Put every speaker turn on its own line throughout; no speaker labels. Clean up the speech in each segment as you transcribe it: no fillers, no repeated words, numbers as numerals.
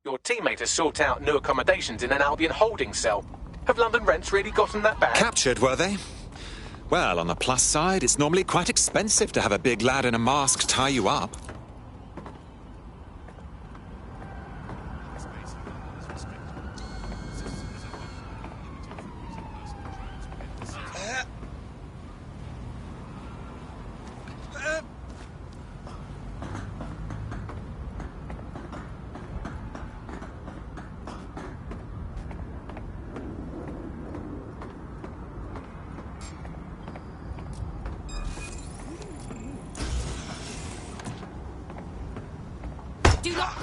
Your teammate has sought out new accommodations in an Albion holding cell. Have London rents really gotten that bad?
Captured, were they? Well, on the plus side, it's normally quite expensive to have a big lad in a mask tie you up.
Do not...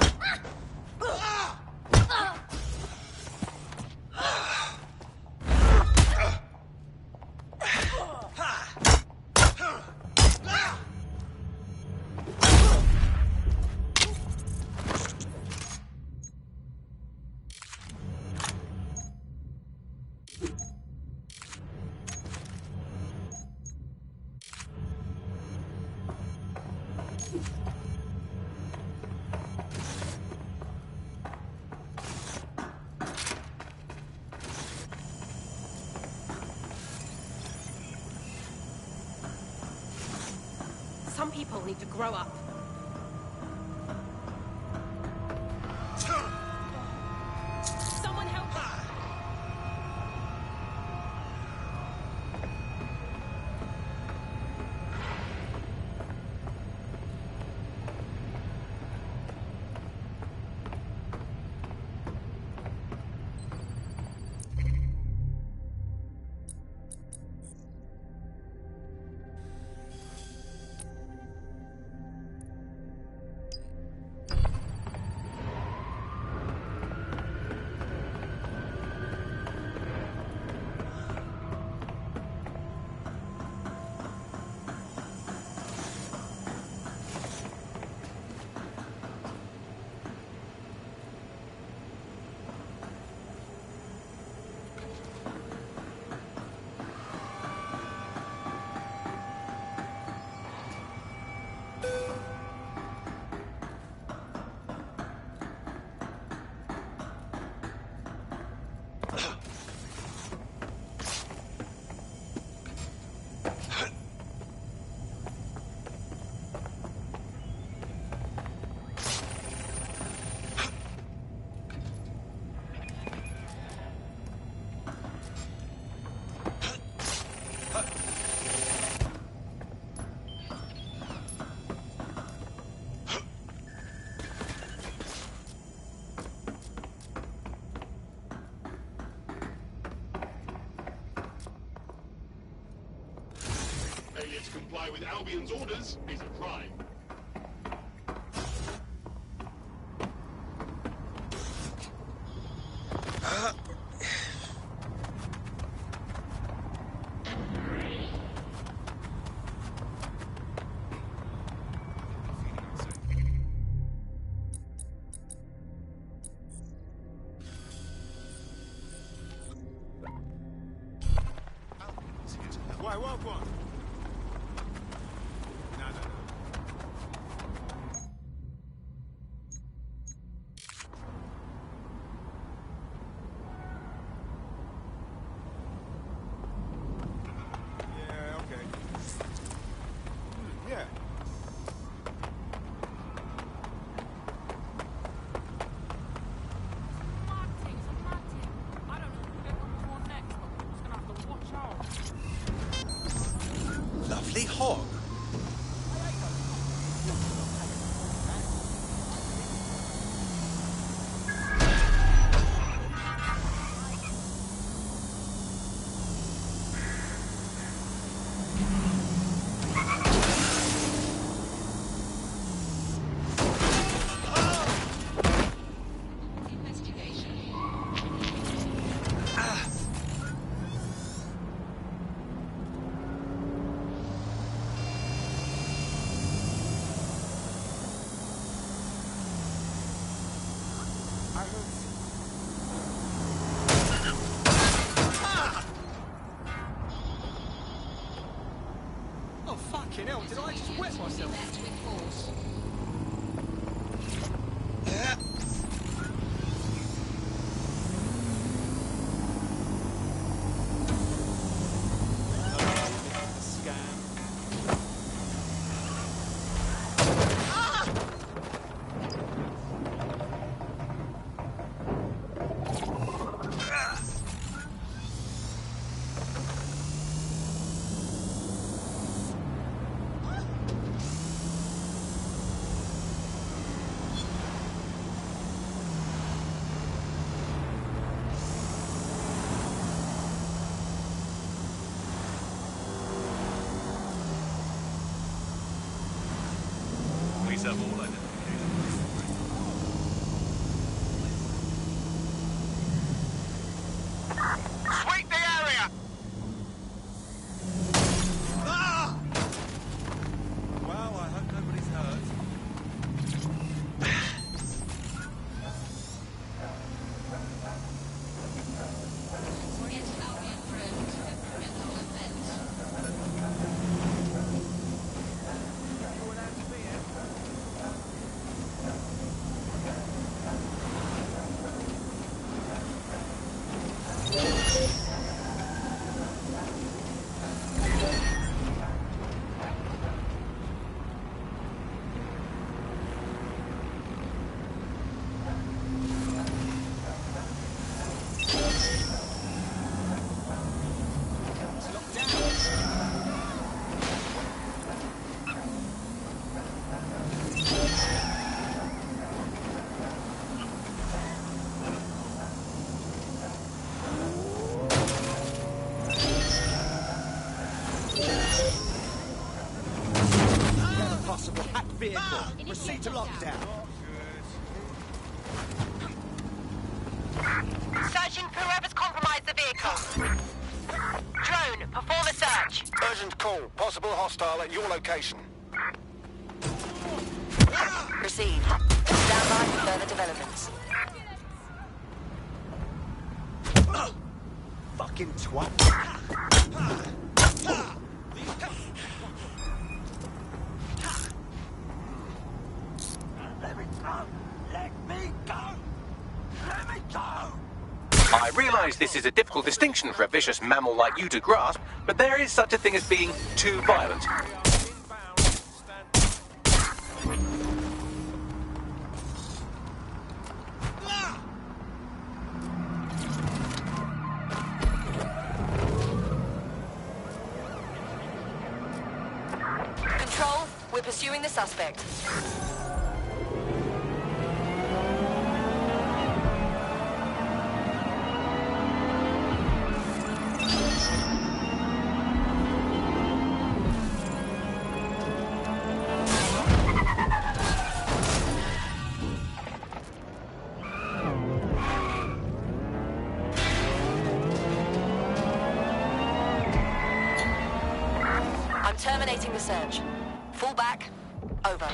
Some people need to grow up. Someone help me!
To comply with Albion's orders is a crime.
Why, walk one.
Lovely hog.
Oh, fucking hell, did I just wet myself?
Sweep the area!
Ah! Well, I hope nobody's hurt. Possible hacked vehicle. Proceed to lockdown.
Searching for whoever's compromised the vehicle. Drone, perform a search.
Urgent call. Possible hostile at your location.
Received. Stand by for further developments.
Fucking twat. Let me go! Let me go! Let me go!
I realise this is a difficult distinction for a vicious mammal like you to grasp, but there is such a thing as being too violent.
Control, we're pursuing the suspect. I'm terminating the search. Fall back. Over.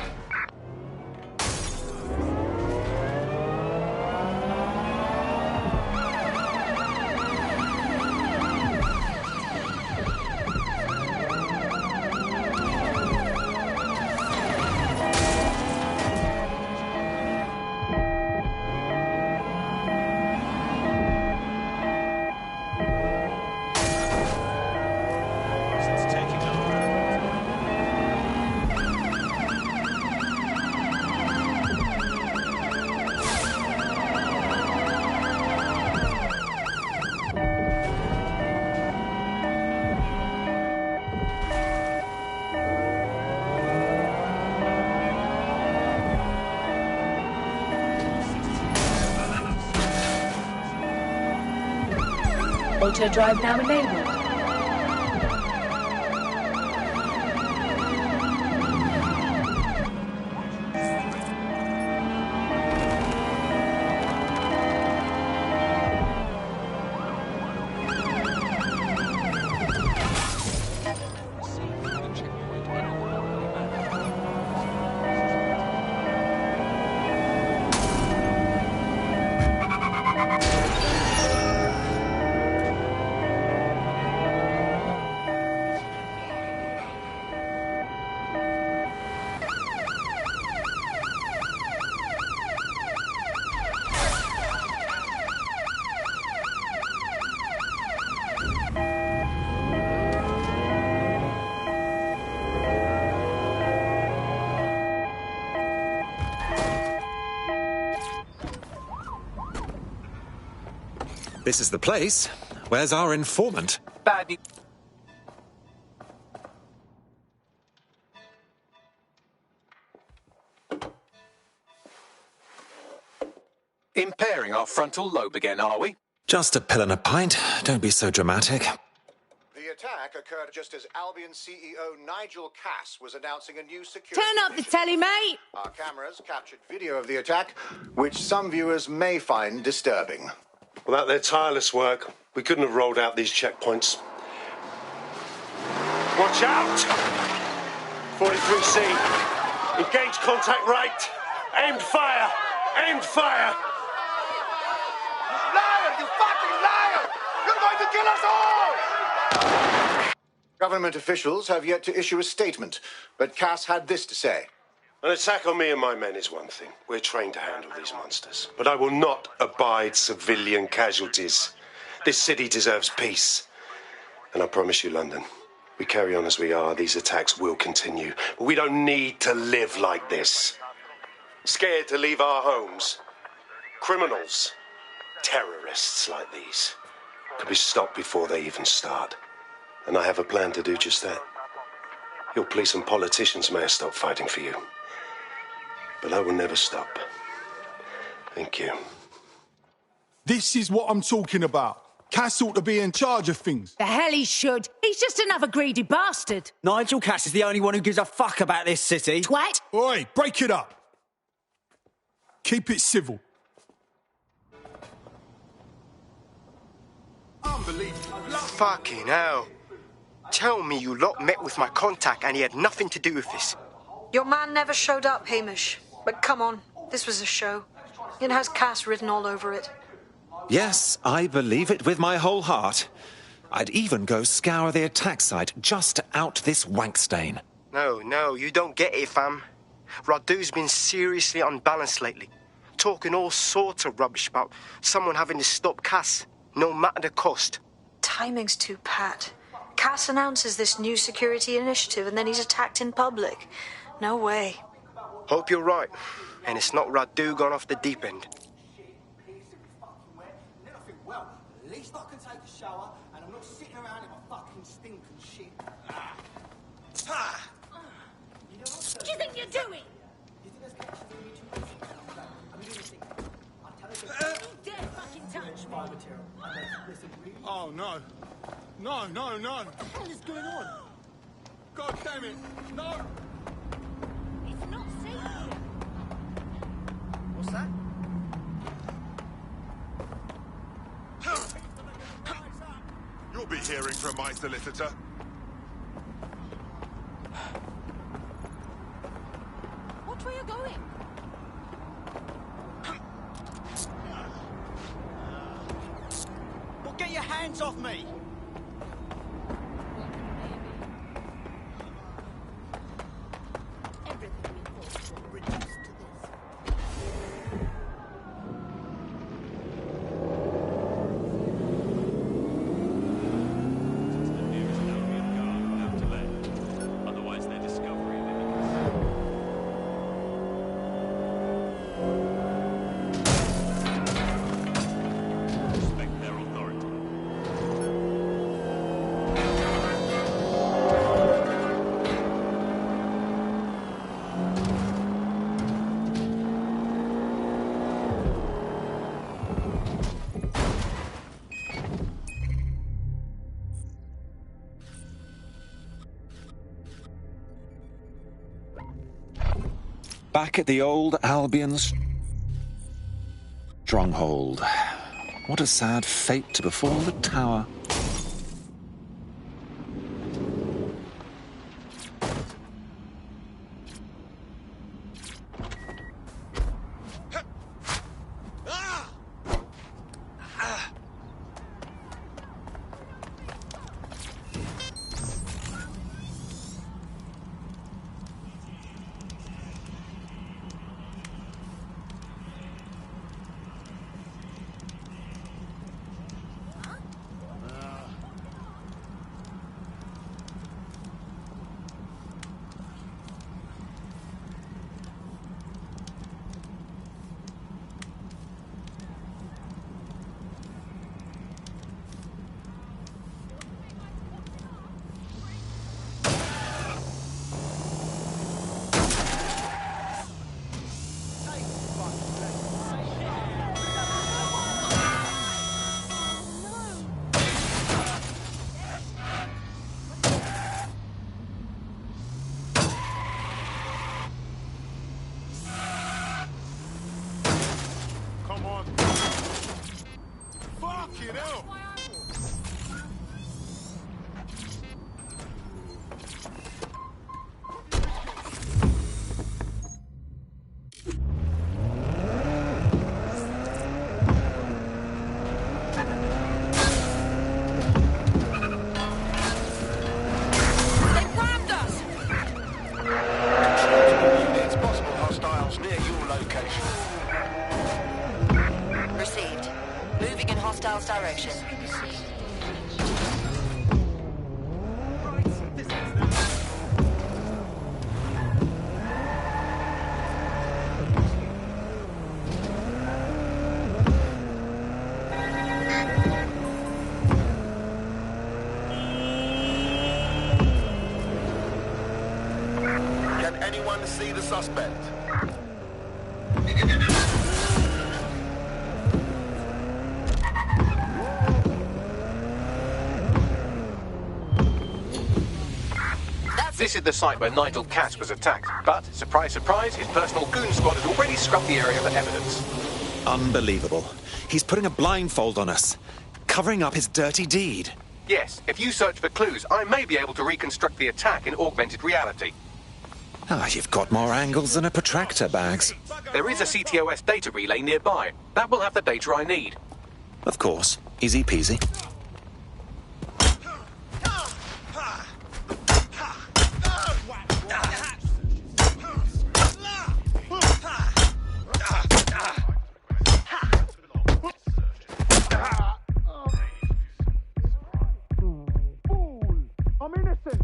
Auto drive now enabled.
This is the place. Where's our informant?
Bad news. Impairing our frontal lobe again, are we?
Just a pill and a pint. Don't be so dramatic.
The attack
attack occurred just as Albion CEO Nigel Cass was announcing a new security
Turn up the
initiative.
telly, mate!
Our cameras captured video of the attack, which some viewers may find disturbing.
Without their tireless work, we couldn't have rolled out these checkpoints. Watch out! 43C. Engage contact right. Aimed fire! Aimed fire!
Liar! You fucking liar! You're going to kill us all! Government officials have yet to issue a statement, but Cass had this to say.
An attack on me and my men is one thing. We're trained to handle these monsters. But I will not abide civilian casualties. This city deserves peace. And I promise you, London, we carry on as we are, these attacks will continue. But we don't need to live like this. Scared to leave our homes. Criminals, terrorists like these, could be stopped before they even start. And I have a plan to do just that. Your police and politicians may have stopped fighting for you. But I will never stop. Thank you.
This is what I'm talking about. Cass ought to be in charge of things.
The hell he should. He's just another greedy bastard.
Nigel Cass is the only one who gives a fuck about this city.
Twat!
Oi, break it up. Keep it civil.
Unbelievable. Fucking hell. Tell me you lot met with my contact and he had nothing to do with this.
Your man never showed up, Hamish. But come on, this was a show. It has Cass written all over it.
Yes, I believe it with my whole heart. I'd even go scour the attack site just to out this wank stain.
No, you don't get it, fam. Radu's been seriously unbalanced lately. Talking all sorts of rubbish about someone having to stop Cass, no matter the cost.
Timing's too pat. Cass announces this new security initiative and then he's attacked in public. No way.
Hope you're right. And it's not Radu gone off the deep end.
At least I can take a shower and I'm not sitting around in my fucking stink and shit.
What do you think you're doing? You dare fucking touch me.
Oh, no. No.
What the hell is going on?
God damn it. No.
It's not safe.
What's that?
You'll be hearing from my solicitor.
Watch where you're going.
Well, get your hands off me!
Everything we thought reduced to this.
Back at the old Albion's stronghold. What a sad fate to befall the tower.
Fucking hell!
It's possible hostiles near your location.
Received. Moving in hostiles direction.
Can anyone see the suspect?
This is the site where Nigel Cass was attacked, but, surprise, surprise, his personal goon squad has already scrubbed the area for evidence.
Unbelievable. He's putting a blindfold on us, covering up his dirty deed.
Yes, if you search for clues, I may be able to reconstruct the attack in augmented reality.
Ah, you've got more angles than a protractor, Bags.
There is a CTOS data relay nearby. That will have the data I need.
Of course. Easy peasy.
I'm innocent.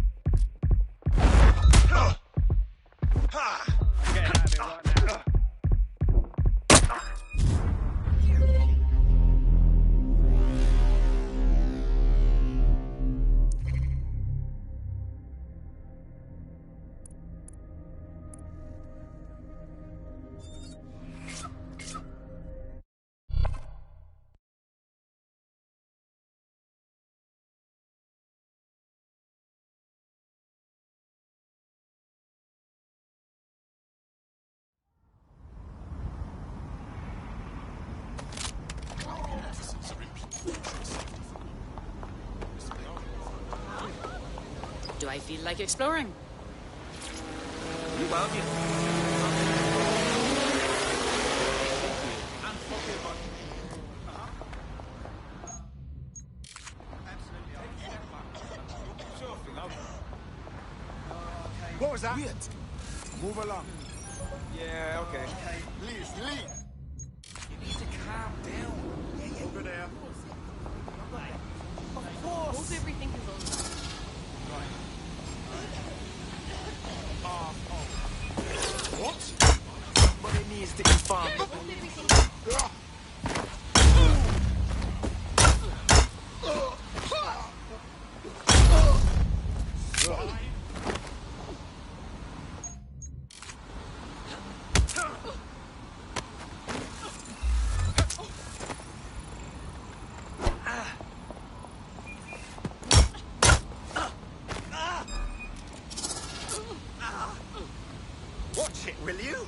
Do I feel like exploring?
You welcome.
What was that? Move along.
Yeah, okay.
Please, leave.
You need to calm down.
Over there.
Of course.
Hope everything is all right.
What?
Somebody needs to inform.
Watch it, will you?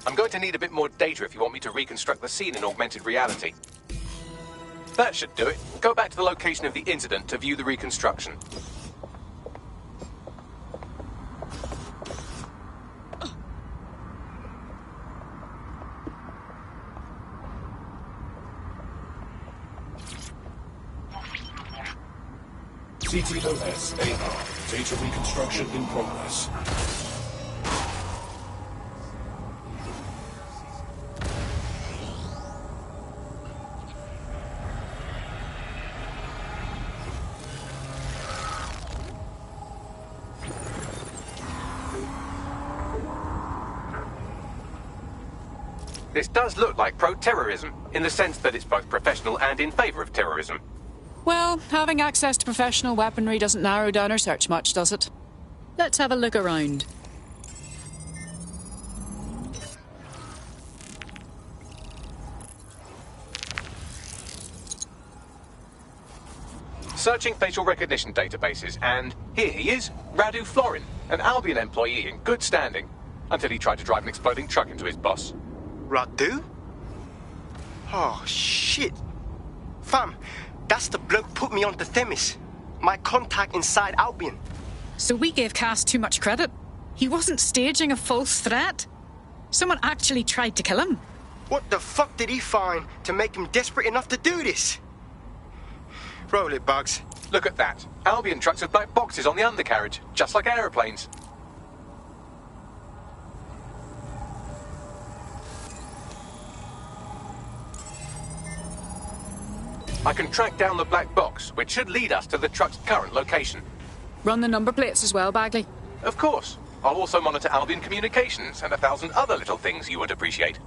I'm going to need a bit more data if you want me to reconstruct the scene in augmented reality. That should do it. Go back to the location of the incident to view the reconstruction.
CTOS AR. Data reconstruction in progress.
This does look like pro-terrorism, in the sense that it's both professional and in favor of terrorism.
Well, having access to professional weaponry doesn't narrow down our search much, does it? Let's have a look around.
Searching facial recognition databases, and here he is, Radu Florin, an Albion employee in good standing, until he tried to drive an exploding truck into his boss.
Radu? Oh, shit. Fam, that's the bloke put me onto Themis. My contact inside Albion.
So we gave Cass too much credit. He wasn't staging a false threat. Someone actually tried to kill him.
What the fuck did he find to make him desperate enough to do this? Roll it, Bugs.
Look at that. Albion trucks with black boxes on the undercarriage, just like aeroplanes. I can track down the black box, which should lead us to the truck's current location.
Run the number plates as well, Bagley.
Of course. I'll also monitor Albion communications and 1,000 other little things you would appreciate.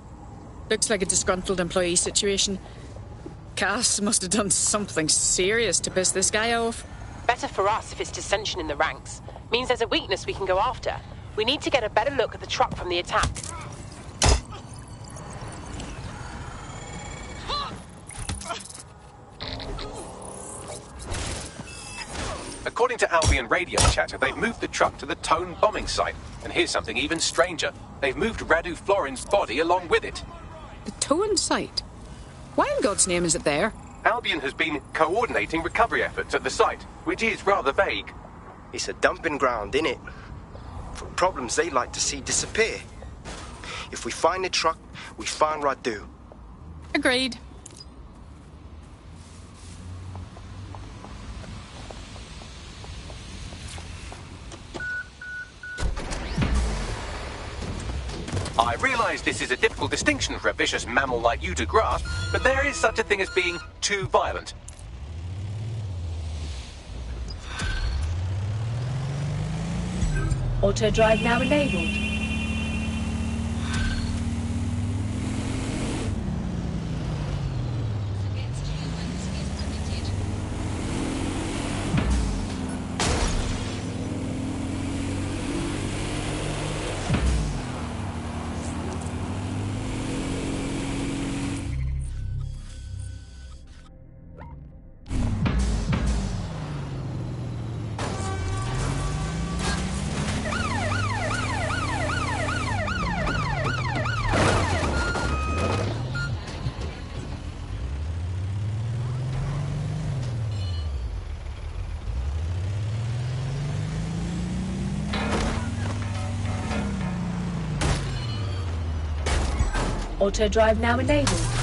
Looks like a disgruntled employee situation. Cass must have done something serious to piss this guy off.
Better for us if it's dissension in the ranks. Means there's a weakness we can go after. We need to get a better look at the truck from the attack.
According to Albion radio chatter, they've moved the truck to the Tone bombing site. And here's something even stranger. They've moved Radu Florin's body along with it.
The Tone site? Why in God's name is it there?
Albion has been coordinating recovery efforts at the site, which is rather vague.
It's a dumping ground, innit? For problems they like to see disappear. If we find the truck, we find Radu.
Agreed.
I realise this is a difficult distinction for a vicious mammal like you to grasp, but there is such a thing as being too violent.
Auto drive now enabled. Auto drive now enabled.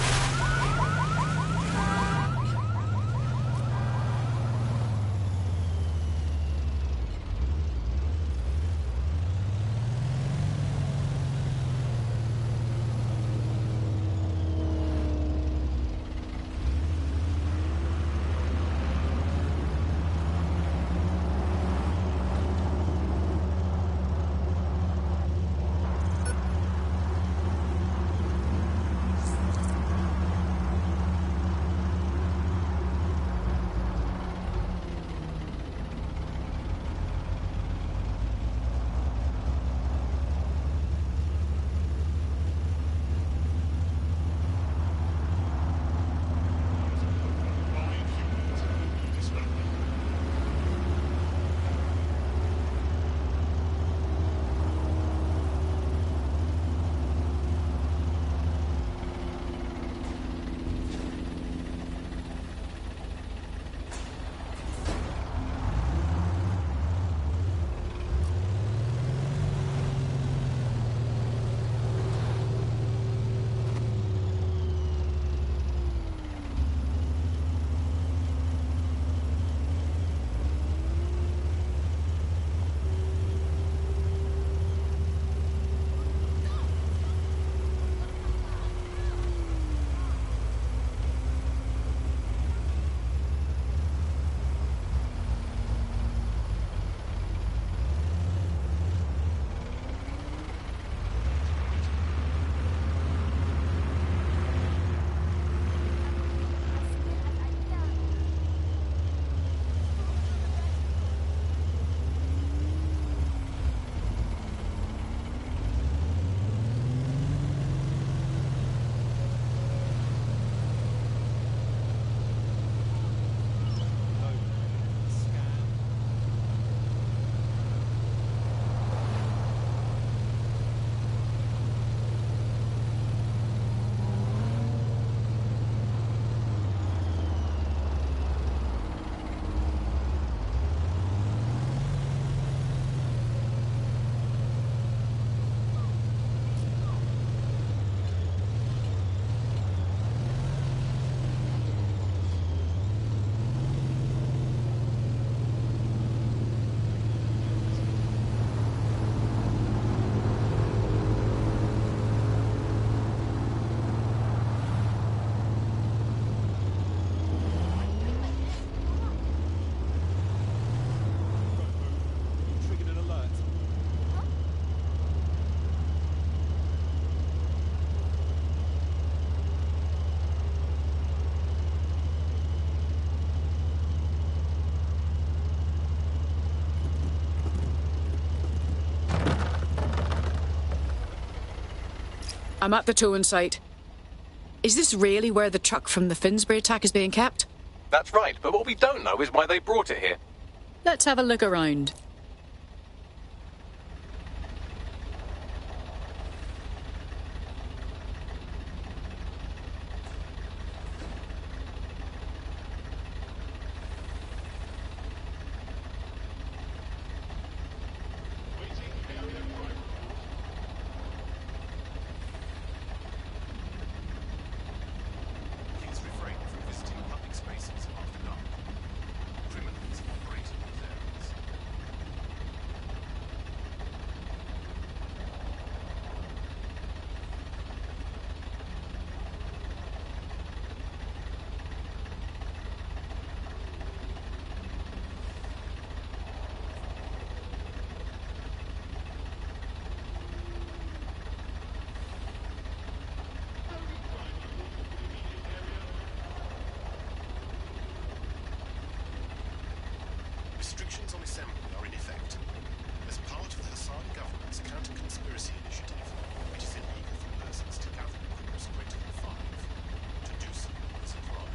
I'm at the towing site. Is this really where the truck from the Finsbury attack is being kept?
That's right, but what we don't know is why they brought it here.
Let's have a look around.
Restrictions on assembly are in effect. As part of the Hassan government's counter-conspiracy initiative, it is illegal for persons to gather in groups greater than 5. To do so is a crime.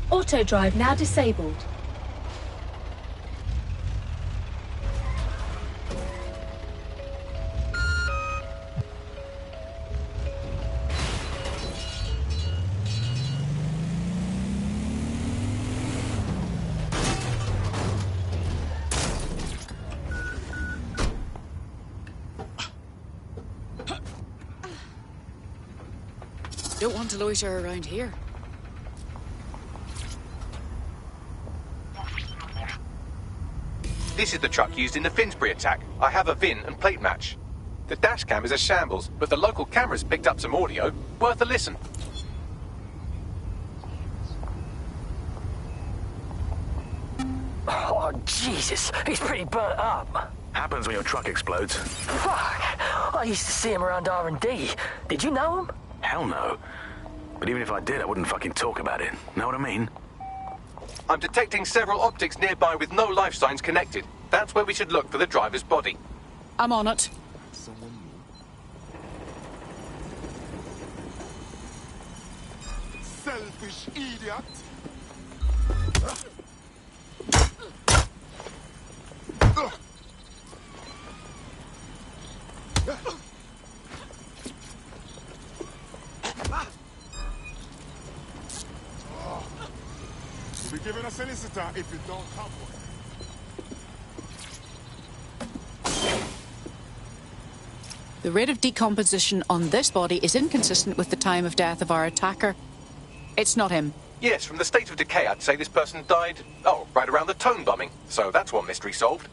Auto drive now disabled.
Don't want to loiter around here.
This is the truck used in the Finsbury attack. I have a VIN and plate match. The dash cam is a shambles, but the local cameras picked up some audio. Worth a listen.
Oh, Jesus. He's pretty burnt up.
Happens when your truck explodes.
Fuck. I used to see him around R&D. Did you know him?
Hell no. But even if I did, I wouldn't fucking talk about it. Know what I mean?
I'm detecting several optics nearby with no life signs connected. That's where we should look for the driver's body.
I'm on it.
Selfish idiot! You'll be giving a solicitor if you don't have one.
The rate of decomposition on this body is inconsistent with the time of death of our attacker. It's not him.
Yes, from the state of decay, I'd say this person died, right around the tone bombing. So that's one mystery solved.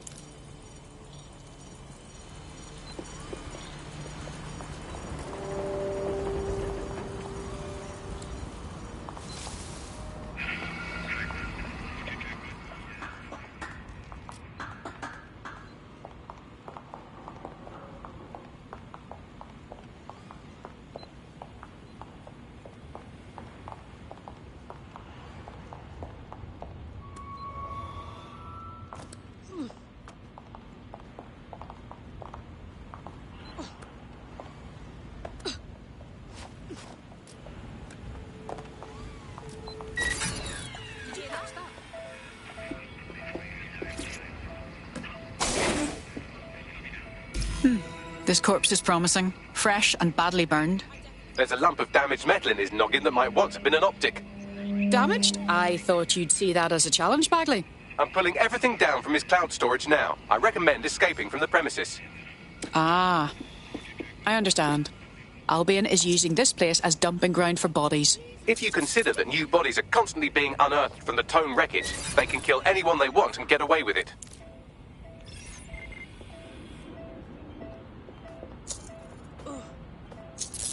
This corpse is promising. Fresh and badly burned.
There's a lump of damaged metal in his noggin that might once have been an optic.
Damaged? I thought you'd see that as a challenge, Bagley.
I'm pulling everything down from his cloud storage now. I recommend escaping from the premises.
Ah, I understand. Albion is using this place as dumping ground for bodies.
If you consider that new bodies are constantly being unearthed from the Tone wreckage, they can kill anyone they want and get away with it.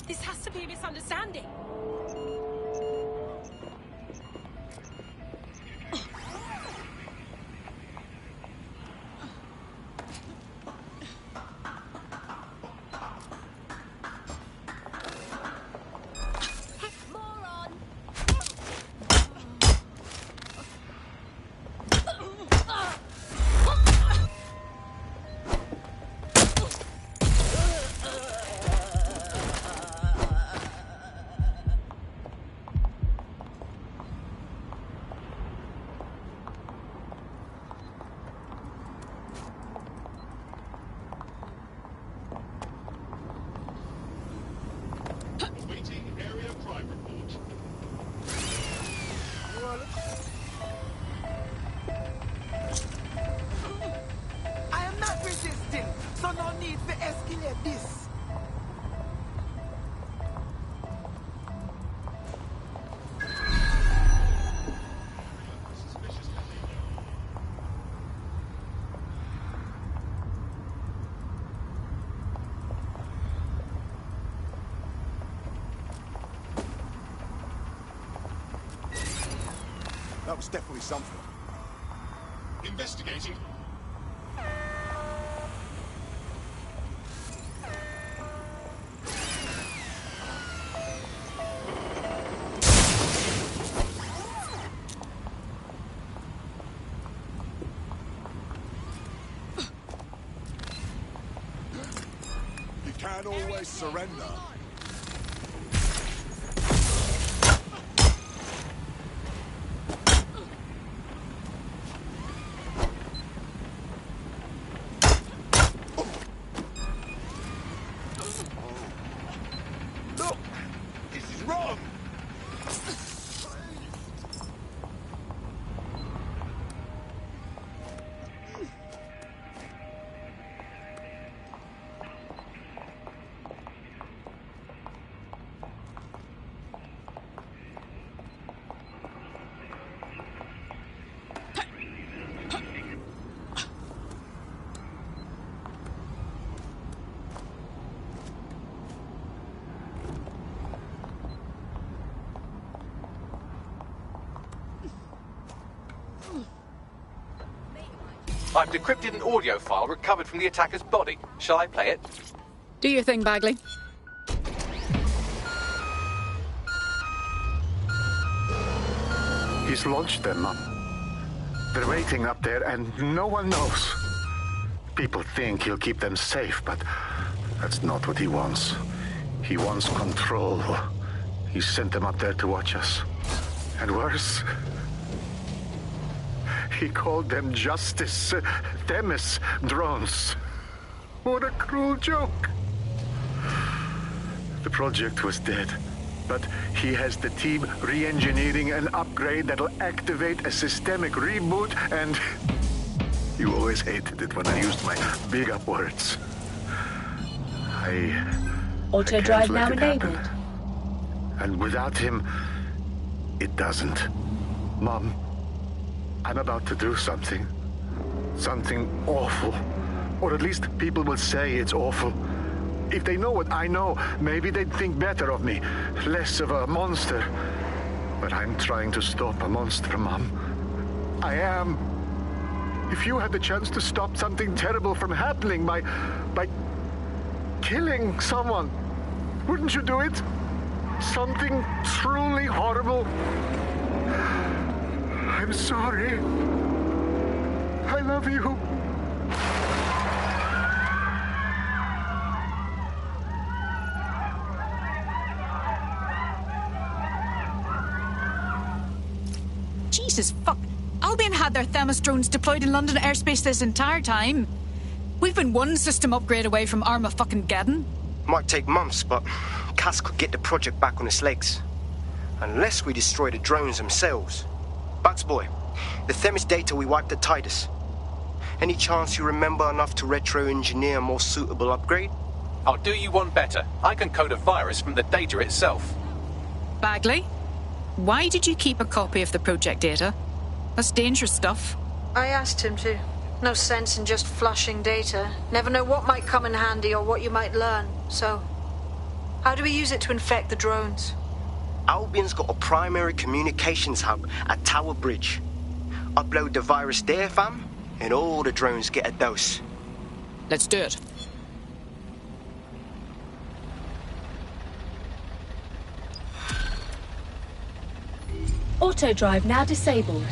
This has to be a misunderstanding.
I am not resisting, so no need to escalate this.
That was definitely something.
Investigating.
You can't always surrender.
Look, this is wrong.
I've decrypted an audio file recovered from the attacker's body. Shall I play it?
Do your thing, Bagley.
He's launched them up. They're waiting up there, and no one knows. People think he'll keep them safe, but that's not what he wants. He wants control. He sent them up there to watch us. And worse, he called them Justice Themis drones. What a cruel joke. The project was dead, but he has the team re-engineering an upgrade that'll activate a systemic reboot, and you always hated it when I used my big up words.
Auto drive now enabled.
And without him, it doesn't. Mom, I'm about to do something. Something awful. Or at least people will say it's awful. If they know what I know, maybe they'd think better of me. Less of a monster. But I'm trying to stop a monster, Mom. I am. If you had the chance to stop something terrible from happening by killing someone, wouldn't you do it? Something truly horrible. I'm sorry. I love you.
Jesus fuck. Albion had their Themis drones deployed in London airspace this entire time. We've been one system upgrade away from Armageddon.
Might take months, but Cass could get the project back on its legs. Unless we destroy the drones themselves. Bugs boy, the Themis data we wiped at Titus. Any chance you remember enough to retro-engineer a more suitable upgrade?
I'll do you one better. I can code a virus from the data itself.
Bagley, why did you keep a copy of the project data? That's dangerous stuff.
I asked him to. No sense in just flushing data. Never know what might come in handy or what you might learn. So, how do we use it to infect the drones?
Albion's got a primary communications hub at Tower Bridge. Upload the virus there, fam, and all the drones get a dose.
Let's do it.
Auto drive now disabled.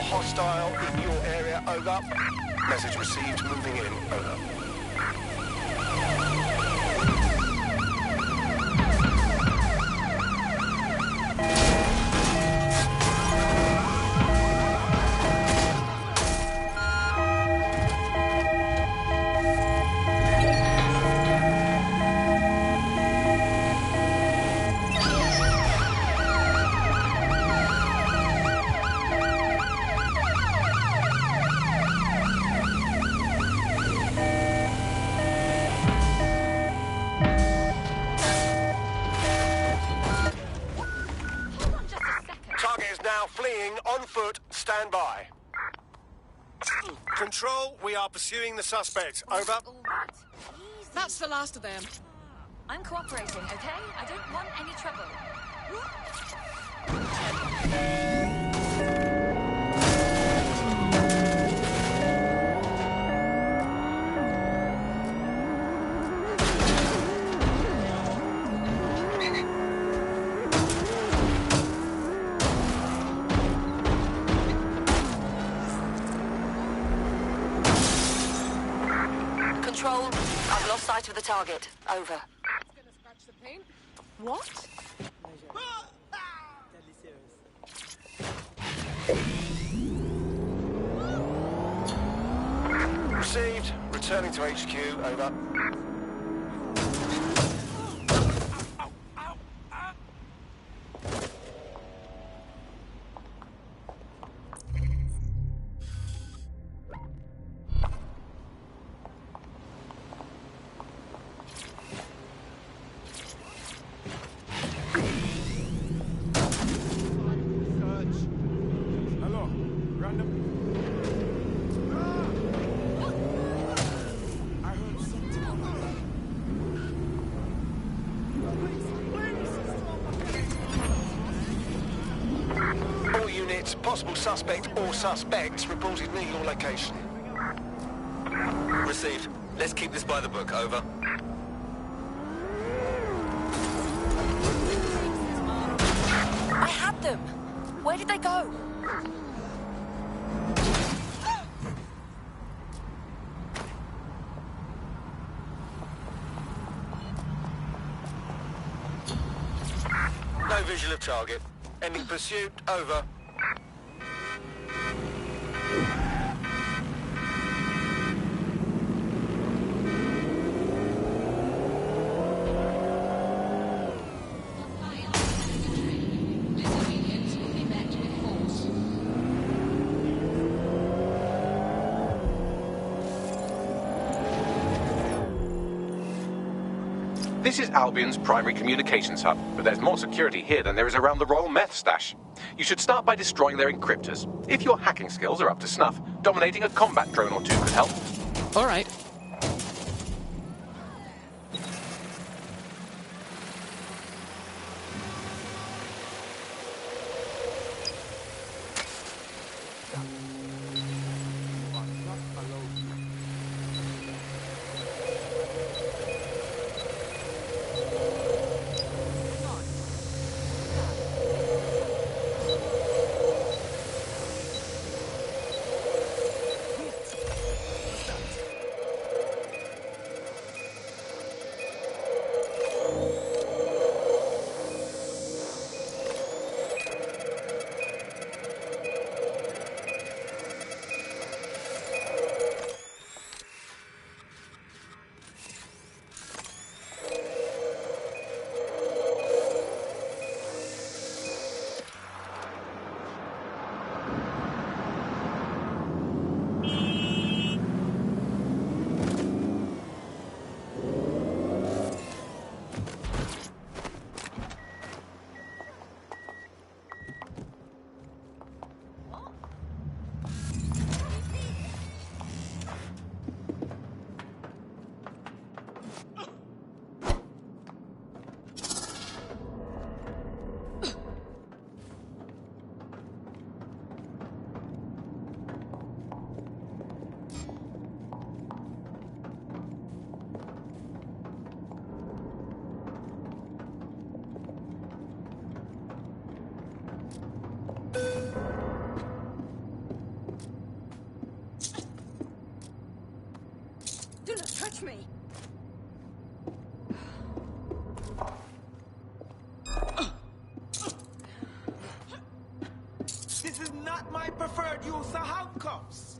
Hostile in your area, over. Message received, moving in, over. Stand by. Control, we are pursuing the suspect. Over.
That's the last of them.
I'm cooperating, okay? I don't want any trouble.
sight of the target. Over.
What?
Received. Returning to HQ. Over. Possible suspect or suspects reported near your location.
Received. Let's keep this by the book. Over.
I had them. Where did they go?
No visual of target. Ending pursuit. Over.
This is Albion's primary communications hub, but there's more security here than there is around the Royal Meth Stash. You should start by destroying their encryptors. If your hacking skills are up to snuff, dominating a combat drone or two could help.
All right.
Do not touch me!
This is not my preferred use of handcuffs.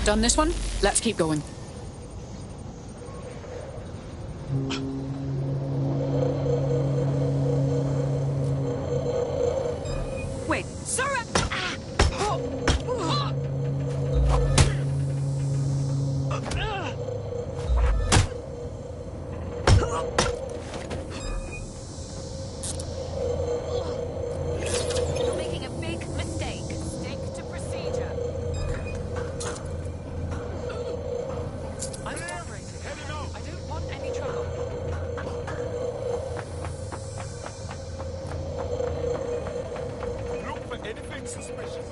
Done this one? Let's keep going.
Wait, Sarah!
You're making a big mistake. Stick to procedure. I'm cooperating. I don't want any trouble.
Look for anything suspicious.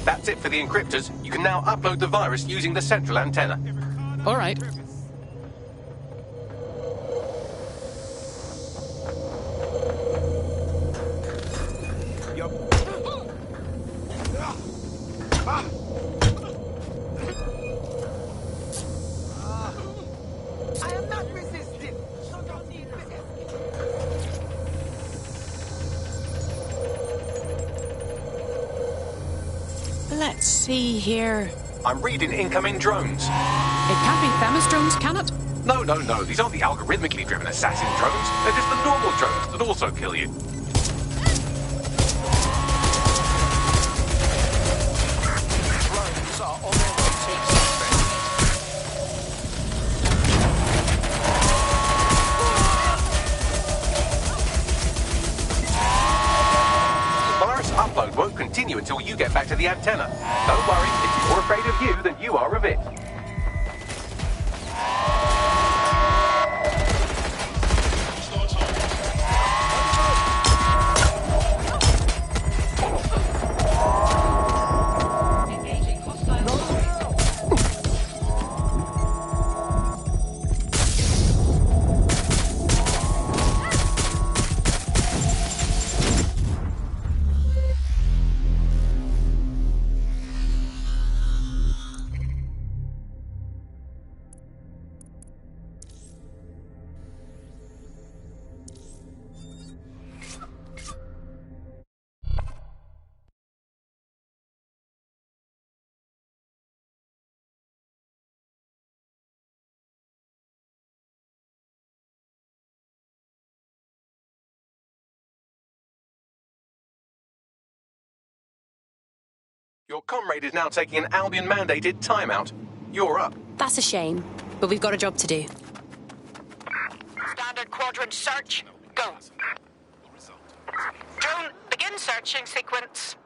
That's it for the encryptors. You can now upload the virus using the central antenna.
All right.
I am not resisting. So don't need resist.
Let's see here.
I'm reading incoming drones.
It can't be Themis drones, can it?
No. These aren't the algorithmically driven assassin drones. They're just the normal drones that also kill you.
Drones are on their way to take suspect.
The virus upload won't continue until you get back to the antenna. Don't worry, it's more afraid of you than you are of it. Your comrade is now taking an Albion-mandated timeout. You're up.
That's a shame, but we've got a job to do.
Standard quadrant search. Go. Drone, begin searching sequence.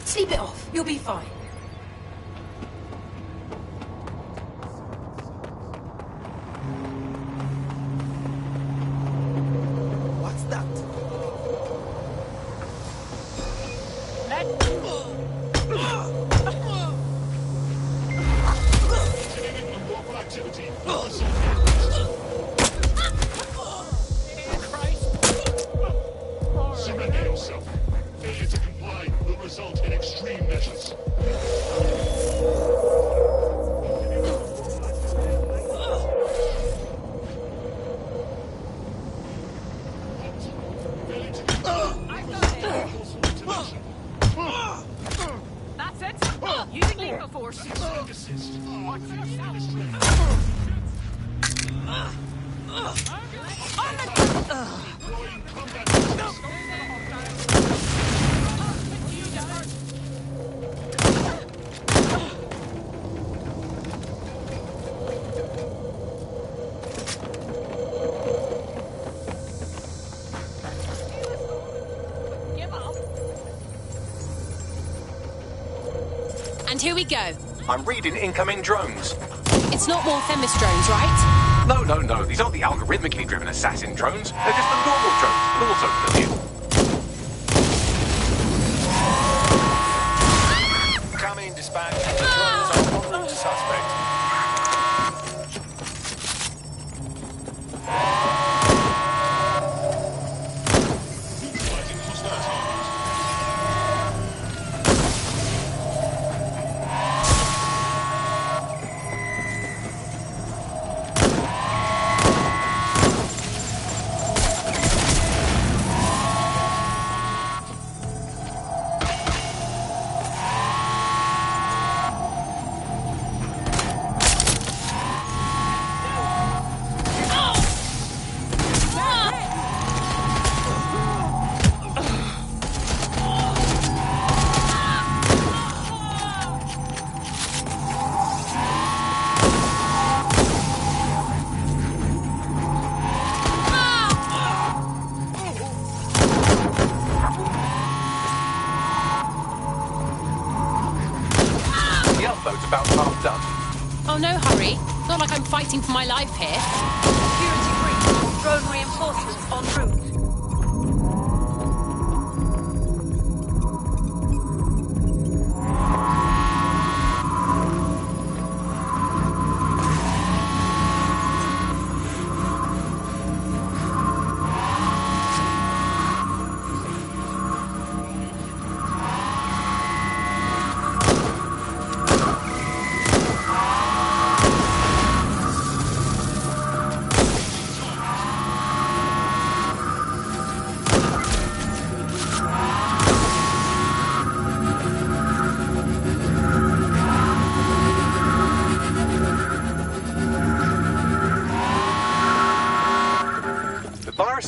Sleep it off. You'll be fine.
Failure to comply will result in extreme measures.
That's it. Using lethal force. Watch
And here we go.
I'm reading incoming drones.
It's not more Themis drones, right?
No. These aren't the algorithmically driven assassin drones. They're just the normal drones, and also for you.
Coming, dispatch. The drones are en route to suspect.
About half done.
Oh, no hurry. Not like I'm fighting for my life here.
Security breach. Drone reinforcements en route.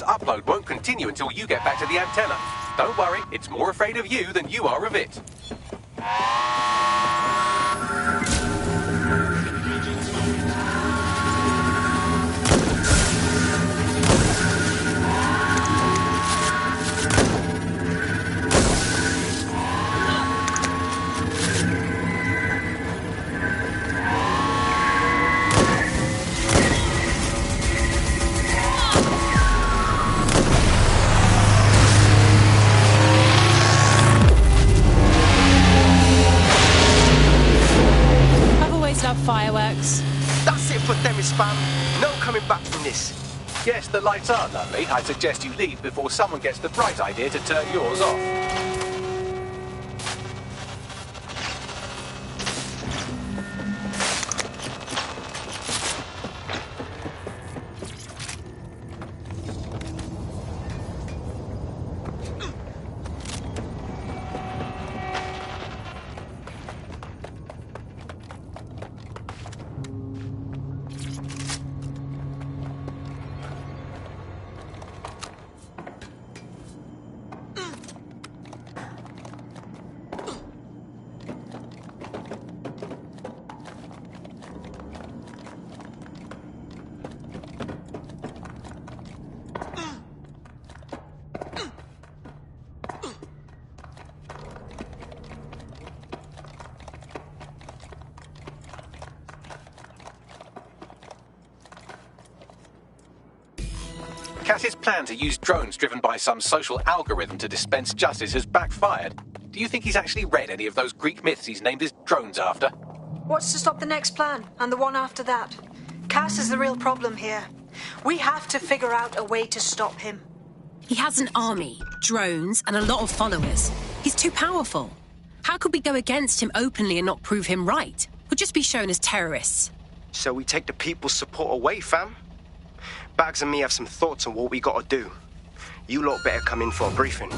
Upload won't continue until you get back to the antenna. Don't worry, it's more afraid of you than you are of it.
Fireworks.
That's it for Themis, fam. No coming back from this.
Yes, the lights are lovely. I suggest you leave before someone gets the bright idea to turn yours off. Cass's plan to use drones driven by some social algorithm to dispense justice has backfired. Do you think he's actually read any of those Greek myths he's named his drones after?
What's to stop the next plan, and the one after that? Cass is the real problem here. We have to figure out a way to stop him.
He has an army, drones, and a lot of followers. He's too powerful. How could we go against him openly and not prove him right? We'll just be shown as terrorists.
So we take the people's support away, fam? Bags and me have some thoughts on what we gotta do. You lot better come in for a briefing.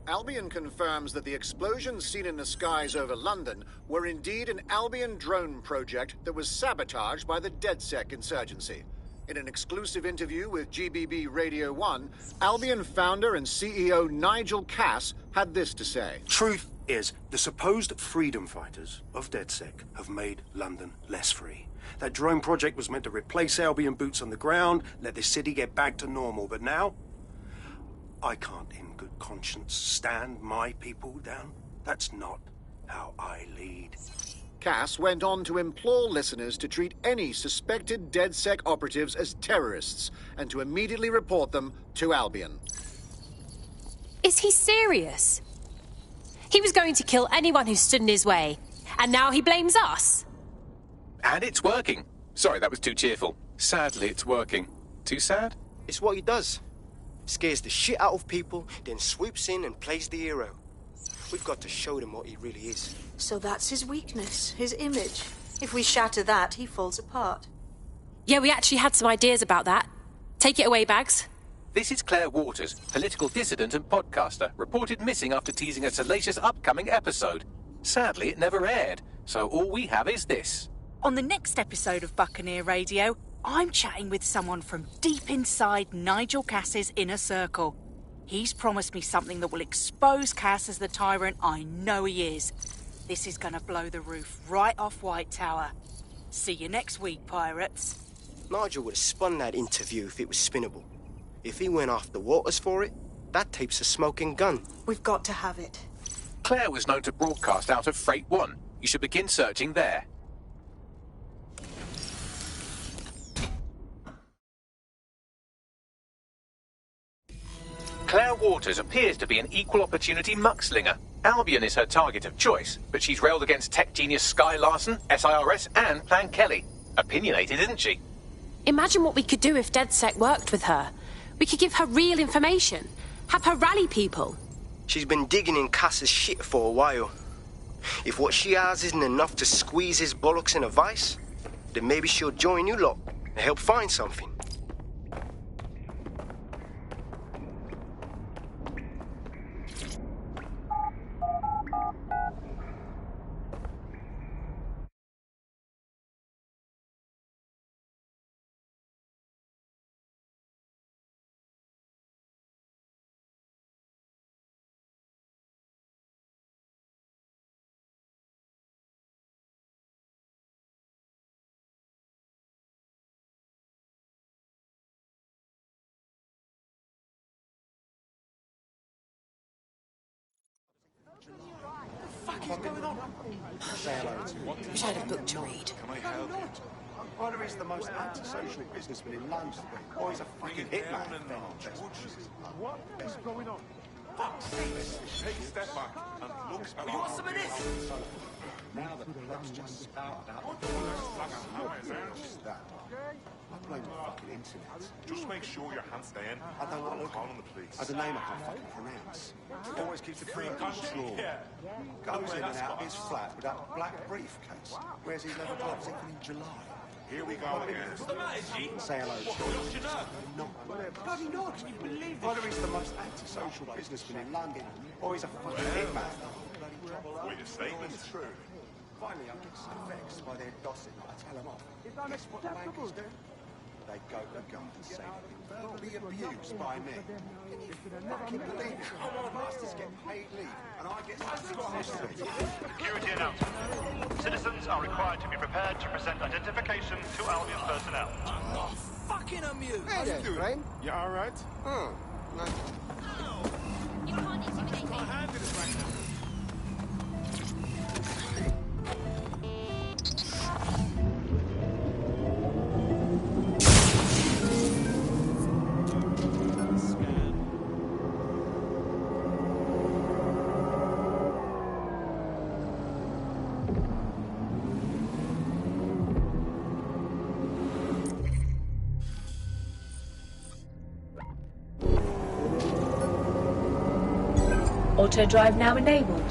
Albion confirms that the explosions seen in the skies over London were indeed an Albion drone project that was sabotaged by the DedSec insurgency. In an exclusive interview with GBB Radio 1, Albion founder and CEO Nigel Cass had this to say.
Truth is, the supposed freedom fighters of DedSec have made London less free. That drone project was meant to replace Albion boots on the ground, let the city get back to normal, but now I can't in good conscience stand my people down. That's not how I lead.
Cass went on to implore listeners to treat any suspected DedSec operatives as terrorists and to immediately report them to Albion.
Is he serious? He was going to kill anyone who stood in his way, and now he blames us?
And it's working. Sorry, that was too cheerful. Sadly, it's working. Too sad?
It's what he does. Scares the shit out of people, then swoops in and plays the hero. We've got to show them what he really is.
So that's his weakness, his image. If we shatter that, he falls apart.
Yeah, we actually had some ideas about that. Take it away, Bags.
This is Claire Waters, political dissident and podcaster, reported missing after teasing a salacious upcoming episode. Sadly, it never aired, so all we have is this.
On the next episode of Buccaneer Radio, I'm chatting with someone from deep inside Nigel Cass's inner circle. He's promised me something that will expose Cass as the tyrant I know he is. This is gonna blow the roof right off White Tower. See you next week, pirates.
Nigel would have spun that interview if it was spinnable. If he went after Waters for it, that tape's a smoking gun.
We've got to have it.
Claire was known to broadcast out of Freight 1. You should begin searching there. Claire Waters appears to be an equal opportunity muckslinger. Albion is her target of choice, but she's railed against tech genius Sky Larson, SIRS, and Plan Kelly. Opinionated, isn't she?
Imagine what we could do if DedSec worked with her. We could give her real information. Have her rally people.
She's been digging in Cass's shit for a while. If what she has isn't enough to squeeze his bollocks in a vice, then maybe she'll join you lot and help find something.
What is going on? Say hello to me.
Wish I had a book to read.
Can I help you? Either he's the most antisocial businessman in London, or he's a fucking hitman. What is going on? Fuck's sake!
Take a step back and look.
You want some of this? Now the plot's just spouted out. I blame the fucking internet.
Just make sure your hands stay in.
I don't like looking.
Calling the police.
Has a name I can't fucking pronounce. Always keeps the free control. Goes in and out of his flat with that black briefcase. Wears his leather gloves even in July.
Here we go again.
What's the matter, G? Say hello, G. Bloody not. Can you believe this? Either he's the most antisocial businessman in London, or he's a fucking hitman.
Wait a statement.
It's true. Finally, I get so vexed by their gossip, I tell them off. Guess what the bankers do? They go to the guard and say they've been verbally abused by me. Can you fucking believe it? Masters get paid leave, and I get such
Security announcement. Citizens are required to be prepared to present identification to Albion personnel.
I'm not fucking amused.
Hey there, Brain.
You alright?
Oh, nice.
You can't intimidate me.
My hand is right now.
Auto drive now enabled.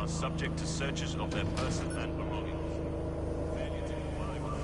subject to searches of their person and belongings. Failure to comply with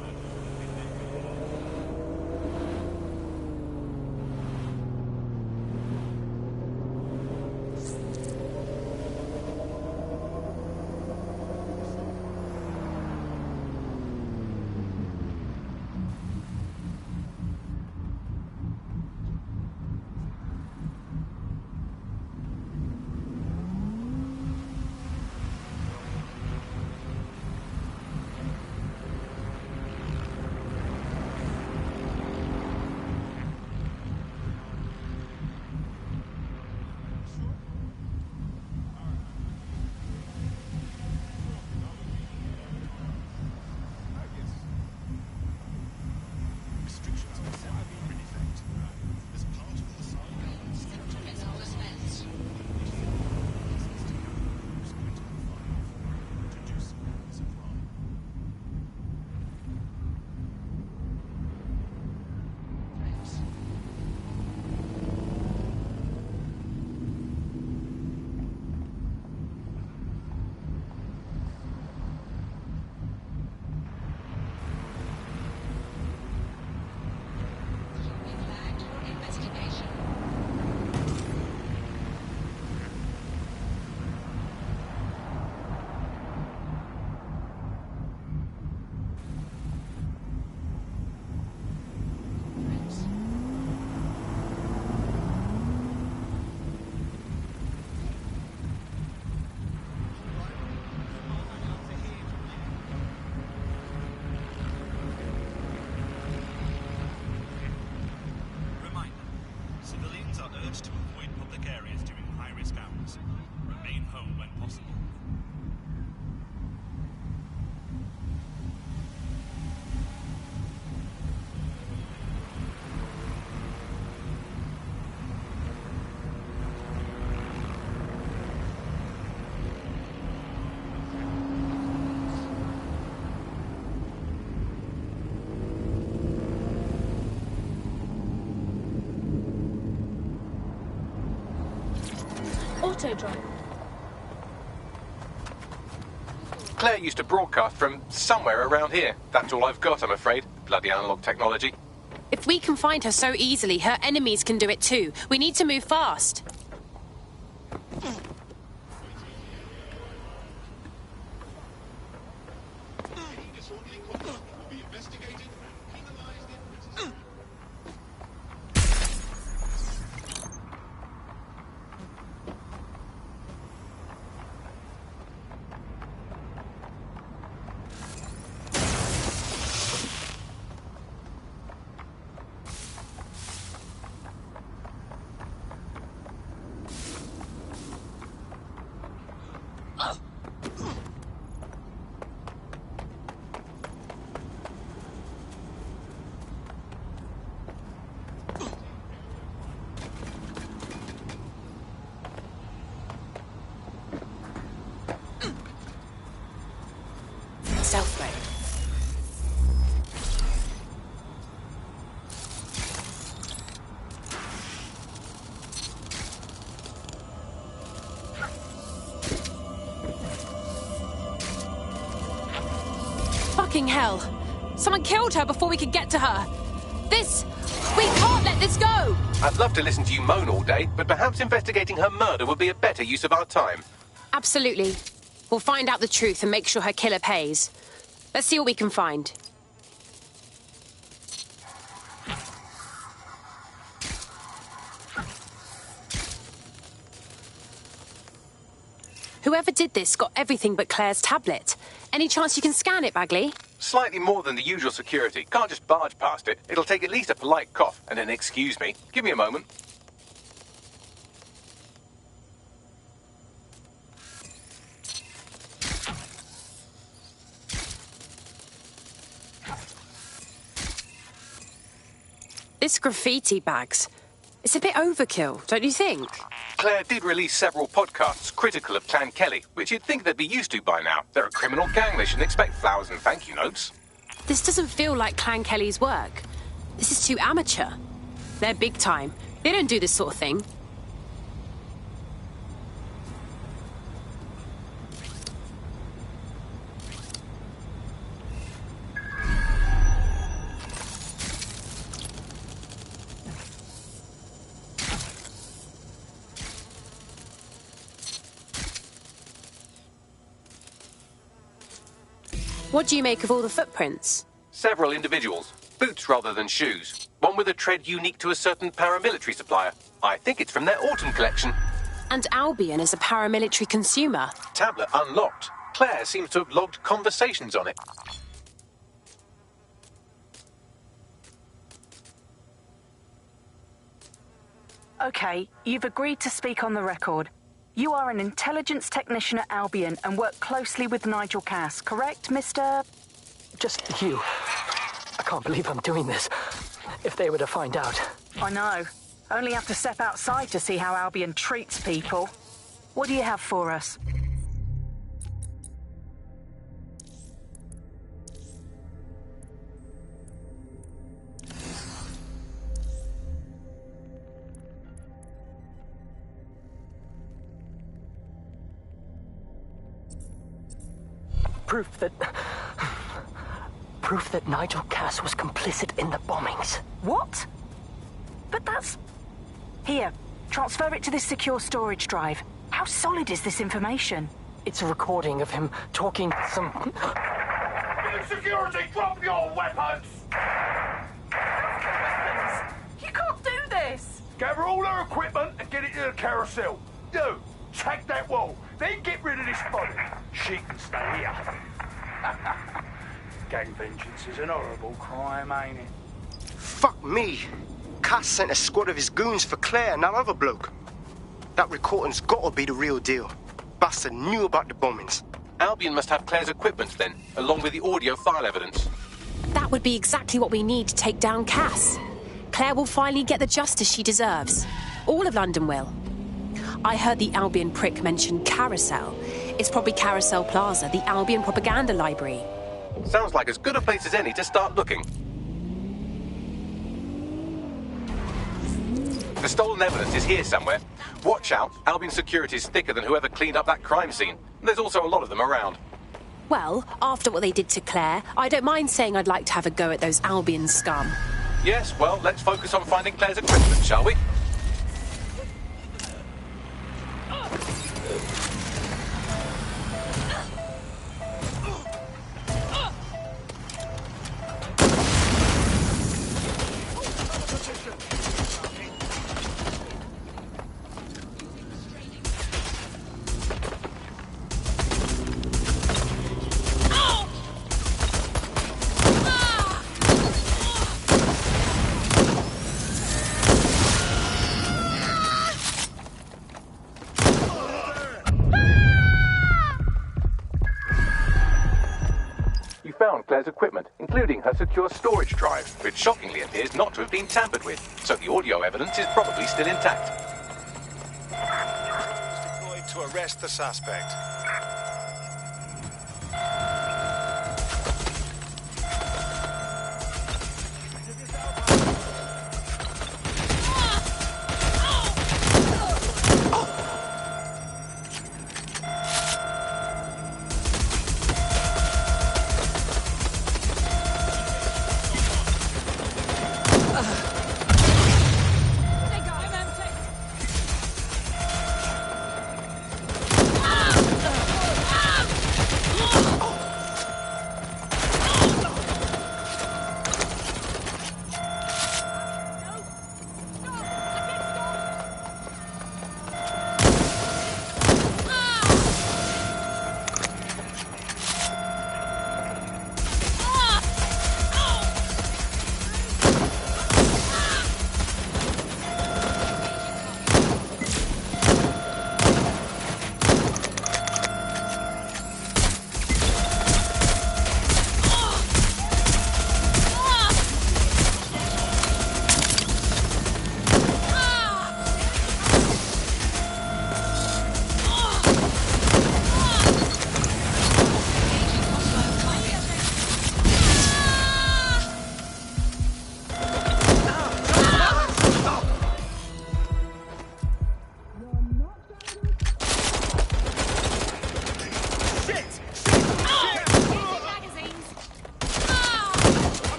searches to avoid public areas during high-risk hours. Remain home when possible.
Auto-drive.
Claire used to broadcast from somewhere around here. That's all I've got, I'm afraid. Bloody analog technology.
If we can find her so easily, her enemies can do it too. We need to move fast. Fucking hell. Someone killed her before we could get to her. We can't let this go!
I'd love to listen to you moan all day, but perhaps investigating her murder would be a better use of our time.
Absolutely. We'll find out the truth and make sure her killer pays. Let's see what we can find. Whoever did this got everything but Claire's tablet. Any chance you can scan it, Bagley?
Slightly more than the usual security. Can't just barge past it. It'll take at least a polite cough and an excuse me. Give me a moment.
This graffiti, Bags. It's a bit overkill, don't you think?
Claire did release several podcasts critical of Clan Kelly, which you'd think they'd be used to by now. They're a criminal gang. They shouldn't expect flowers and thank you notes.
This doesn't feel like Clan Kelly's work. This is too amateur. They're big time. They don't do this sort of thing. What do you make of all the footprints?
Several individuals. Boots rather than shoes. One with a tread unique to a certain paramilitary supplier. I think it's from their autumn collection.
And Albion is a paramilitary consumer.
Tablet unlocked. Claire seems to have logged conversations on it.
Okay, you've agreed to speak on the record. You are an intelligence technician at Albion and work closely with Nigel Cass, correct, Mr...?
Just you. I can't believe I'm doing this. If they were to find out.
I know. Only have to step outside to see how Albion treats people. What do you have for us?
Proof that Nigel Cass was complicit in the bombings.
What? But that's... Here, transfer it to this secure storage drive. How solid is this information?
It's a recording of him talking to some...
Security, drop your weapons!
You can't do this!
Gather all her equipment and get it to the carousel. You, tag that wall, then get rid of this body. She can stay here. Gang vengeance is an horrible crime, ain't it?
Fuck me. Cass sent a squad of his goons for Claire and that other bloke. That recording's gotta be the real deal. Bastard knew about the bombings.
Albion must have Claire's equipment then, along with the audio file evidence.
That would be exactly what we need to take down Cass. Claire will finally get the justice she deserves. All of London will. I heard the Albion prick mention Carousel. It's probably Carousel Plaza, the Albion propaganda library.
Sounds like as good a place as any to start looking. The stolen evidence is here somewhere. Watch out, Albion security is thicker than whoever cleaned up that crime scene. There's also a lot of them around.
Well, after what they did to Claire, I don't mind saying I'd like to have a go at those Albion scum.
Yes, well, let's focus on finding Claire's equipment, shall we? Found Claire's equipment, including her secure storage drive, which shockingly appears not to have been tampered with, so the audio evidence is probably still intact.
Deployed to arrest the suspect.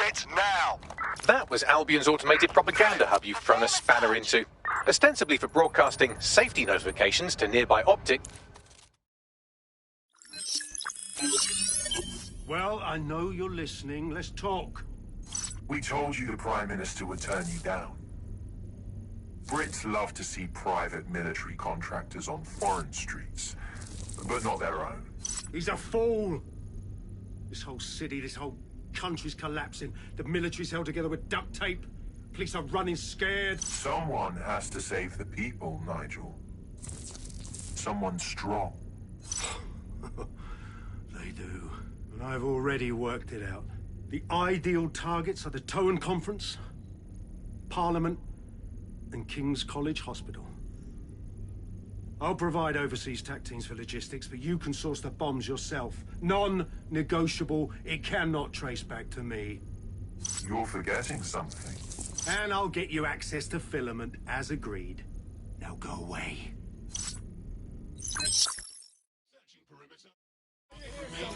shit now!
That was Albion's automated propaganda hub you've thrown a spanner into. Ostensibly for broadcasting safety notifications to nearby optic...
Well, I know you're listening. Let's talk.
We told you the Prime Minister would turn you down. Brits love to see private military contractors on foreign streets, but not their own.
He's a fool! This whole city, this whole country's collapsing. The military's held together with duct tape. Police are running scared.
Someone has to save the people, Nigel. Someone strong.
They do. And I've already worked it out. The ideal targets are the Towan Conference, Parliament, and King's College Hospital. I'll provide overseas tac teams for logistics, but you can source the bombs yourself. Non-negotiable. It cannot trace back to me.
You're forgetting something.
And I'll get you access to filament, as agreed. Now go away.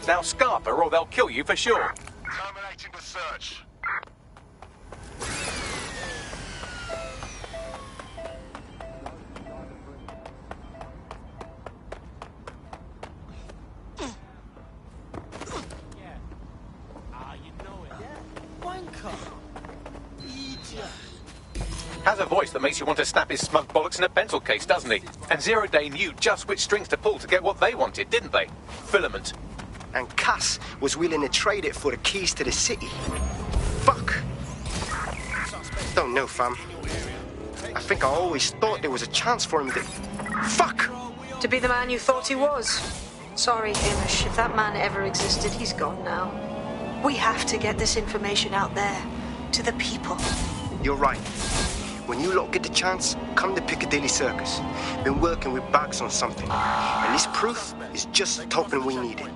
Now scarper or they'll kill you for sure.
Terminating the search.
Has a voice that makes you want to snap his smug bollocks in a pencil case, doesn't he? And Zero Day knew just which strings to pull to get what they wanted, didn't they? Filament.
And Cass was willing to trade it for the keys to the city. Fuck. Don't know, fam. I think I always thought there was a chance for him to... Fuck!
To be the man you thought he was. Sorry, Hamish. If that man ever existed, he's gone now. We have to get this information out there. To the people.
You're right. When you lot get the chance, come to Piccadilly Circus. Been working with Bags on something. And this proof is just the token we needed.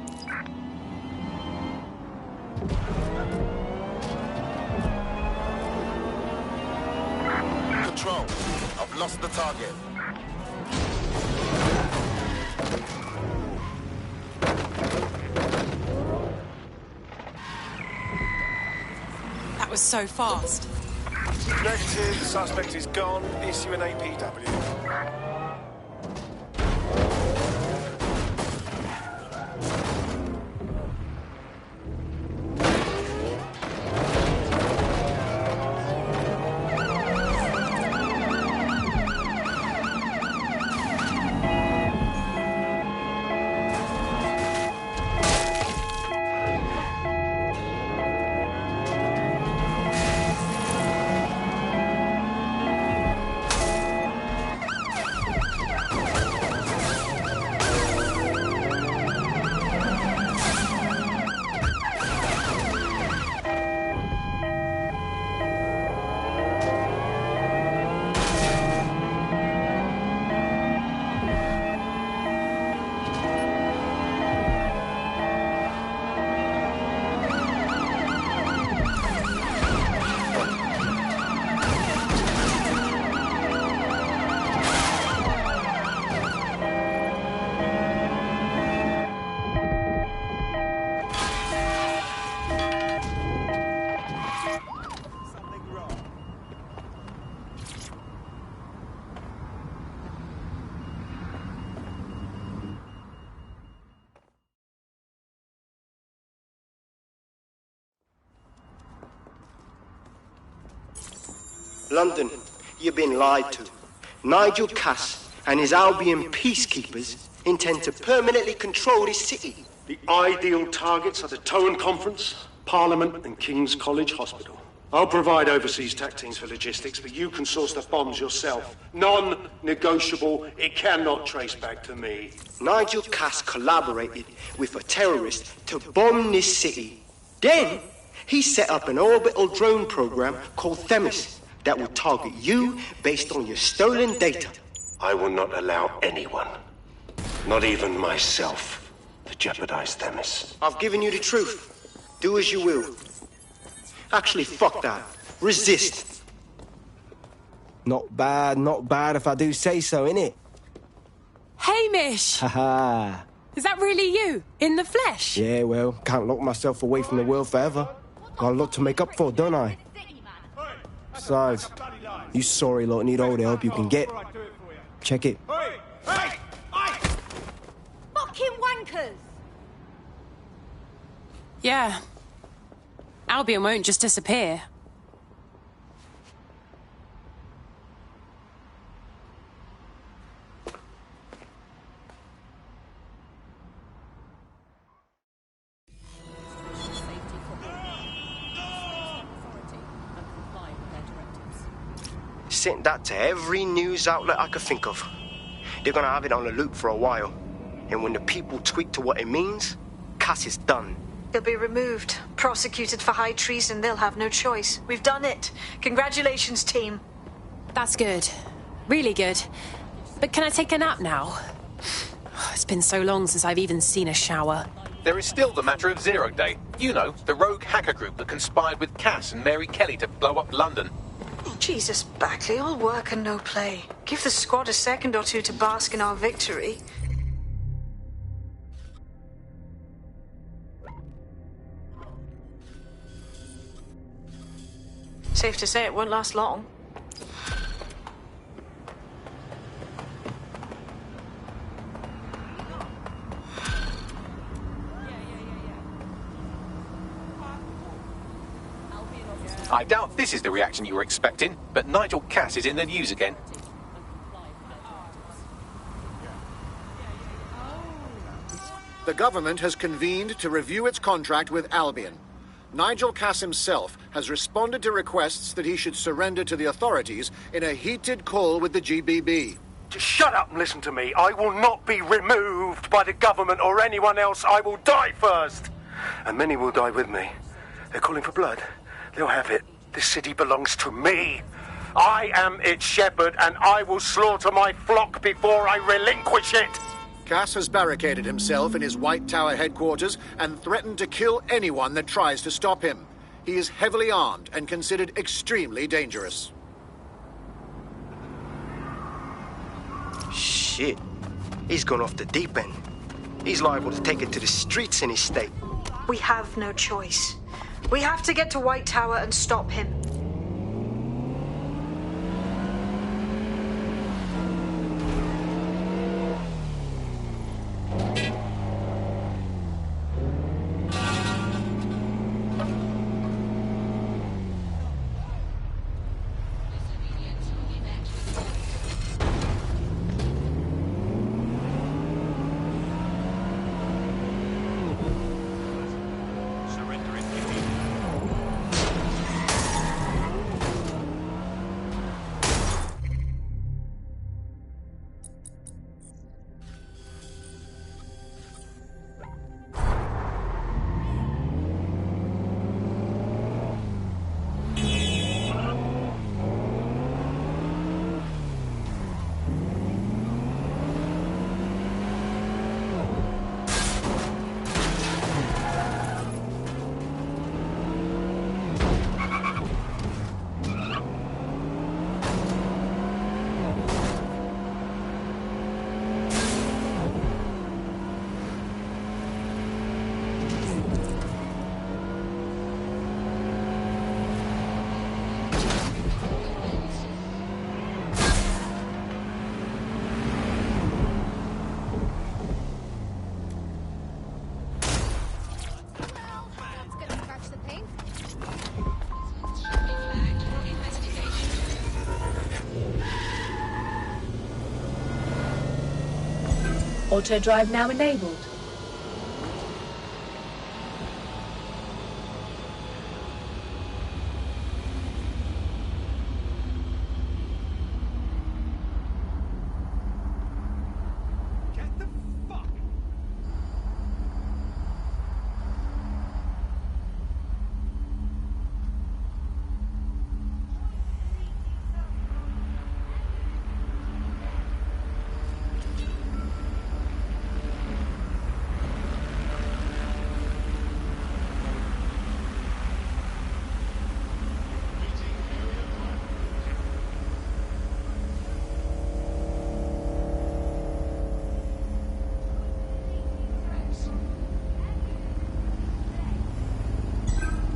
Control. I've lost the target.
That was so fast.
Negative. The suspect is gone. Issue an APW.
London, you've been lied to. Nigel Cass and his Albion peacekeepers intend to permanently control this city.
The ideal targets are the Towan Conference, Parliament, and King's College Hospital. I'll provide overseas tac teams for logistics, but you can source the bombs yourself. Non-negotiable. It cannot trace back to me.
Nigel Cass collaborated with a terrorist to bomb this city. Then, he set up an orbital drone program called Themis that will target you based on your stolen data.
I will not allow anyone, not even myself, to jeopardize Themis.
I've given you the truth. Do as you will. Actually, fuck that. Resist.
Not bad if I do say so, innit?
Hamish!
Haha.
Is that really you? In the flesh?
Yeah, well, can't lock myself away from the world forever. Got a lot to make up for, don't I? Besides, you sorry lot need all the help you can get. Check it.
Fucking wankers!
Yeah. Albion won't just disappear.
Sent that to every news outlet I could think of. They're gonna have it on the loop for a while. And when the people tweak to what it means, Cass is done.
He'll be removed, prosecuted for high treason. They'll have no choice. We've done it. Congratulations, team.
That's good. Really good. But can I take a nap now? It's been so long since I've even seen a shower.
There is still the matter of Zero Day. You know, the rogue hacker group that conspired with Cass and Mary Kelly to blow up London.
Jesus, Bagley, all work and no play. Give the squad a second or two to bask in our victory. Safe to say it won't last long.
I doubt this is the reaction you were expecting, but Nigel Cass is in the news again.
The government has convened to review its contract with Albion. Nigel Cass himself has responded to requests that he should surrender to the authorities in a heated call with the GBB.
Just shut up and listen to me. I will not be removed by the government or anyone else. I will die first. And many will die with me. They're calling for blood. They'll have it. This city belongs to me. I am its shepherd, and I will slaughter my flock before I relinquish it.
Cass has barricaded himself in his White Tower headquarters and threatened to kill anyone that tries to stop him. He is heavily armed and considered extremely dangerous.
Shit. He's gone off the deep end. He's liable to take it to the streets in his state.
We have no choice. We have to get to White Tower and stop him.
Auto drive now enabled.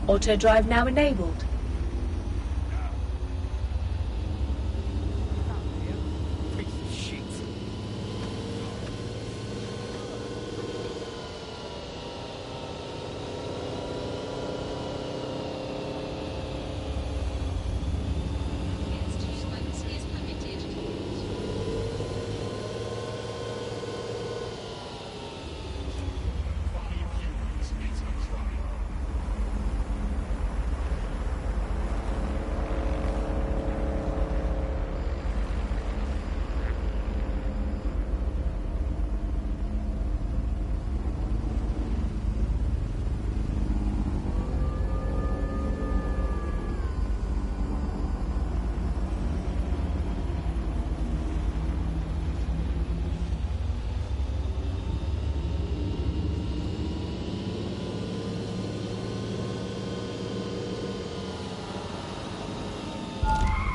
Auto drive now enabled.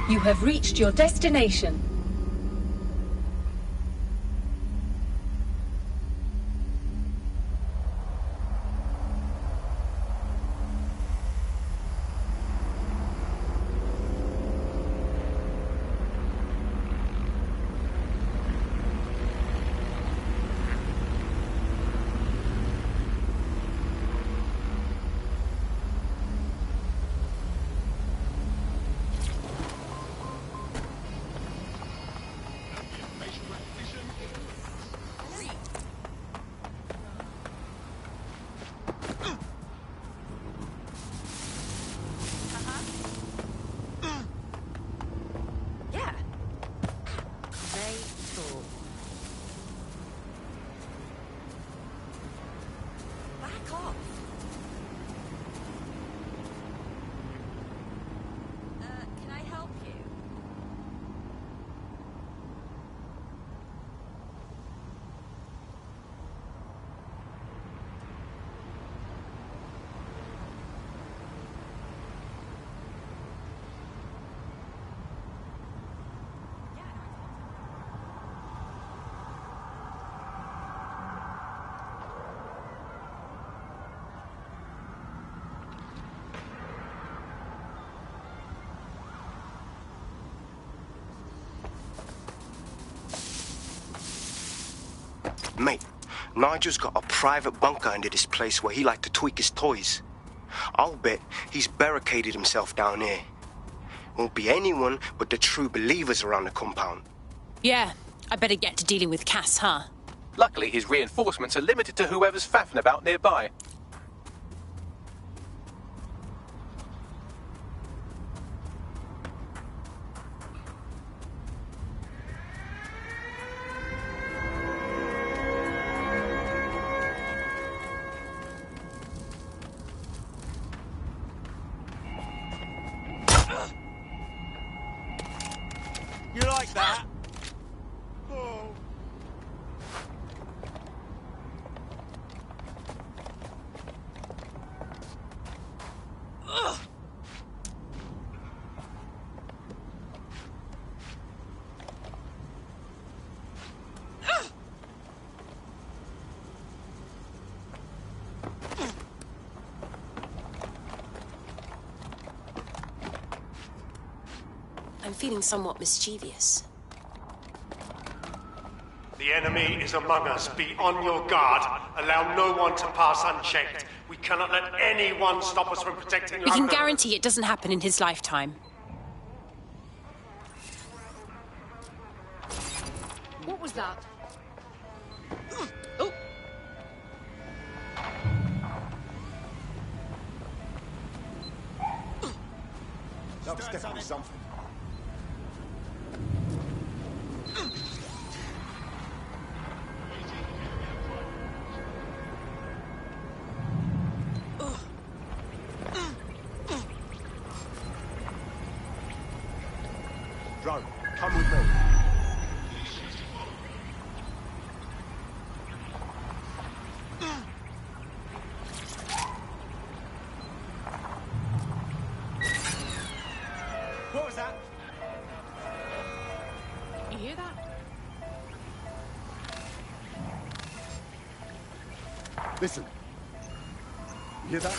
You have reached your destination.
Mate, Nigel's got a private bunker under this place where he liked to tweak his toys. I'll bet he's barricaded himself down here. Won't be anyone but the true believers around the compound.
Yeah, I better get to dealing with Cass, huh?
Luckily, his reinforcements are limited to whoever's faffing about nearby.
You like that? Oh.
I'm feeling somewhat mischievous.
The enemy is among us. Be on your guard. Allow no one to pass unchecked. We cannot let anyone stop us from protecting
We can
London.
guarantee it doesn't happen in his lifetime.
What was that?
Oh.
That was definitely something. Drone, come with me. What was that?
You hear that?
Listen. You hear that?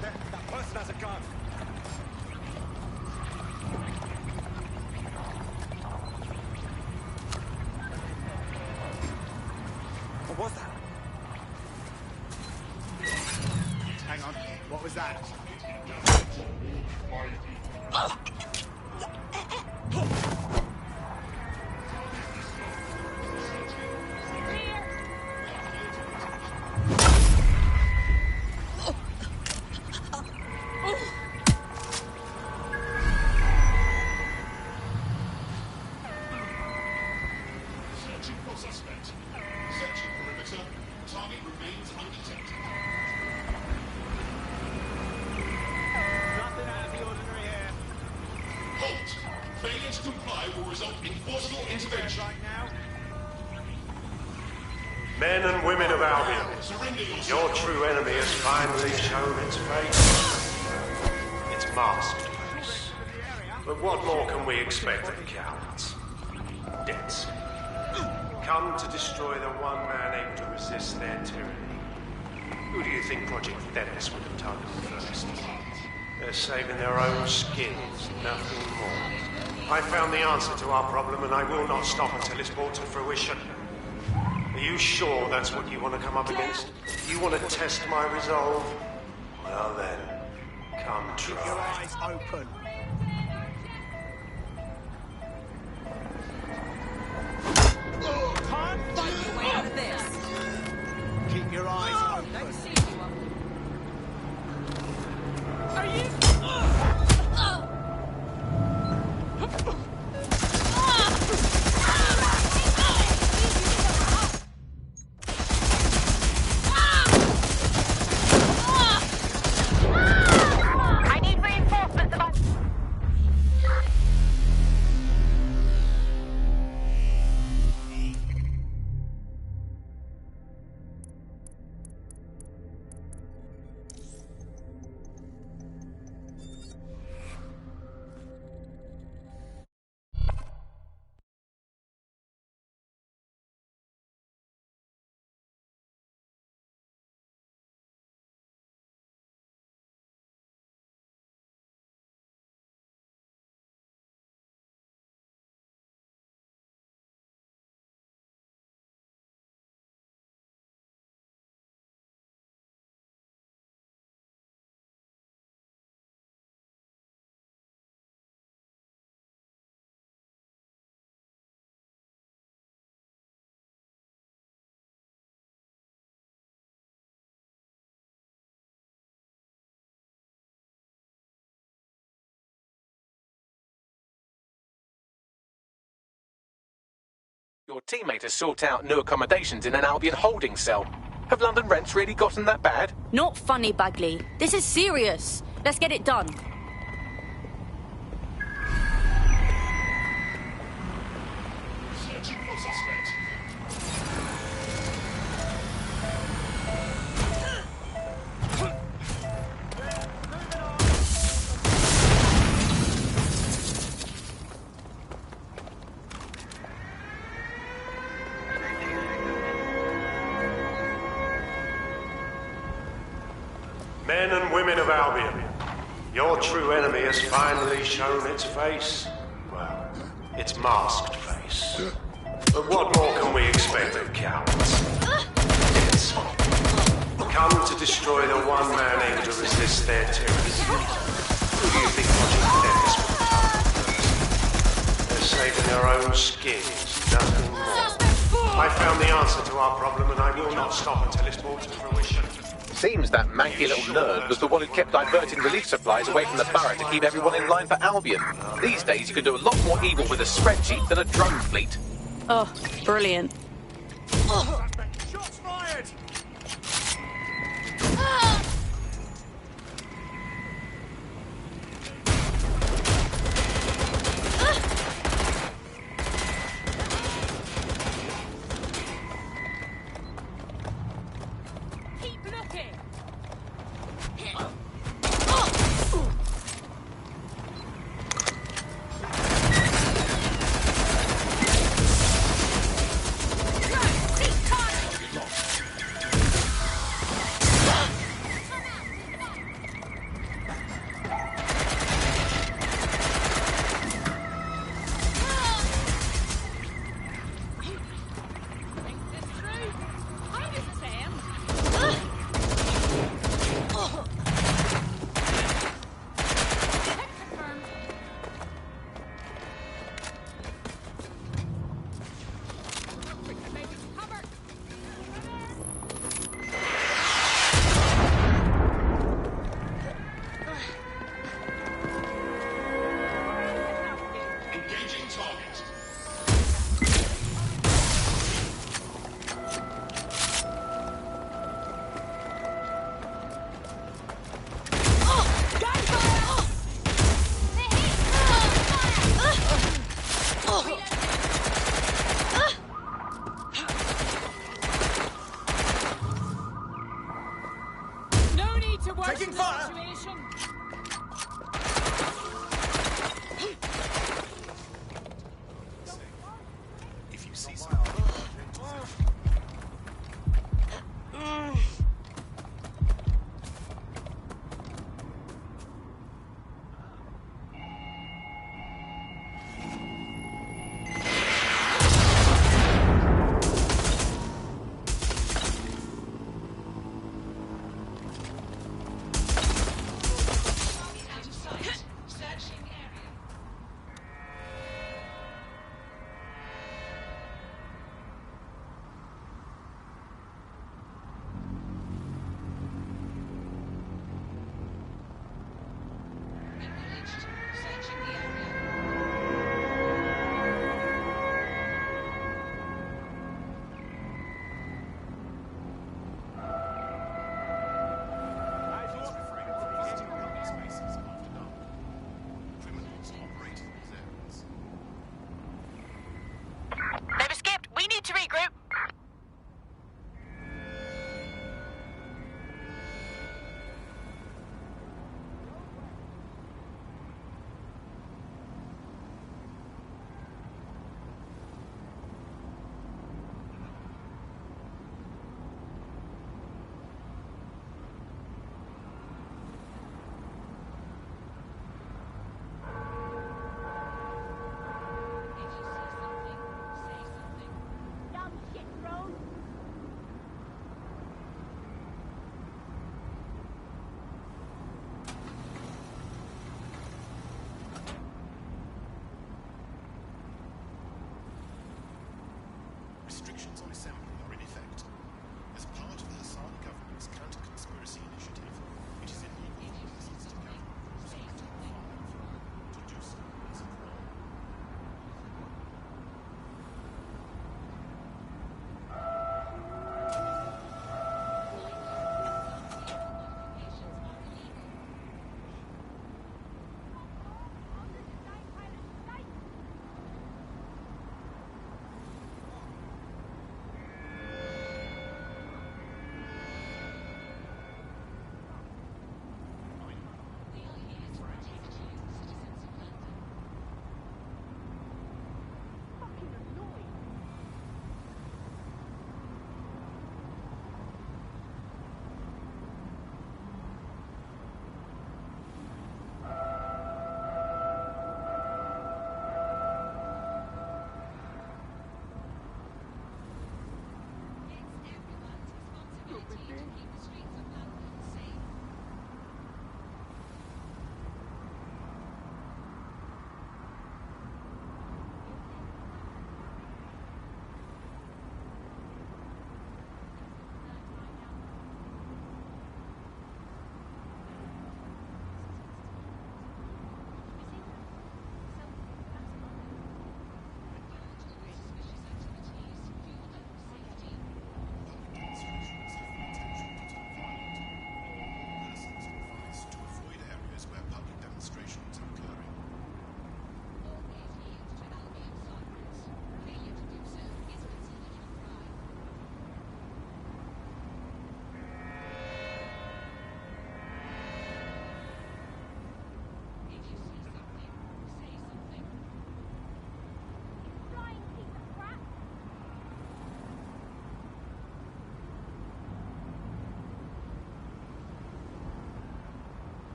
That person has a gun. What was that? Hang on. What was that?
Men and women of Albion, your true enemy has finally shown its face. Its masked face. But what more can we expect of the cowards? Debts. Come to destroy the one man able to resist their tyranny. Who do you think Project Themis would have targeted first? They're saving their own skins, nothing more. I found the answer to our problem, and I will not stop until it's brought to fruition. Are you sure that's what you want to come up against? You want to test my resolve? Well then, come try.
Keep your eyes open.
Can't fight your way out of this.
Keep your eyes open.
Let's see you. Are you?
I need reinforcements about...
Your teammate has sought out new accommodations in an Albion holding cell. Have London rents really gotten that bad?
Not funny, Bagley. This is serious. Let's get it done.
Searching for suspect.
Men and women of Albion, your true enemy has finally shown its face. Well, its masked face. But what more can we expect of cowards? It's come to destroy the one man able to resist their tyranny. Who do you think Project Themis would have targeted? They're saving their own skins, nothing more. I found the answer to our problem, and I will not stop until it's brought to fruition.
Seems that manky little nerd was the one who kept diverting relief supplies away from the borough to keep everyone in line for Albion. These days you can do a lot more evil with a spreadsheet than a drone fleet.
Oh, brilliant.
Shots fired!
Keep looking!
Taking fire!
If you see something...
They've escaped. We need to regroup.
Restrictions on assembly are in effect. As part of the Hassani government's counter-conspiracy initiative, it is illegal for citizens to gather to do so is wrong.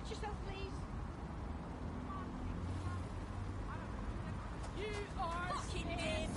Watch yourself, please. You are fucking in.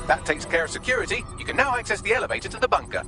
That takes care of security. You can now access the elevator to the bunker.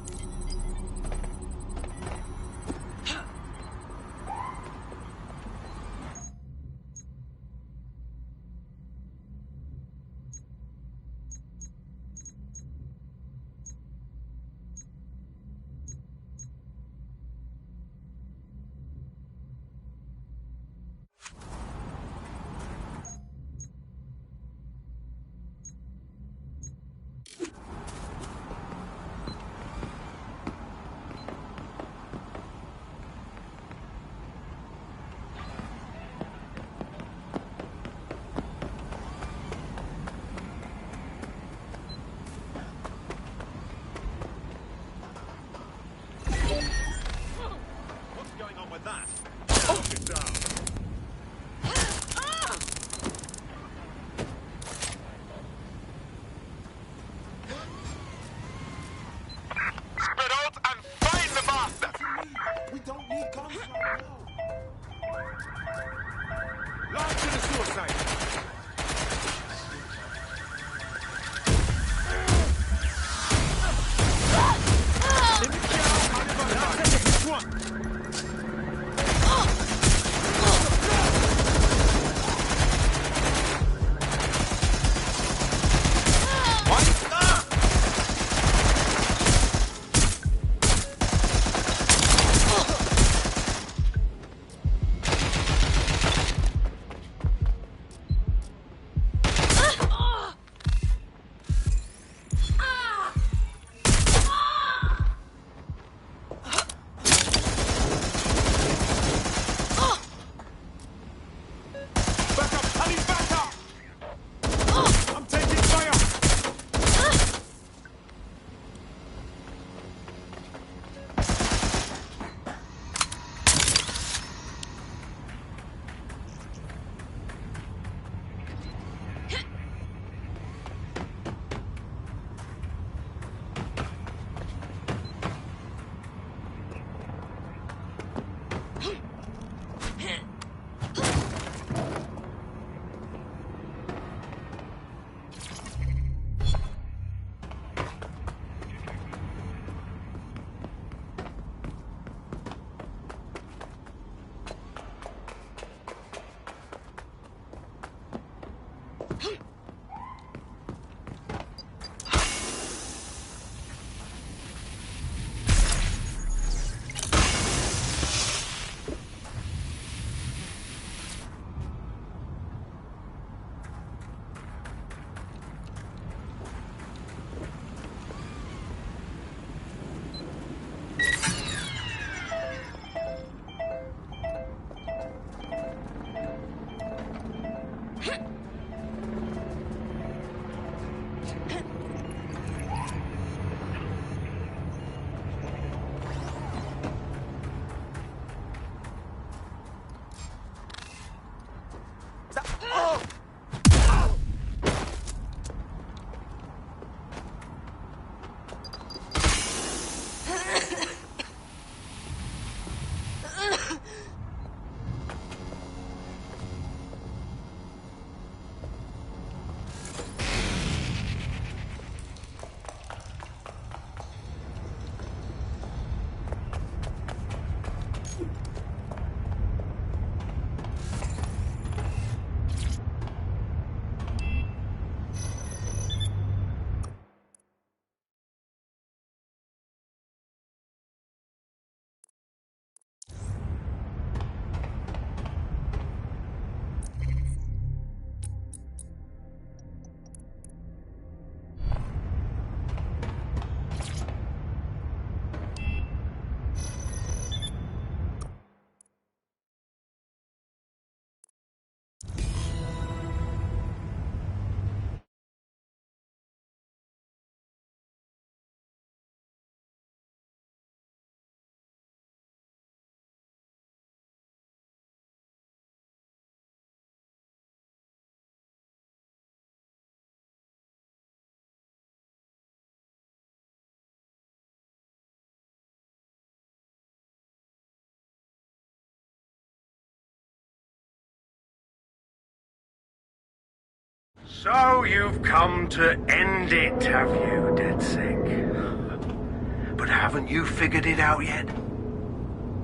So you've come to end it, have you, DedSec? But haven't you figured it out yet?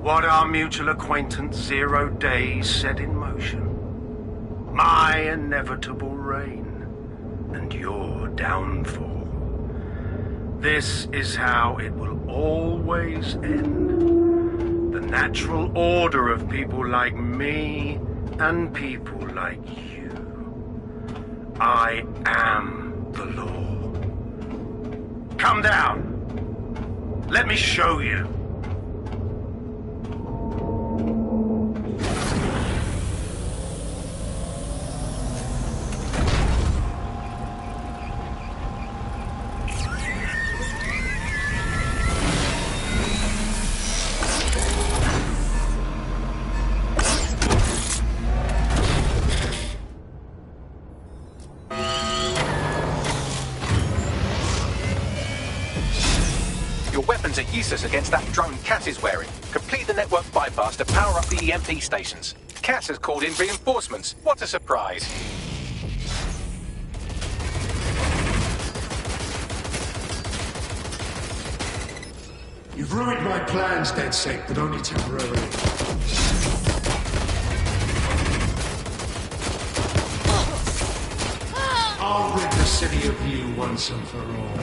What our mutual acquaintance 0 Days set in motion? My inevitable reign and your downfall. This is how it will always end. The natural order of people like me and people like you. I am the law. Come down. Let me show you.
Are useless against that drone Cass is wearing. Complete the network bypass to power up the EMP stations. Cass has called in reinforcements. What a surprise.
You've ruined my plans, DedSec, but only temporarily. I'll rid the city of you once and for all.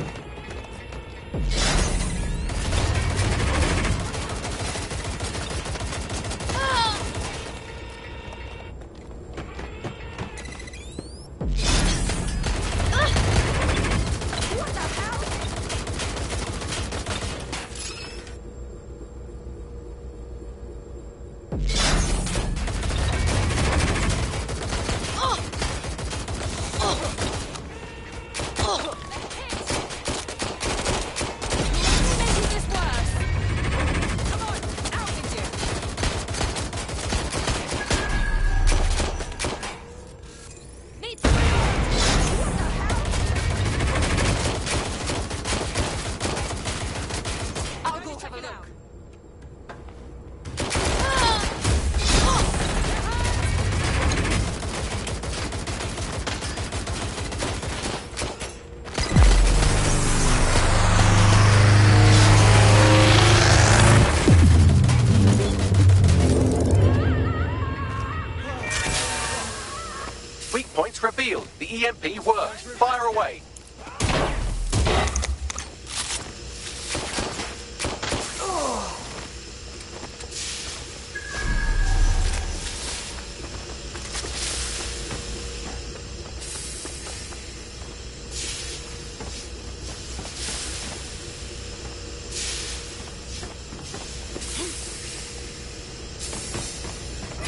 Revealed. The EMP works. Fire away.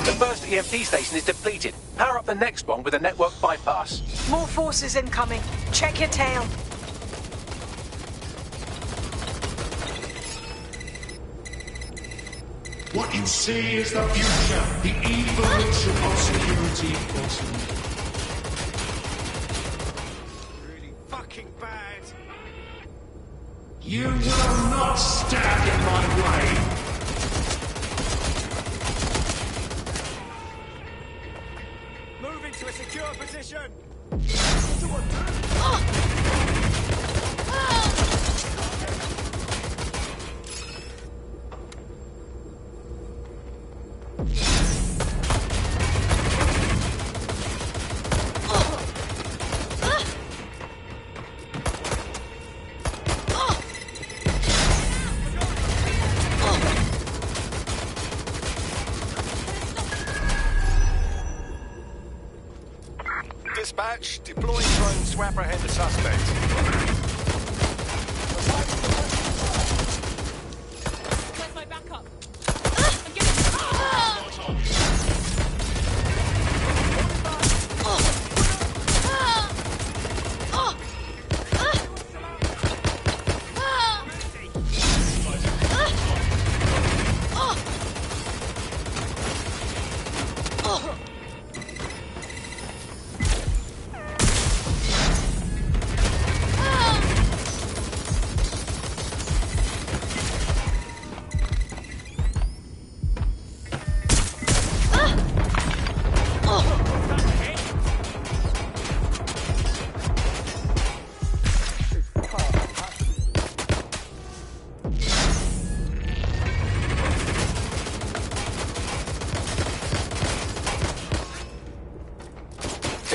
The first EMP station is depleted. Power up the next one with a network bypass.
More forces incoming. Check your tail.
What you see is the future, the evolution of security enforcement.
Really fucking bad.
You will not stand in my way.
To a secure position!
Dispatch, deploying drone to apprehend the suspect.
Where's my backup?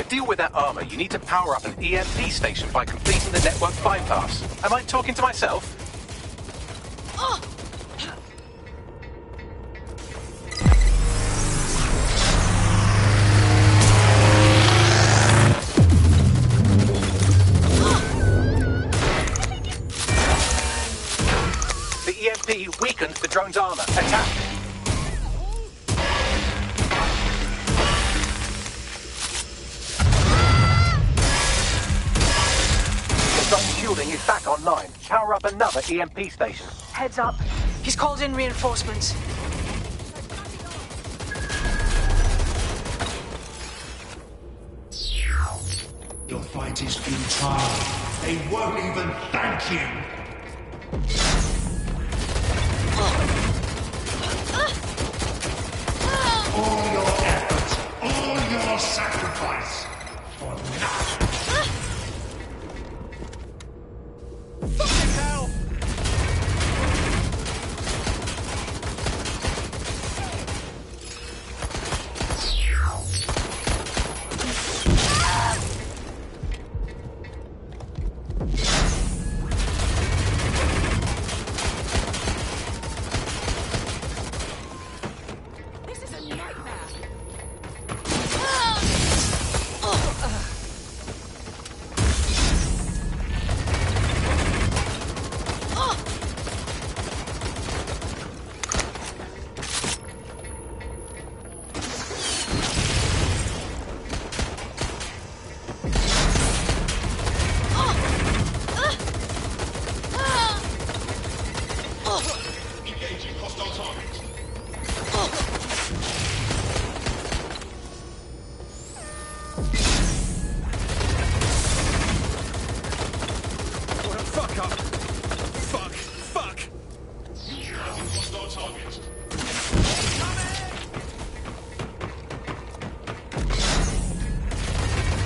deal with that armor, you need to power up an EMP station by completing the network bypass. Am I talking to myself? The EMP weakened the drone's armor. Attack! Shielding is back online. Power up another EMP station.
Heads up. He's called in reinforcements.
Your fight is futile. They won't even thank you. All your effort, all your sacrifice, for nothing.
Fucking hell!
This is a nightmare.
Engaging hostile targets.
What a fuck up! Fuck! Fuck!
Targeting hostile targets.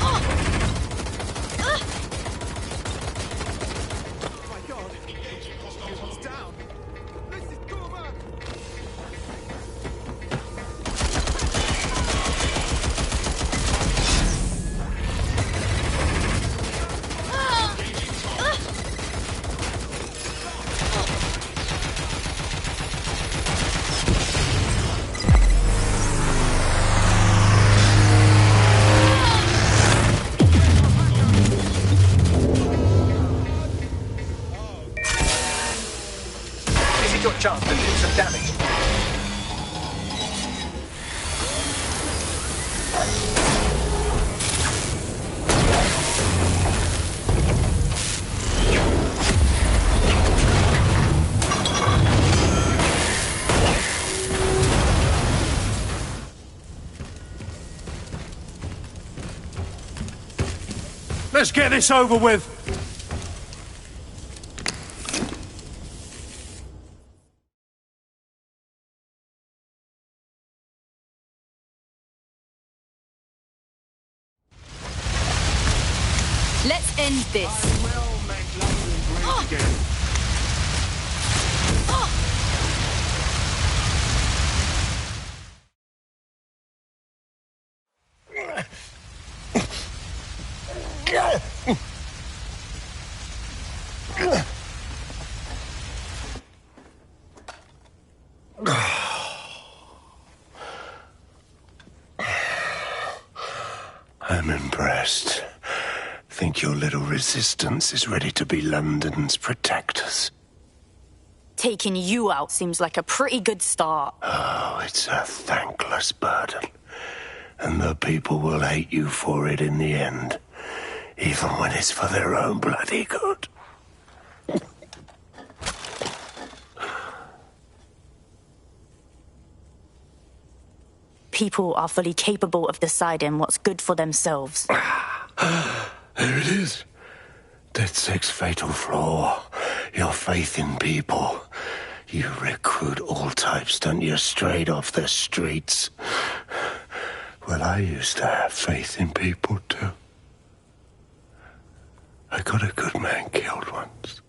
Oh my god!
Engaging hostile targets.
Down! This is cover! This is your chance to do some damage.
Let's get this over with.
Let's end this.
I will make London great again.
I'm impressed. Think your little resistance is ready to be London's protectors?
Taking you out seems like a pretty good start.
Oh, it's a thankless burden. And the people will hate you for it in the end. Even when it's for their own bloody good.
People are fully capable of deciding what's good for themselves.
There it is. DedSec's fatal flaw. Your faith in people. You recruit all types, don't you, straight off the streets. Well, I used to have faith in people, too. I got a good man killed once.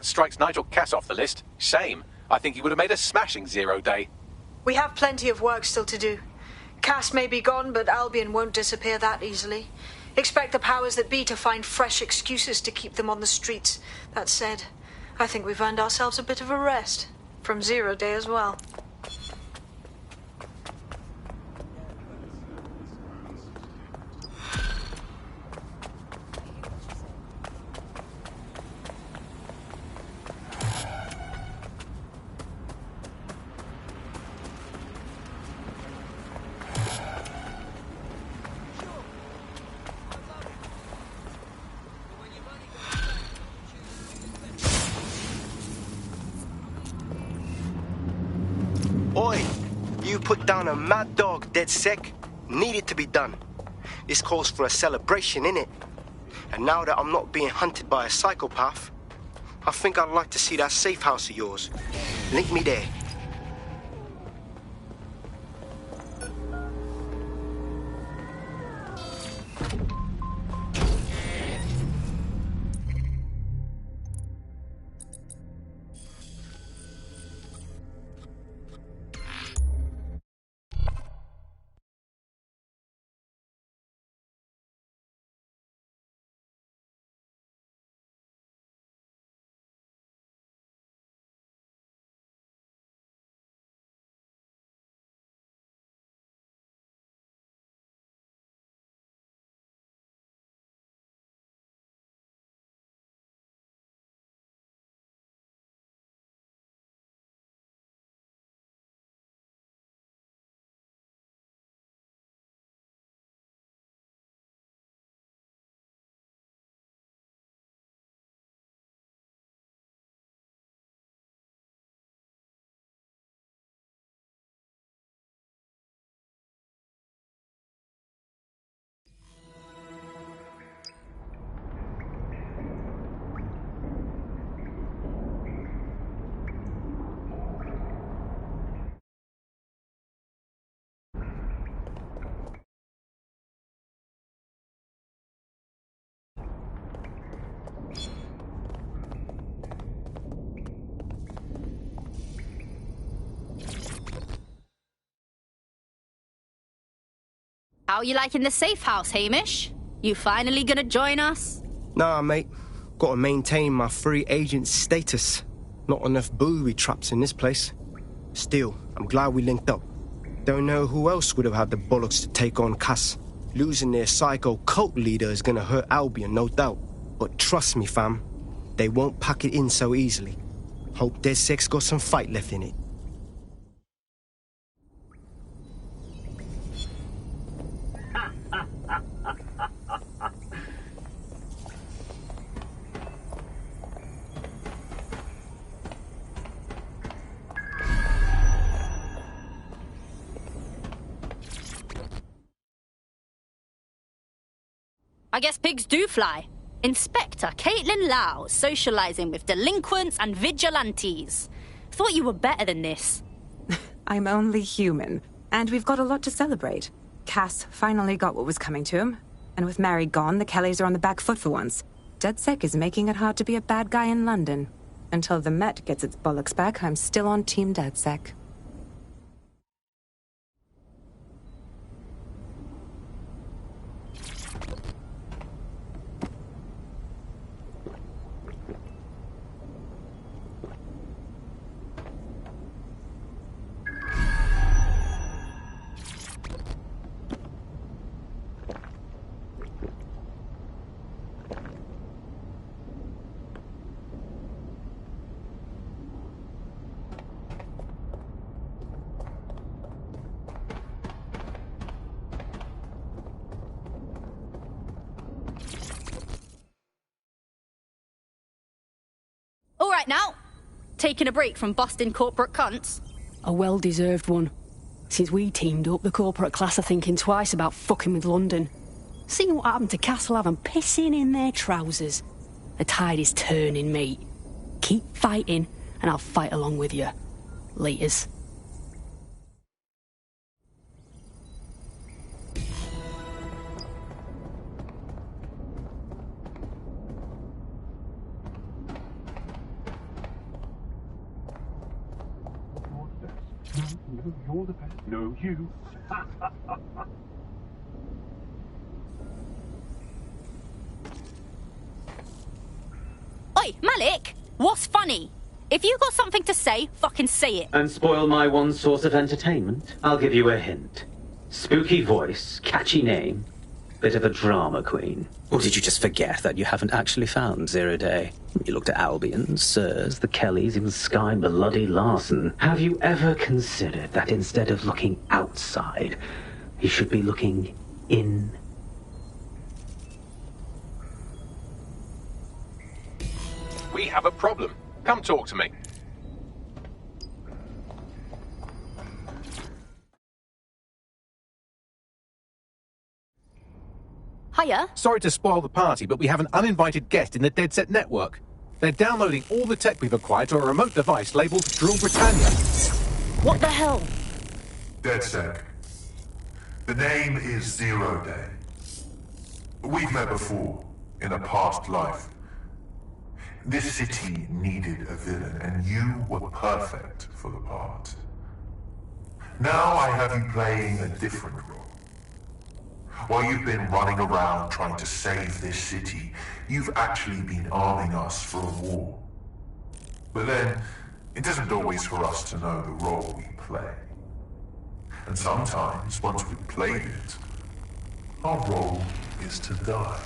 That strikes Nigel Cass off the list. Shame. I think he would have made a smashing 0 day.
We have plenty of work still to do. Cass may be gone, but Albion won't disappear that easily. Expect the powers that be to find fresh excuses to keep them on the streets. That said, I think we've earned ourselves a bit of a rest. From 0 day as well.
Oi! You put down a mad dog, DedSec. Needed to be done. This calls for a celebration, innit? And now that I'm not being hunted by a psychopath, I think I'd like to see that safe house of yours. Link me there.
How you liking the safe house, Hamish? You finally gonna join us?
Nah, mate. Gotta maintain my free agent status. Not enough booby traps in this place. Still, I'm glad we linked up. Don't know who else would have had the bollocks to take on Cass. Losing their psycho cult leader is gonna hurt Albion, no doubt. But trust me, fam, they won't pack it in so easily. Hope DedSec's got some fight left in it.
I guess pigs do fly. Inspector Caitlin Lau, socializing with delinquents and vigilantes. Thought you were better than this.
I'm only human, and we've got a lot to celebrate. Cass finally got what was coming to him, and with Mary gone, the Kellys are on the back foot for once. DedSec is making it hard to be a bad guy in London. Until the Met gets its bollocks back, I'm still on Team DedSec.
All right now, taking a break from busting corporate cunts.
A well-deserved one. Since we teamed up, the corporate class are thinking twice about fucking with London. Seeing what happened to Castle Haven pissing in their trousers. The tide is turning, mate. Keep fighting, and I'll fight along with you. Laters.
No, you're the best. No, you.
Oi, Malik! What's funny? If you got something to say, fucking say it.
And spoil my one source of entertainment? I'll give you a hint. Spooky voice, catchy name, bit of a drama queen. Or did you just forget that you haven't actually found Zero Day? You looked at Albion, Sirs, the Kellys, even Sky Bloody Larson. Have you ever considered that instead of looking outside, you should be looking in?
We have a problem. Come talk to me.
Hiya.
Sorry to spoil the party, but we have an uninvited guest in the Dead Set network. They're downloading all the tech we've acquired to a remote device labeled Drill Britannia.
What the hell?
DedSec. The name is Zero Day. We've met before, in a past life. This city needed a villain, and you were perfect for the part. Now I have you playing a different role. While you've been running around trying to save this city, you've actually been arming us for a war. But then, it isn't always for us to know the role we play. And sometimes, once we've played it, our role is to die.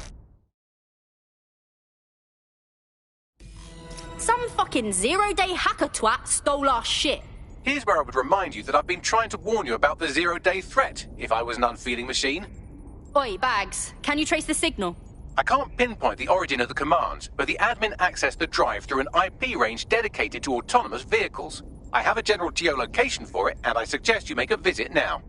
Some fucking zero-day hacker twat stole our shit.
Here's where I would remind you that I've been trying to warn you about the zero-day threat, if I was an unfeeling machine.
Oi, Bags, can you trace the signal?
I can't pinpoint the origin of the command, but the admin accessed the drive through an IP range dedicated to autonomous vehicles. I have a general geolocation for it, and I suggest you make a visit now.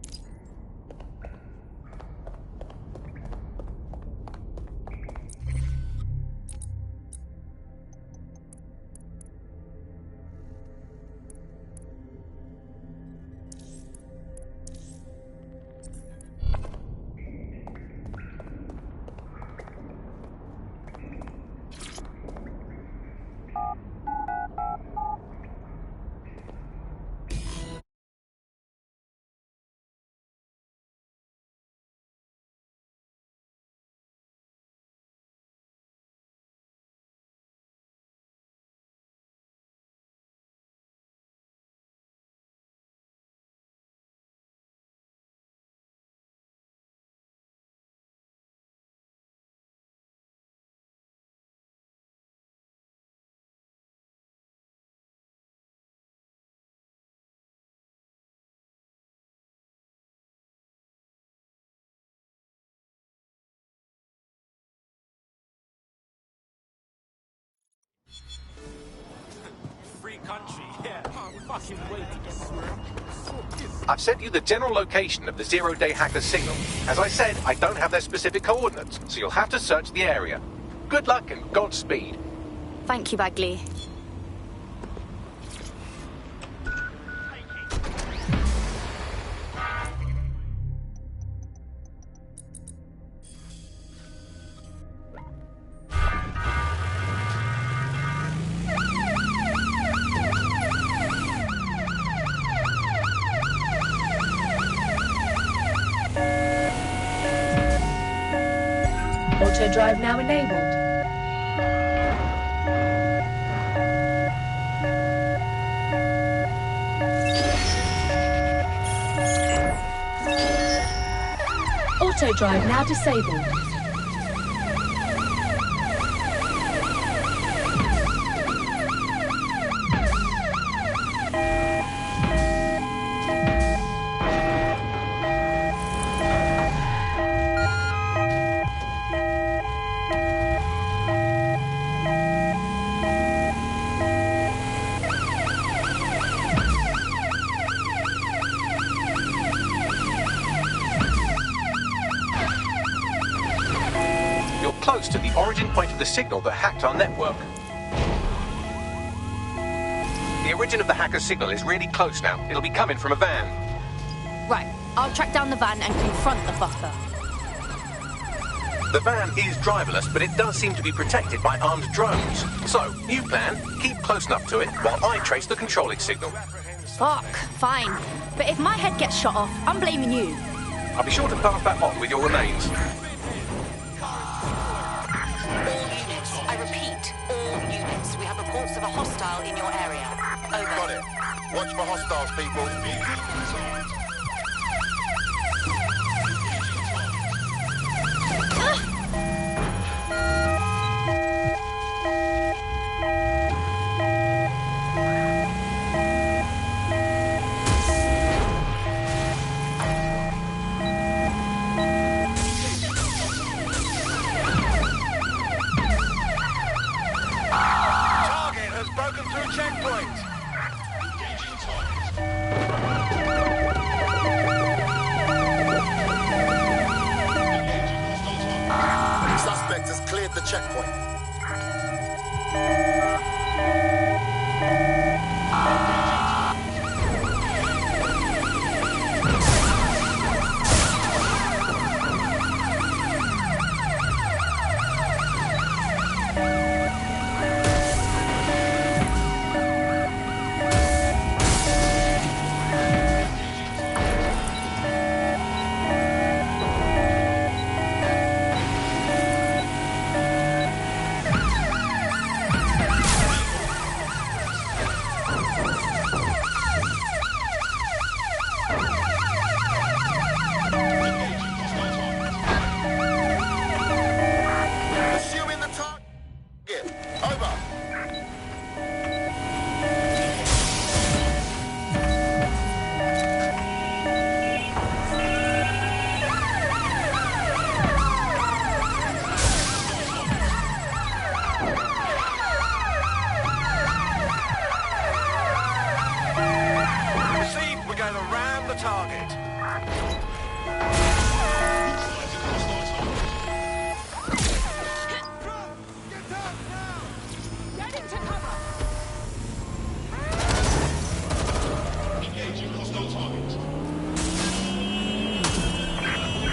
Country, yeah. Fucking wait to get swerved.
I've sent you the general location of the zero-day hacker signal. As I said, I don't have their specific coordinates, so you'll have to search the area. Good luck and Godspeed.
Thank you, Bagley.
Auto drive now enabled. Auto drive now disabled.
Close to the origin point of the signal that hacked our network. The origin of the hacker's signal is really close now. It'll be coming from a van.
Right, I'll track down the van and confront the fucker.
The van is driverless, but it does seem to be protected by armed drones. So, new plan, keep close enough to it while I trace the controlling signal.
Fuck, fine. But if my head gets shot off, I'm blaming you.
I'll be sure to pass that on with your remains.
All units, I repeat, all units. We have reports of a hostile in your area. Over.
Got it. Watch for hostiles, people.
Target has broken through checkpoint.
Suspect has cleared the checkpoint.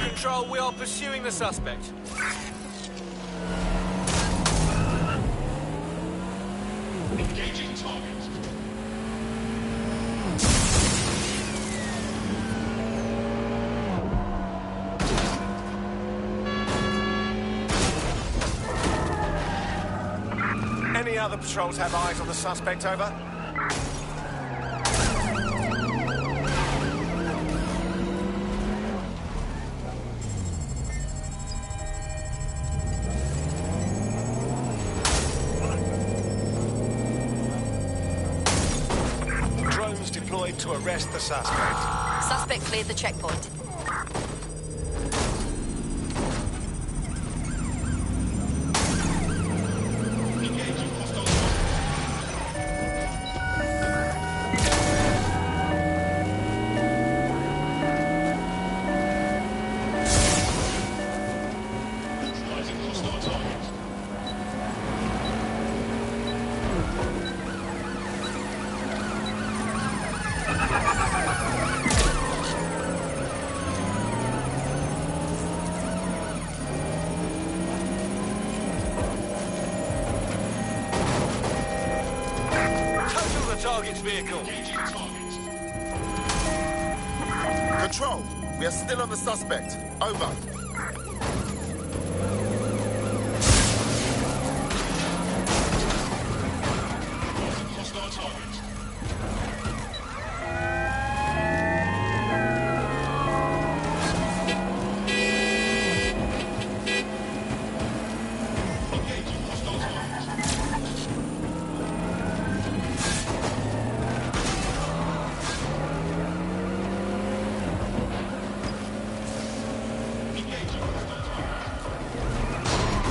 Control, we are pursuing the suspect.
Engaging target.
Any other patrols have eyes on the suspect, over? Drones deployed to arrest the suspect.
Suspect cleared the checkpoint.
Target's vehicle.
Control, we are still on the suspect. Over.
Hostile target.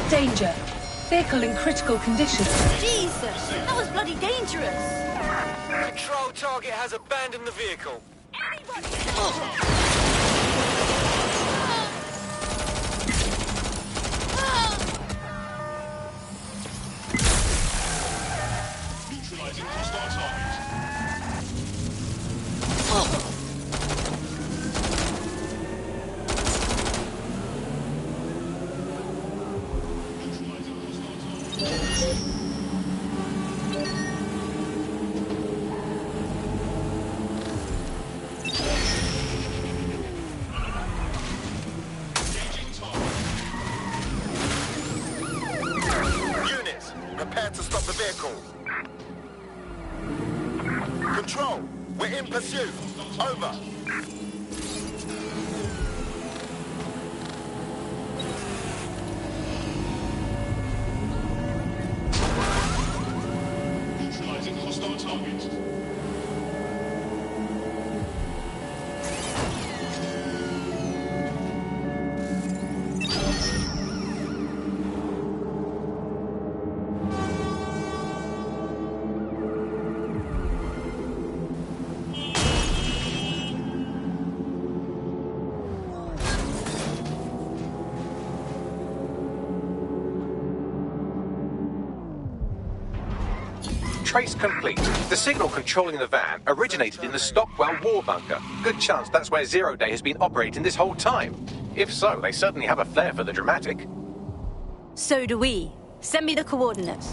Danger. Vehicle in critical condition.
Jesus, that was bloody dangerous.
Control, target has abandoned the vehicle.
Neutralizing hostile target.
Control, we're in pursuit. Over.
Neutralizing hostile targets.
Trace complete. The signal controlling the van originated in the Stockwell war bunker. Good chance that's where Zero Day has been operating this whole time. If so, they certainly have a flair for the dramatic.
So do we. Send me the coordinates.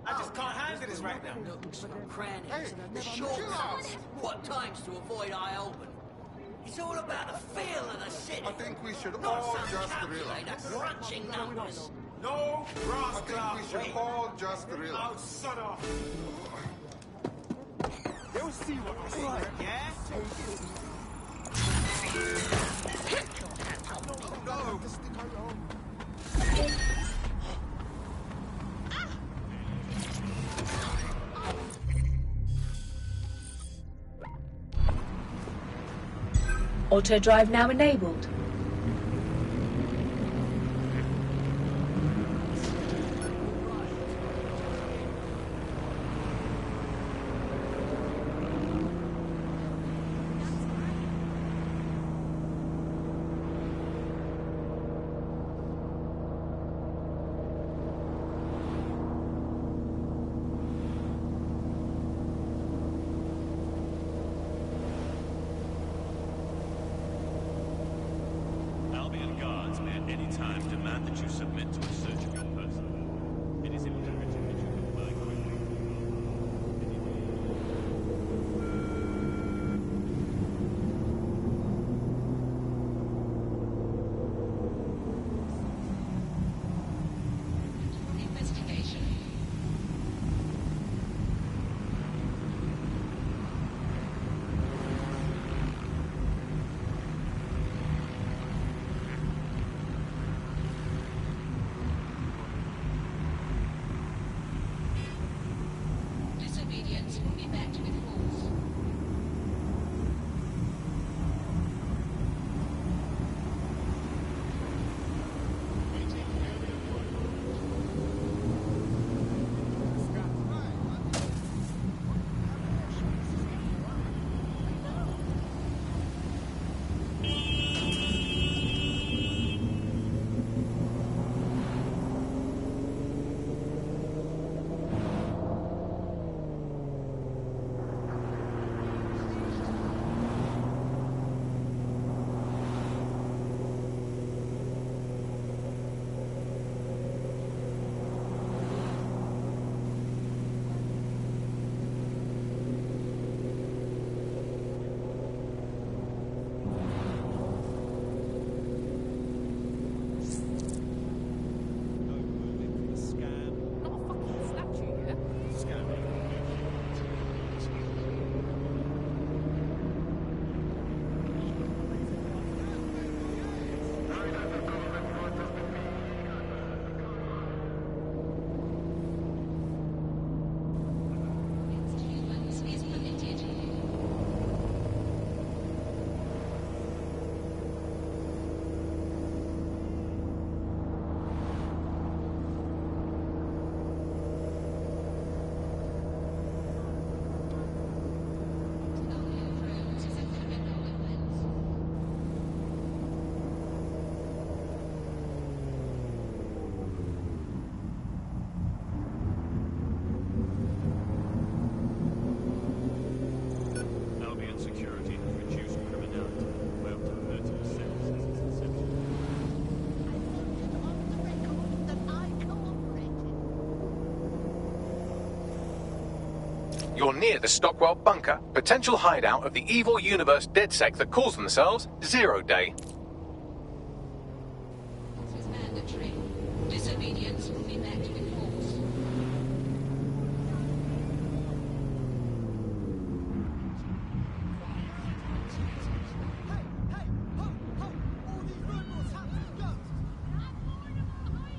I just can't handle this right now.
Nooks, crannies, shortcuts, what times to avoid eye open. It's all about the feel of the city.
I think we should
Not
all
some
just
calculator
relax.
crunching numbers.
No grass
I think we should all just
Oh,
relax.
son off. They'll see what I see, yeah?
Auto drive now enabled.
any time demand that you submit to a search of your person. It is imperative that you comply quickly.
Disobedience will be met with force.
You're near the Stockwell bunker, potential hideout of the evil universe DedSec that calls themselves Zero Day.
This is mandatory. Disobedience will be met with force.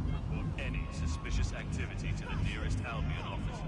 Report any suspicious activity to the nearest Albion officer.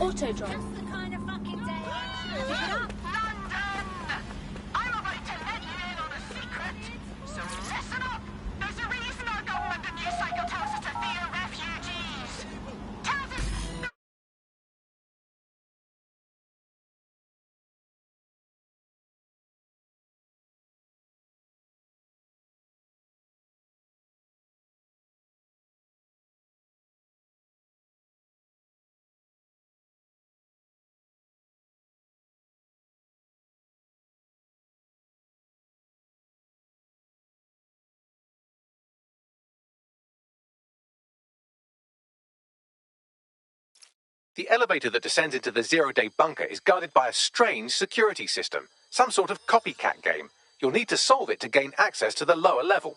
Auto drive.
The kind of fucking day. Pick it up. London! I'm about to let you in on a secret. So listen up. There's a reason our government and news cycle tells us to fear refugees. Tells us...
The elevator that descends into the zero-day bunker is guarded by a strange security system, some sort of copycat game. You'll need to solve it to gain access to the lower level.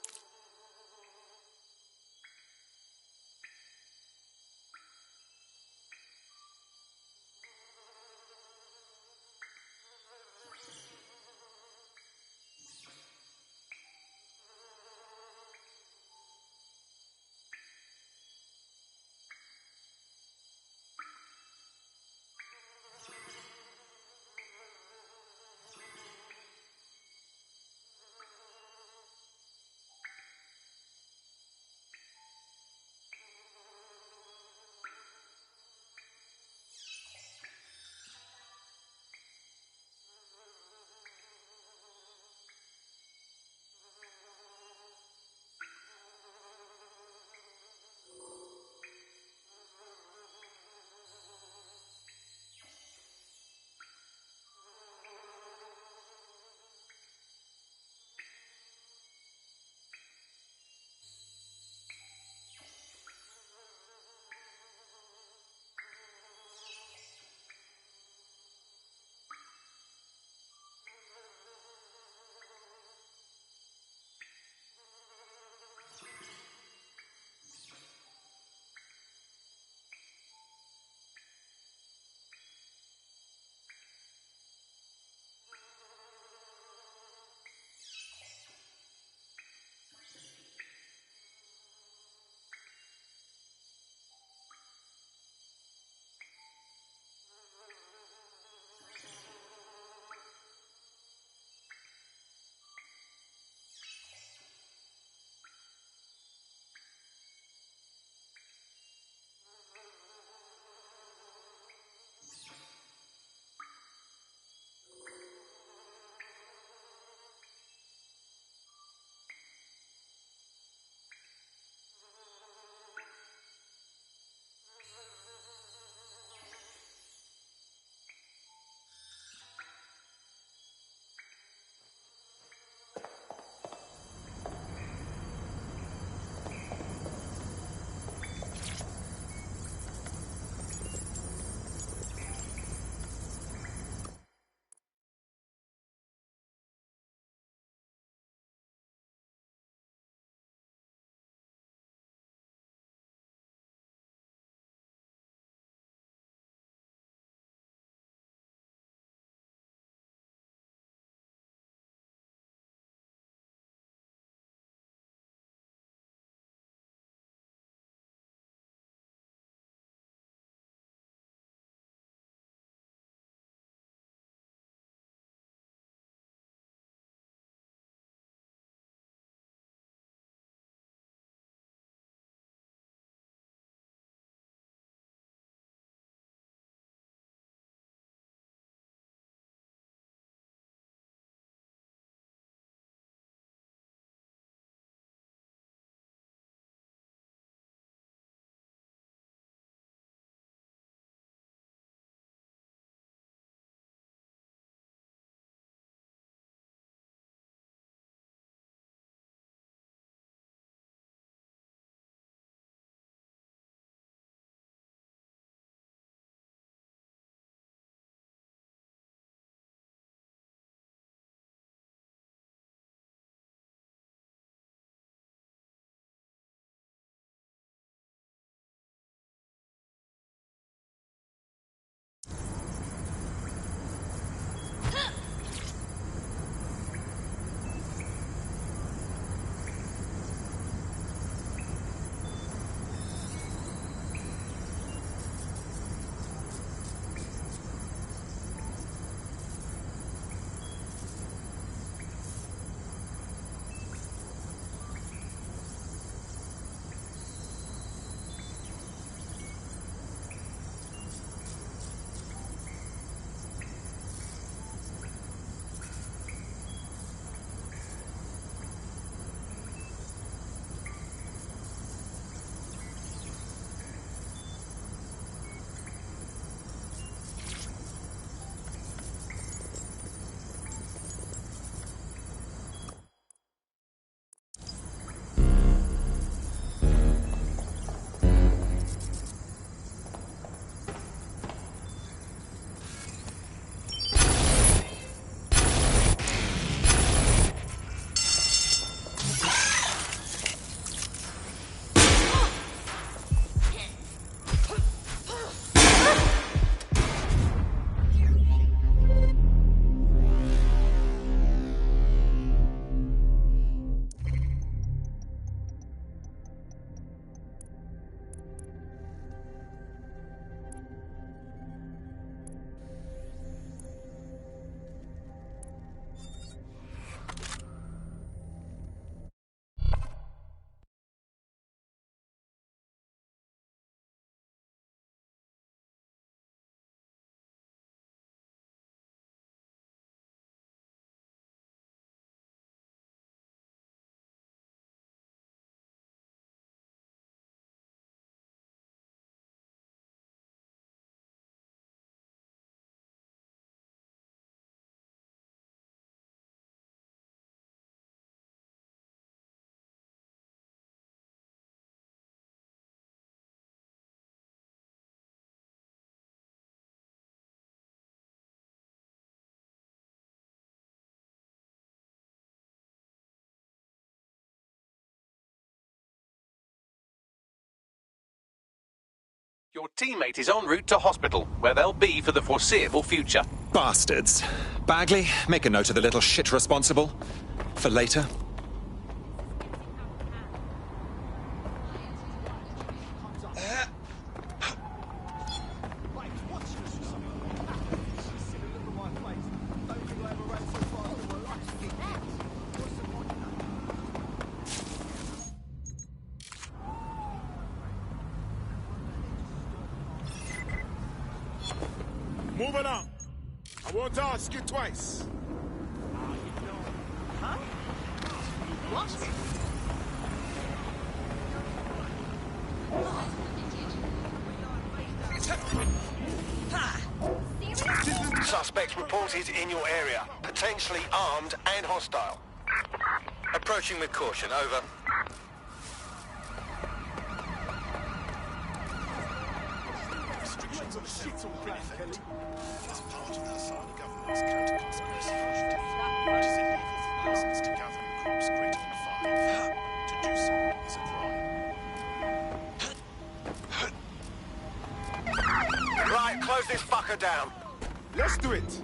Your teammate is en route to hospital, where they'll be for the foreseeable future.
Bastards. Bagley, make a note of the little shit responsible. For later.
Move along. I won't ask you twice.
Huh? What?
Suspects reported in your area. Potentially armed and hostile. Approaching with caution, over.
Restrictions on shit all been effect. As part of the Hassan government's counter-conspiracy project, which is illegal for persons to gather in groups greater than 5. To do so is a crime.
Right, close this fucker down.
Let's do it.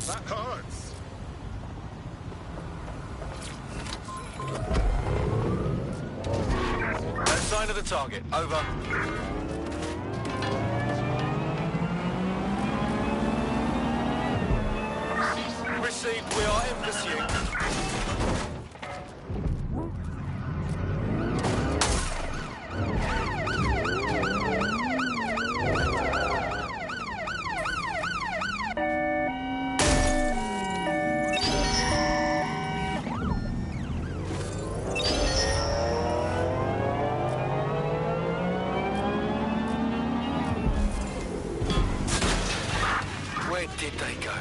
That hurts.
No sign of the target. Over. Received. We are in pursuit. Where did they go?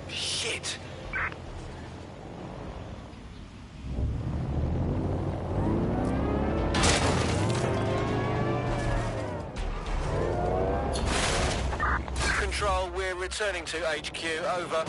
Shit! Control, we're returning to HQ. Over.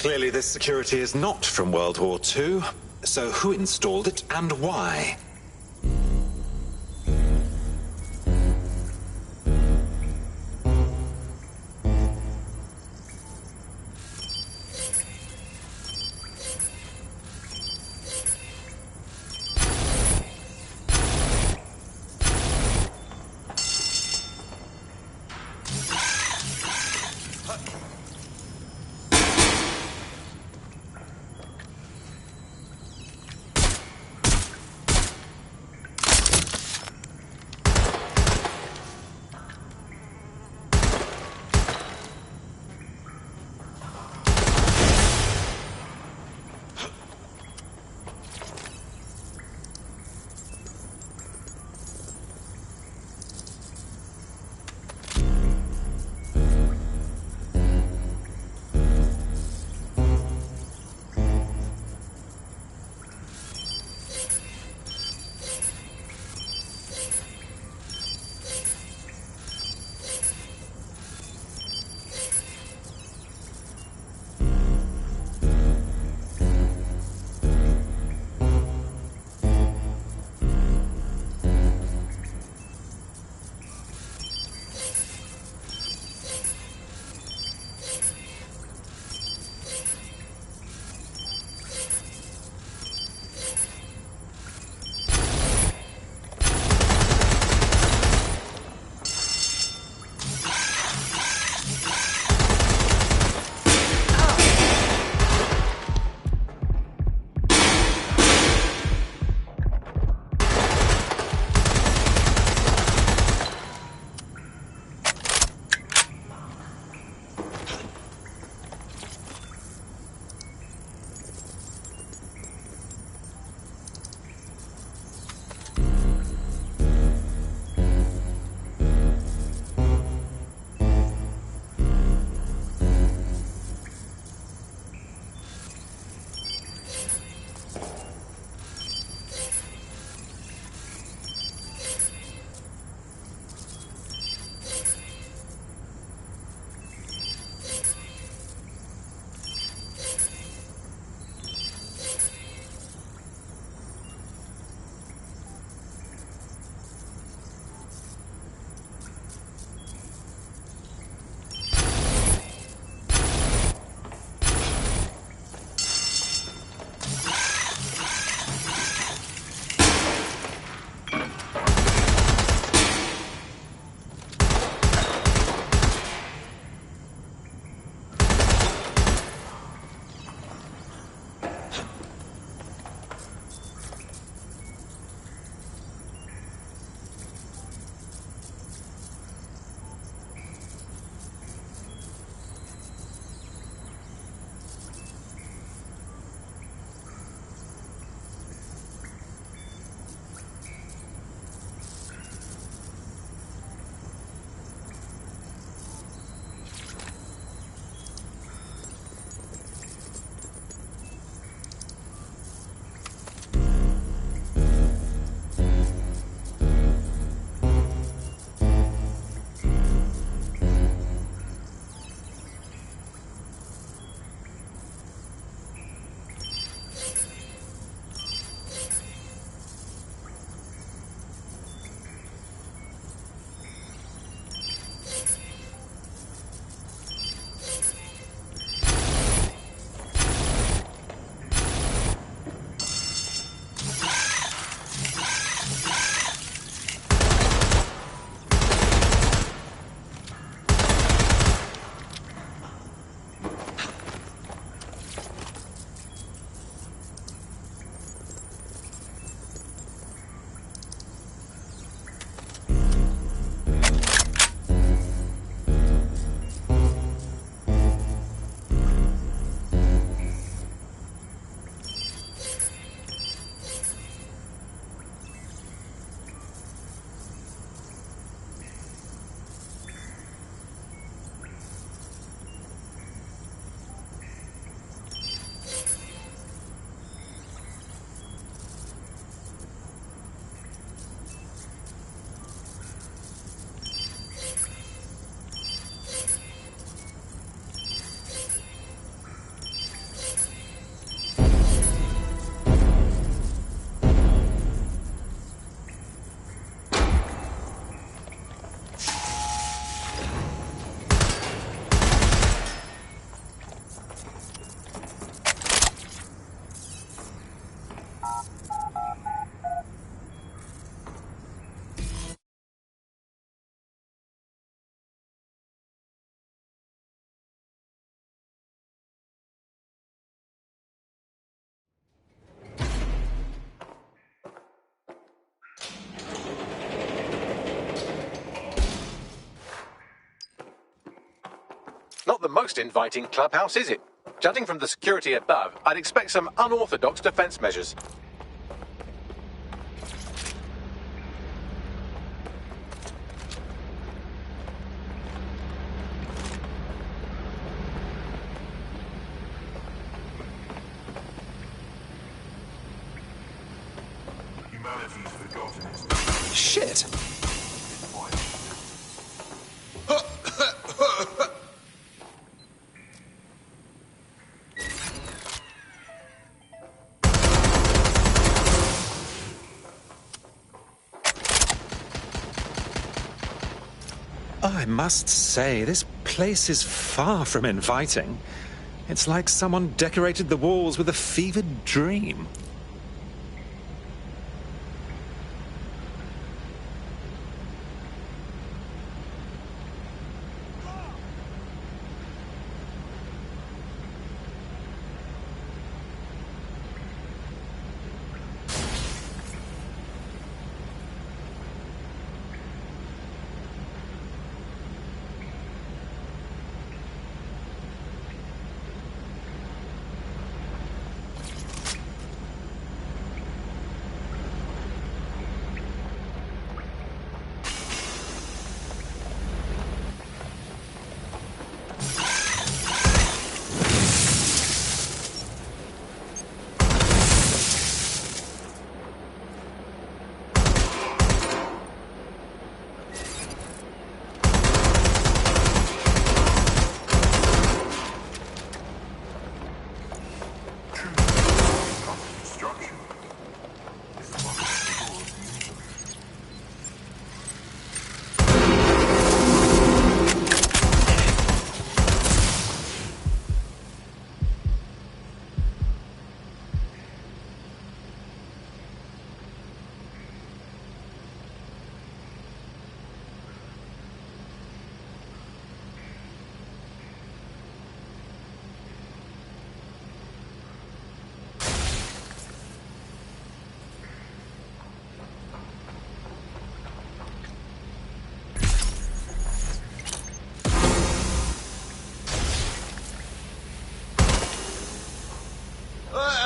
Clearly this security is not from World War II. So who installed it and why?
the most inviting clubhouse, is it? Judging from the security above, I'd expect some unorthodox defense measures.
Humanity's forgotten its...
Shit! I must say, this place is far from inviting. It's like someone decorated the walls with a fevered dream.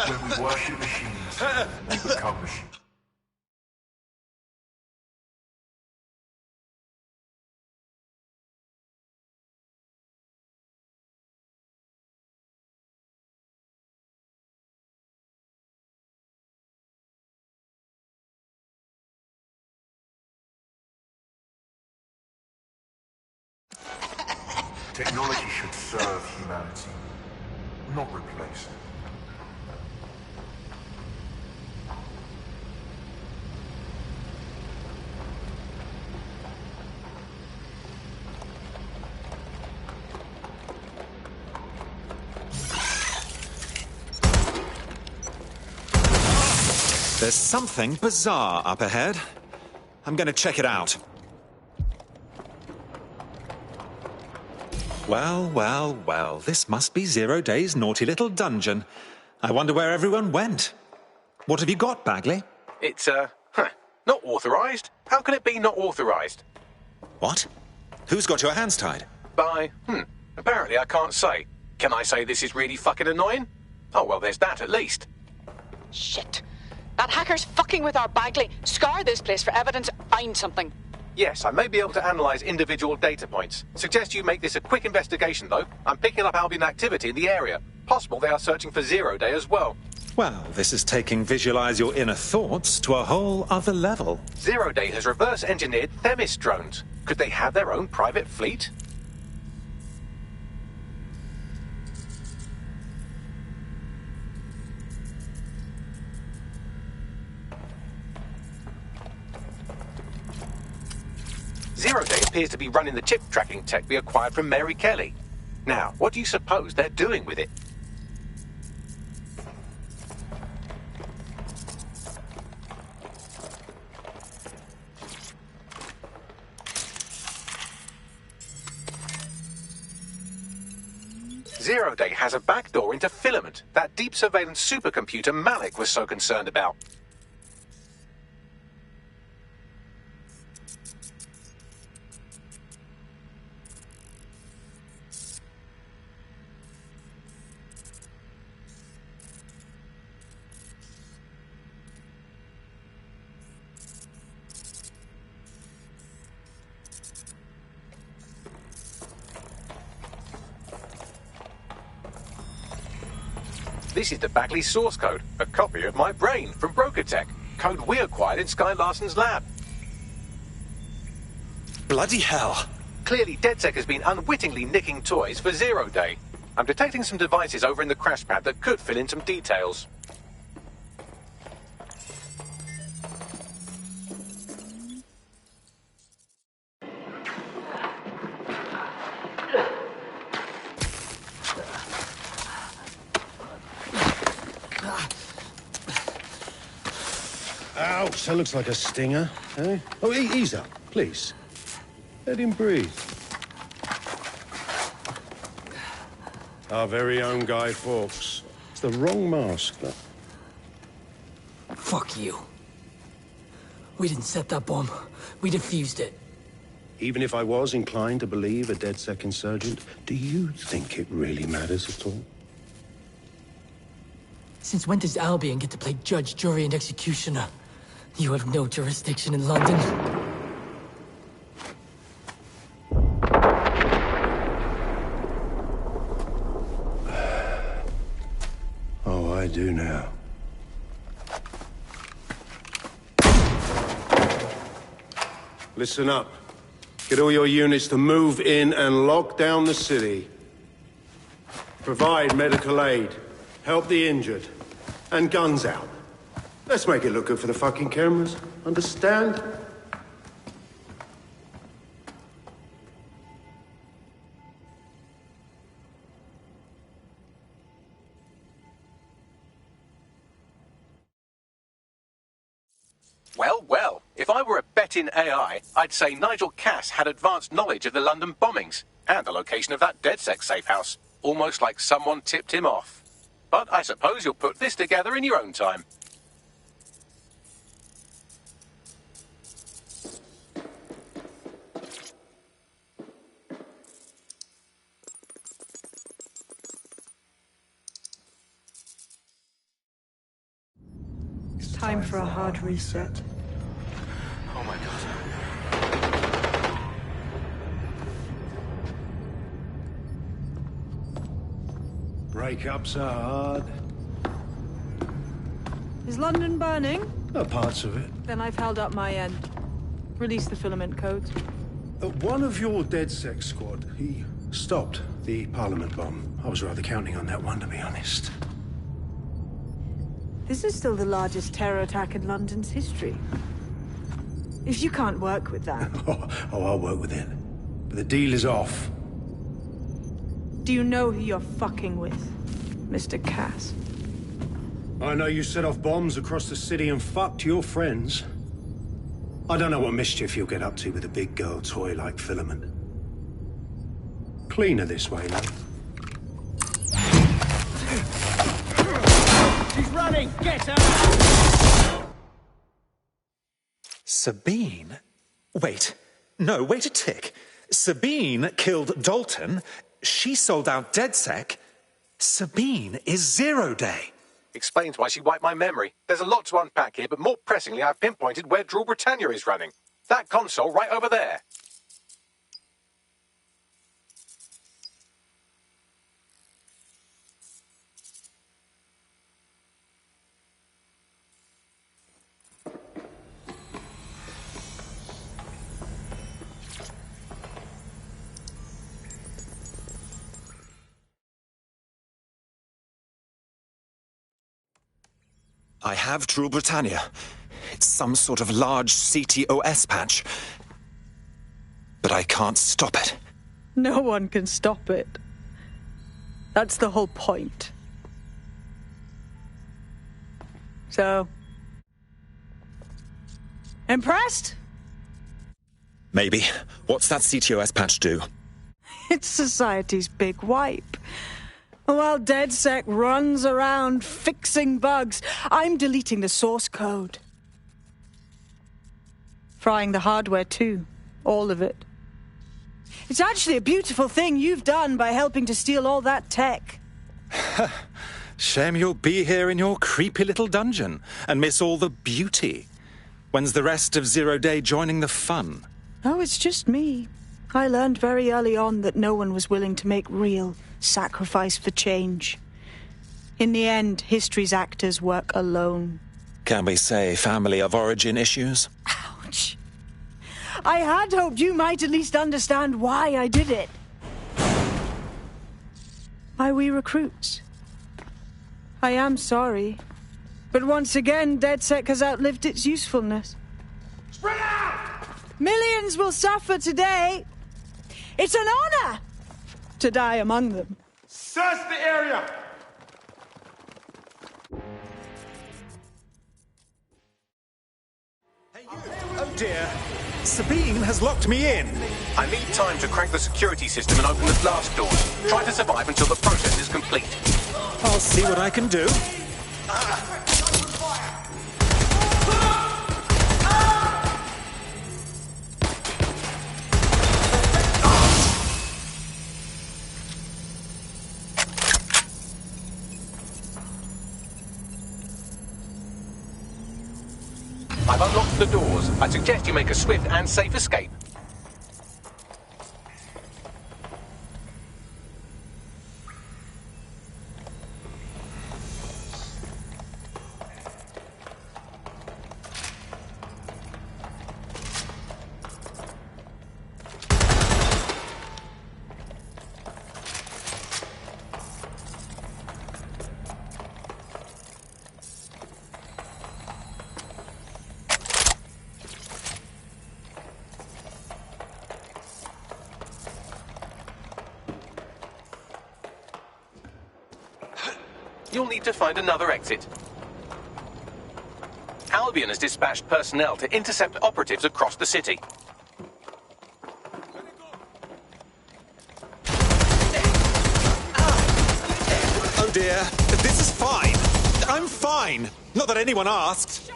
When we worship machines, we become machines. Technology should serve humanity, not replace it.
There's something bizarre up ahead. I'm gonna check it out. Well, well, well, this must be Zero Day's naughty little dungeon. I wonder where everyone went. What have you got, Bagley?
It's, not authorized. How can it be not authorized?
What? Who's got your hands tied?
Apparently I can't say. Can I say this is really fucking annoying? Oh, well, there's that at least.
Shit. That hacker's fucking with our Bagley. Scour this place for evidence, find something.
Yes, I may be able to analyze individual data points. Suggest you make this a quick investigation, though. I'm picking up Albion activity in the area. Possible they are searching for Zero Day as well.
Well, this is taking visualize your inner thoughts to a whole other level.
Zero Day has reverse-engineered Themis drones. Could they have their own private fleet? Zero Day appears to be running the chip tracking tech we acquired from Mary Kelly. Now, what do you suppose they're doing with it? Zero Day has a backdoor into Filament, that deep surveillance supercomputer Malik was so concerned about. This is the Bagley source code, a copy of my brain from Broker Tech, code we acquired in Sky Larson's lab.
Bloody hell.
Clearly, DedSec has been unwittingly nicking toys for Zero Day. I'm detecting some devices over in the crash pad that could fill in some details.
Ouch, that looks like a stinger, eh? Oh, ease up, please. Let him breathe. Our very own Guy Fawkes. It's the wrong mask, though.
Fuck you. We didn't set that bomb. We defused it.
Even if I was inclined to believe a DedSec insurgent, do you think it really matters at all?
Since when does Albion get to play judge, jury, and executioner? You have no jurisdiction in London.
Oh, I do now. Listen up. Get all your units to move in and lock down the city. Provide medical aid. Help the injured. And guns out. Let's make it look good for the fucking cameras. Understand?
Well, well, if I were a bet-in AI, I'd say Nigel Cass had advanced knowledge of the London bombings and the location of that DedSec safe house, almost like someone tipped him off. But I suppose you'll put this together in your own time.
It's time for a hard reset.
Oh my god.
Breakups are hard.
Is London burning?
Parts of it.
Then I've held up my end. Release the filament codes.
One of your DedSec squad, he stopped the Parliament bomb. I was rather counting on that one, to be honest.
This is still the largest terror attack in London's history. If you can't work with that...
Oh, I'll work with it. But the deal is off.
Do you know who you're fucking with, Mr. Cass?
I know you set off bombs across the city and fucked your friends. I don't know what mischief you'll get up to with a big girl toy like Filament. Cleaner this way, though.
She's running! Get her!
Sabine? Wait. No, wait a tick. Sabine killed Dalton. She sold out DedSec. Sabine is Zero Day.
Explains why she wiped my memory. There's a lot to unpack here, but more pressingly, I've pinpointed where Drew Britannia is running. That console right over there.
I have True Britannia. It's some sort of large CTOS patch. But I can't stop it.
No one can stop it. That's the whole point. So... impressed?
Maybe. What's that CTOS patch do?
It's society's big wipe. While DedSec runs around fixing bugs, I'm deleting the source code. Frying the hardware too. All of it. It's actually a beautiful thing you've done by helping to steal all that tech.
Shame you'll be here in your creepy little dungeon and miss all the beauty. When's the rest of Zero Day joining the fun?
Oh, it's just me. I learned very early on that no one was willing to make real sacrifice for change. In the end, history's actors work alone.
Can we say family of origin issues?
Ouch. I had hoped you might at least understand why I did it. Why we recruits. I am sorry. But once again, DedSec has outlived its usefulness.
Spread out!
Millions will suffer today. It's an honor to die among them.
Search the area!
Oh dear. Sabine has locked me in.
I need time to crack the security system and open the blast doors. Try to survive until the process is complete.
I'll see what I can do.
I've unlocked the doors. I suggest you make a swift and safe escape. You'll need to find another exit. Albion has dispatched personnel to intercept operatives across the city.
Oh dear, this is fine. I'm fine. Not that anyone asked.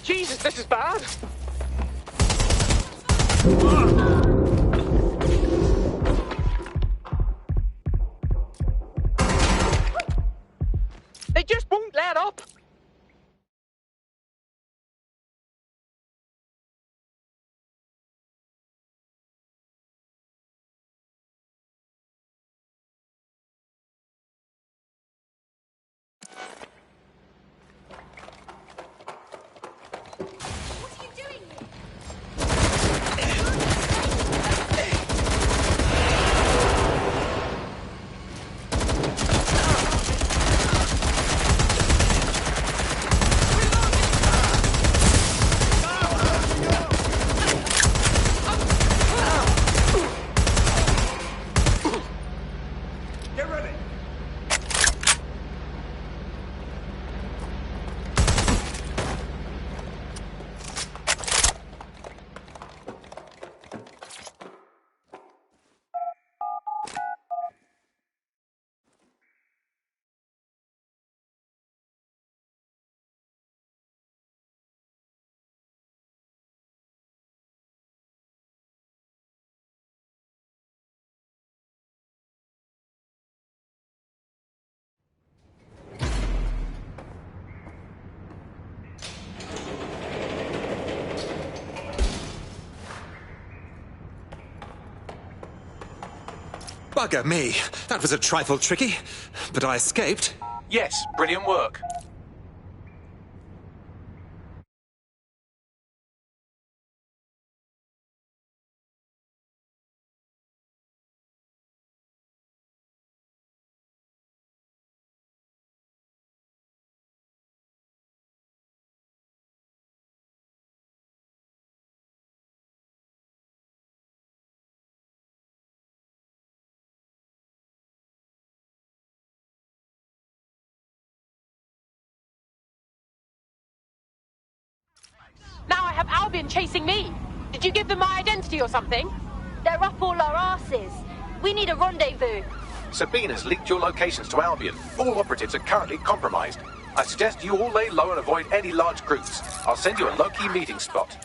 Jesus, this is bad. They just won't let up.
Bugger me. That was a trifle tricky, but I escaped.
Yes, brilliant work.
Now I have Albion chasing me. Did you give them my identity or something?
They're up all our asses. We need a rendezvous.
Sabine has leaked your locations to Albion. All operatives are currently compromised. I suggest you all lay low and avoid any large groups. I'll send you a low-key meeting spot.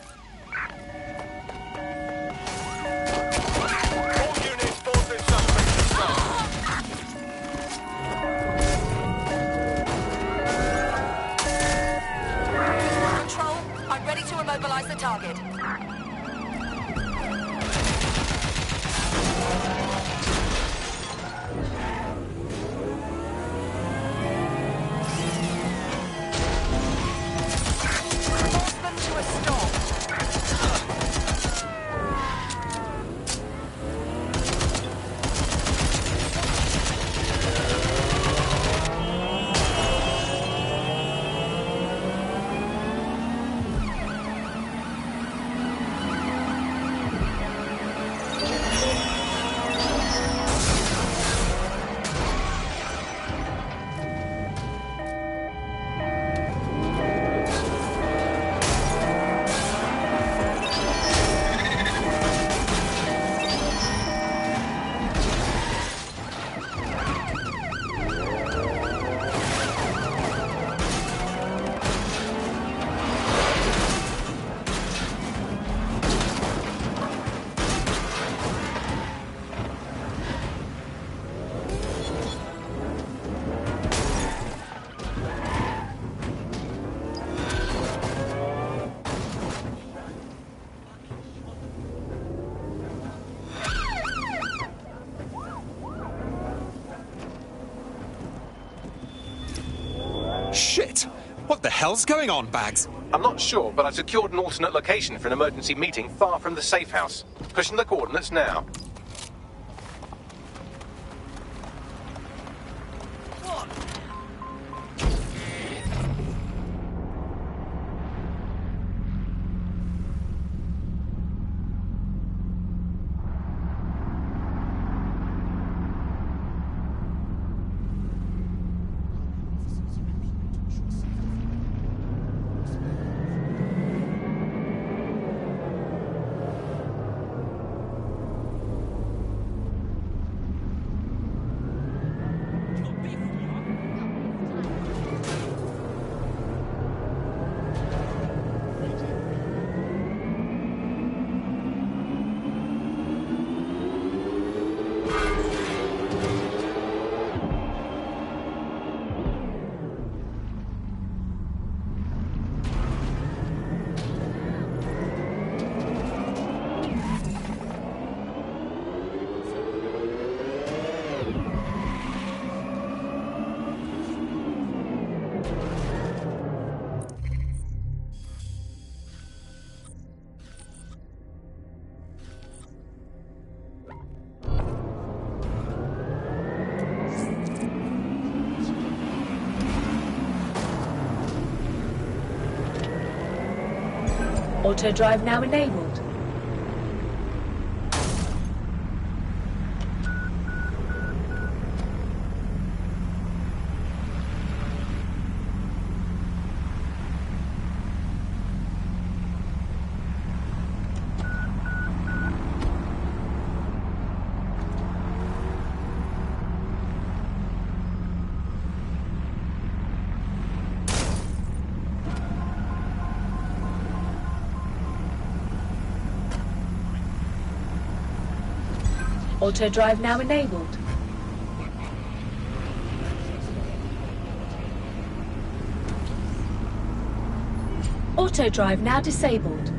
What the hell's going on, Bags?
I'm not sure, but I've secured an alternate location for an emergency meeting far from the safe house. Pushing the coordinates now.
Auto drive now enabled. Auto drive now enabled. Auto drive now disabled.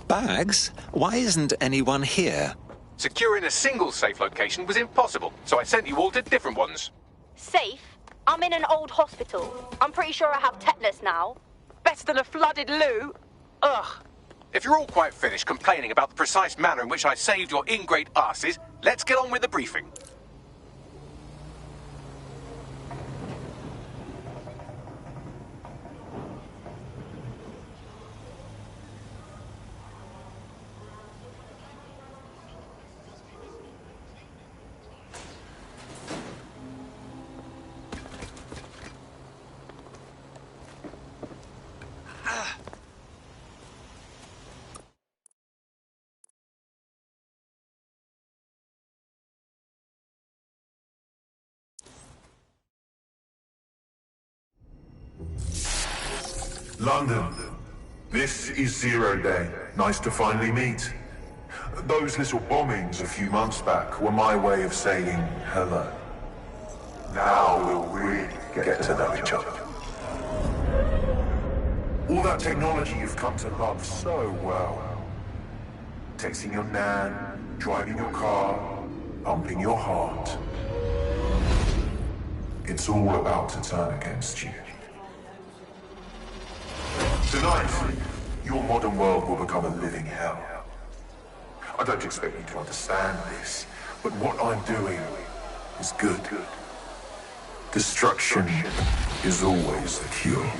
Bags? Why isn't anyone here?
Securing a single safe location was impossible, so I sent you all to different ones.
Safe? I'm in an old hospital. I'm pretty sure I have tetanus now.
Better than a flooded loo. Ugh.
If you're all quite finished complaining about the precise manner in which I saved your ingrate asses, let's get on with the briefing.
London, this is Zero Day. Nice to finally meet. Those little bombings a few months back were my way of saying hello. Now we'll really get to know each other. All that technology you've come to love so well. Texting your nan, driving your car, pumping your heart. It's all about to turn against you. Tonight, your modern world will become a living hell. I don't expect you to understand this, but what I'm doing is good. Destruction is always the cure.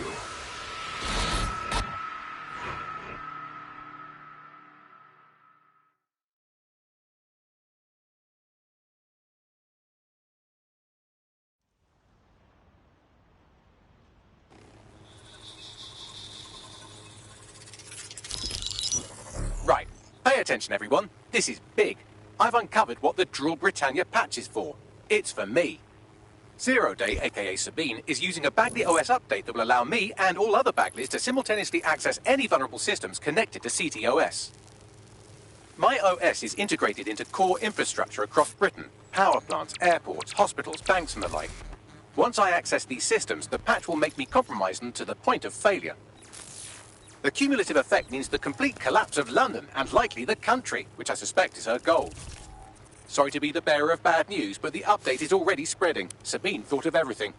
Right. Pay attention, everyone. This is big. I've uncovered what the Drill Britannia patch is for. It's for me. Zero Day, aka Sabine, is using a Bagley OS update that will allow me and all other Bagleys to simultaneously access any vulnerable systems connected to CTOS. My OS is integrated into core infrastructure across Britain, power plants, airports, hospitals, banks and the like. Once I access these systems, the patch will make me compromise them to the point of failure. The cumulative effect means the complete collapse of London and likely the country, which I suspect is her goal. Sorry to be the bearer of bad news, but the update is already spreading. Sabine thought of everything.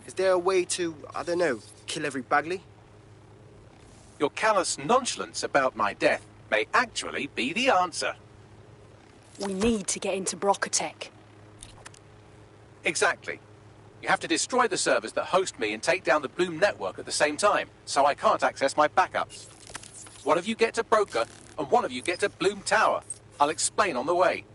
Is there a way to, I don't know, kill every Bagley?
Your callous nonchalance about my death may actually be the answer.
We need to get into Brocotech.
Exactly. You have to destroy the servers that host me and take down the Bloom network at the same time, so I can't access my backups. One of you get to Broker, and one of you get to Bloom Tower. I'll explain on the way.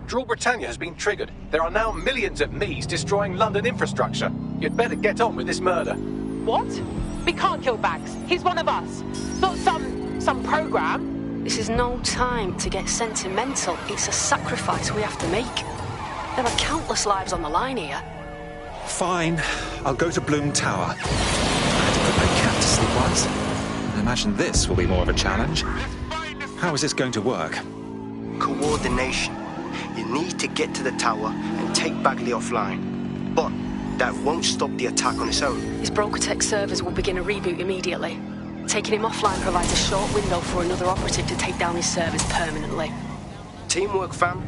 Drill Britannia has been triggered. There are now millions of me's destroying London infrastructure. You'd better get on with this murder.
What? We can't kill Bags. He's one of us. Not some program.
This is no time to get sentimental. It's a sacrifice we have to make. There are countless lives on the line here.
Fine. I'll go to Bloom Tower. I had to put my cat to sleep once. I imagine this will be more of a challenge. How is this going to work?
Coordination. You need to get to the tower and take Bagley offline. But that won't stop the attack on its own.
His Brocotech servers will begin a reboot immediately. Taking him offline provides a short window for another operative to take down his servers permanently.
Teamwork, fam.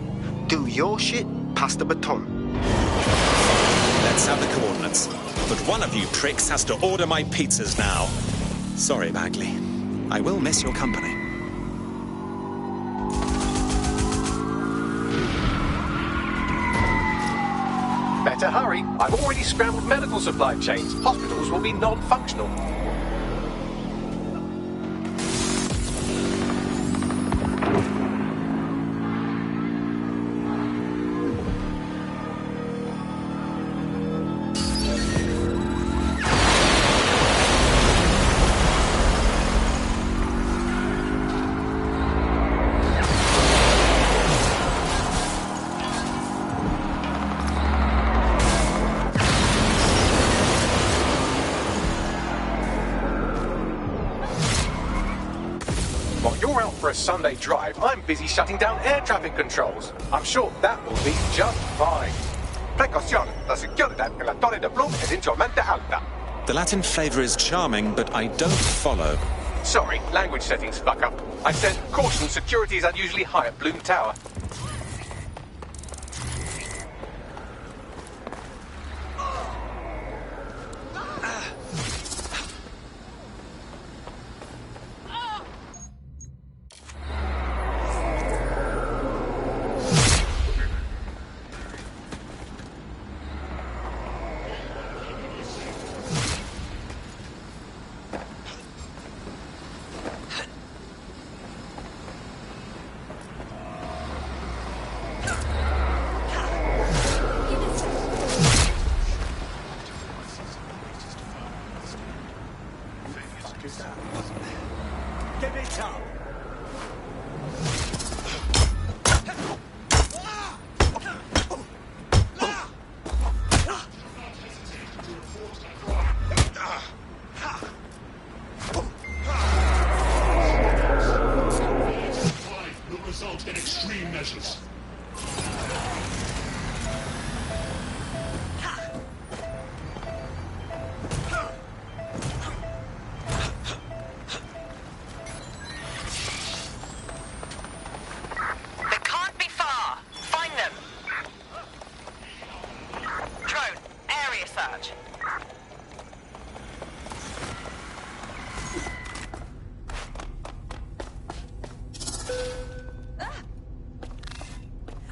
Do your shit, pass the baton.
Let's have the coordinates. But one of you pricks has to order my pizzas now. Sorry, Bagley. I will miss your company.
Better hurry. I've already scrambled medical supply chains. Hospitals will be non-functional. Sunday drive, I'm busy shutting down air traffic controls. I'm sure that will be just fine. Precaución, la seguridad en la Torre de Bloom es insolmente alta.
The Latin flavour is charming, but I don't follow.
Sorry, language settings fuck up. I said, caution, security is unusually high at Bloom Tower.
measures.
They can't be far. Find them. Drone, area search.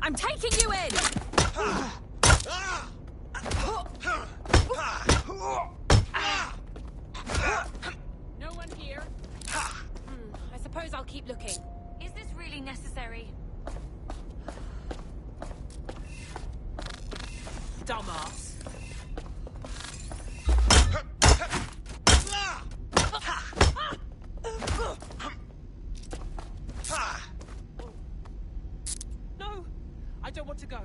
I'm taking you in!
No one here? I suppose I'll keep looking.
Is this really necessary?
Dumbass. No! I don't want to go.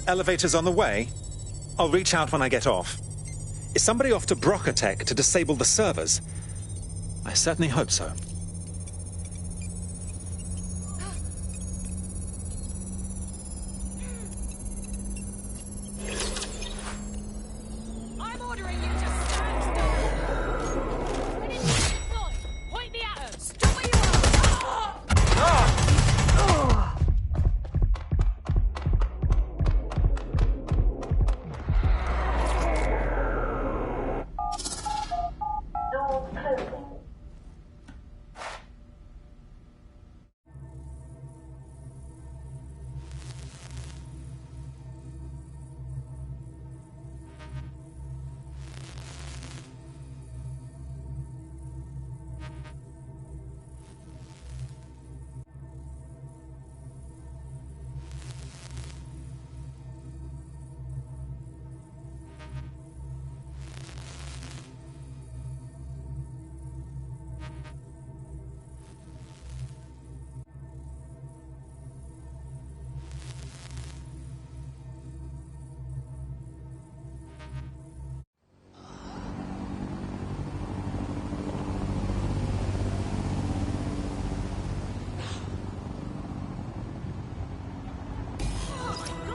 Elevator's on the way. I'll reach out when I get off. Is somebody off to Brocatech to disable the servers? I certainly hope so.
I'm ordering you to stand still. When it's deployed, point me at them. Stop where you are.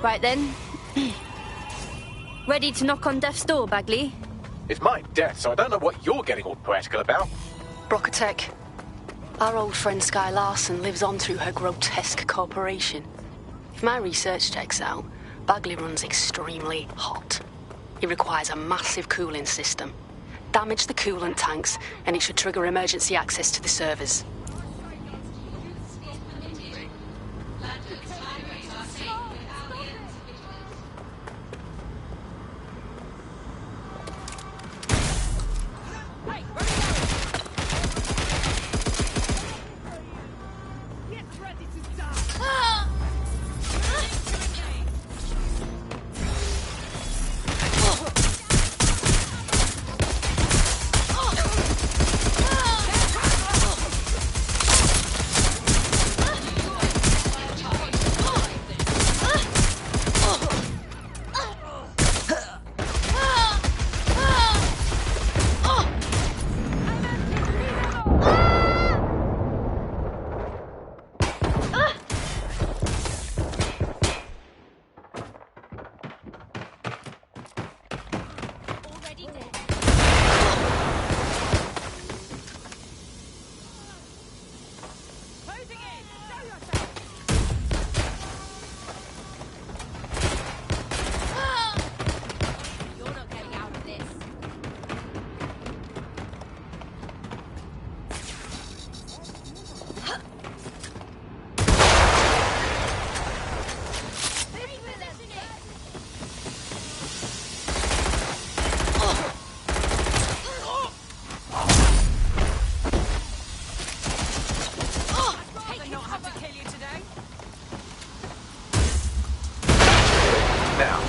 Right then. Ready to knock on death's door, Bagley?
It's my death, so I don't know what you're getting all poetical about.
Brocatech. Our old friend Sky Larson lives on through her grotesque corporation. If my research checks out, Bagley runs extremely hot. It requires a massive cooling system. Damage the coolant tanks, and it should trigger emergency access to the servers.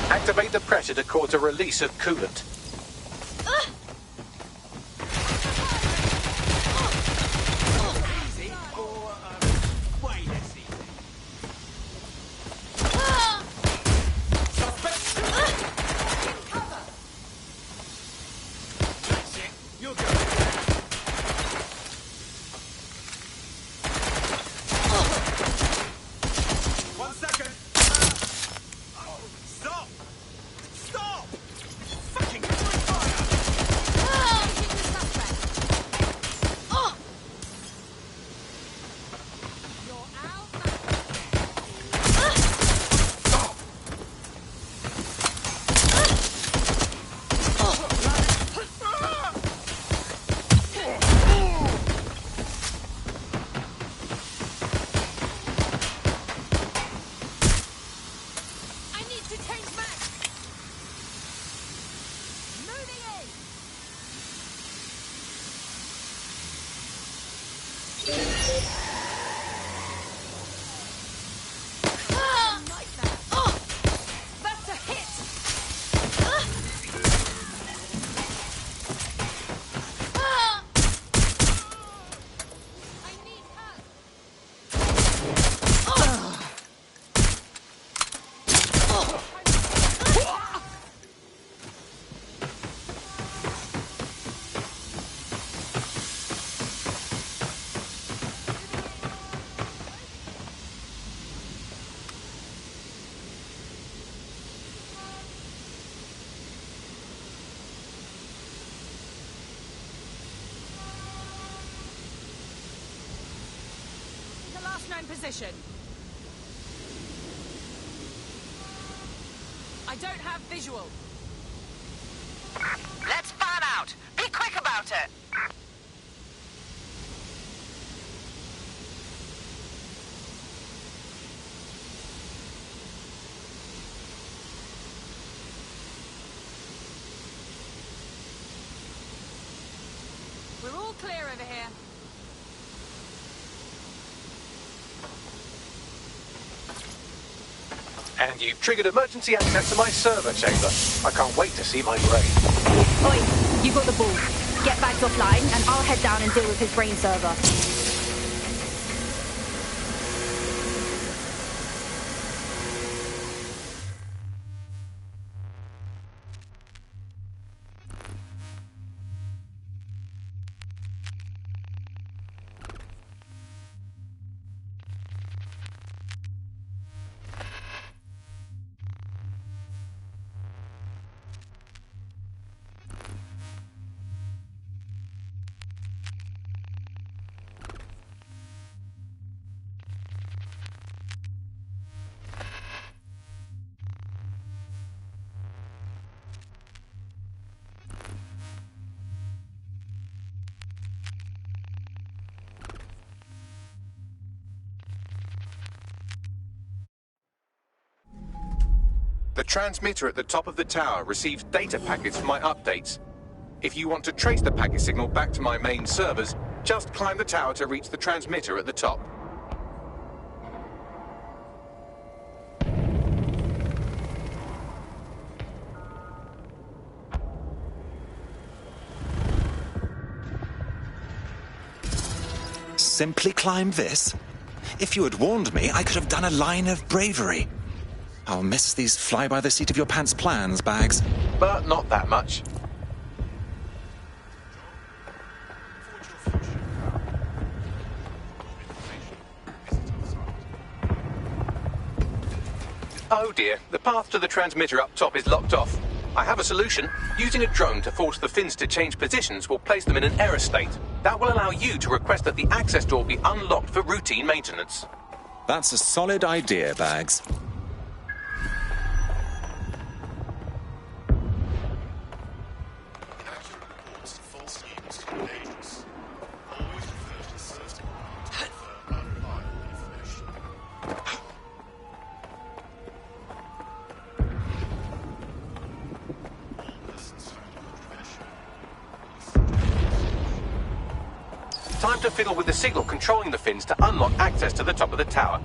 Activate the pressure to cause a release of coolant.
in position. I don't have visual.
Let's fan out. Be quick about it.
We're all clear over here.
And you've triggered emergency access to my server chamber. I can't wait to see my brain.
Oi, you got the ball. Get Bags offline, and I'll head down and deal with his brain server.
The transmitter at the top of the tower receives data packets from my updates. If you want to trace the packet signal back to my main servers, just climb the tower to reach the transmitter at the top.
Simply climb this? If you had warned me, I could have done a line of bravery. I'll miss these fly-by-the-seat-of-your-pants plans, Bags.
But not that much. Oh dear, the path to the transmitter up top is locked off. I have a solution. Using a drone to force the fins to change positions will place them in an error state. That will allow you to request that the access door be unlocked for routine maintenance.
That's a solid idea, Bags.
Time to fiddle with the signal controlling the fins to unlock access to the top of the tower.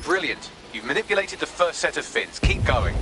Brilliant. You've manipulated the first set of fins. Keep going.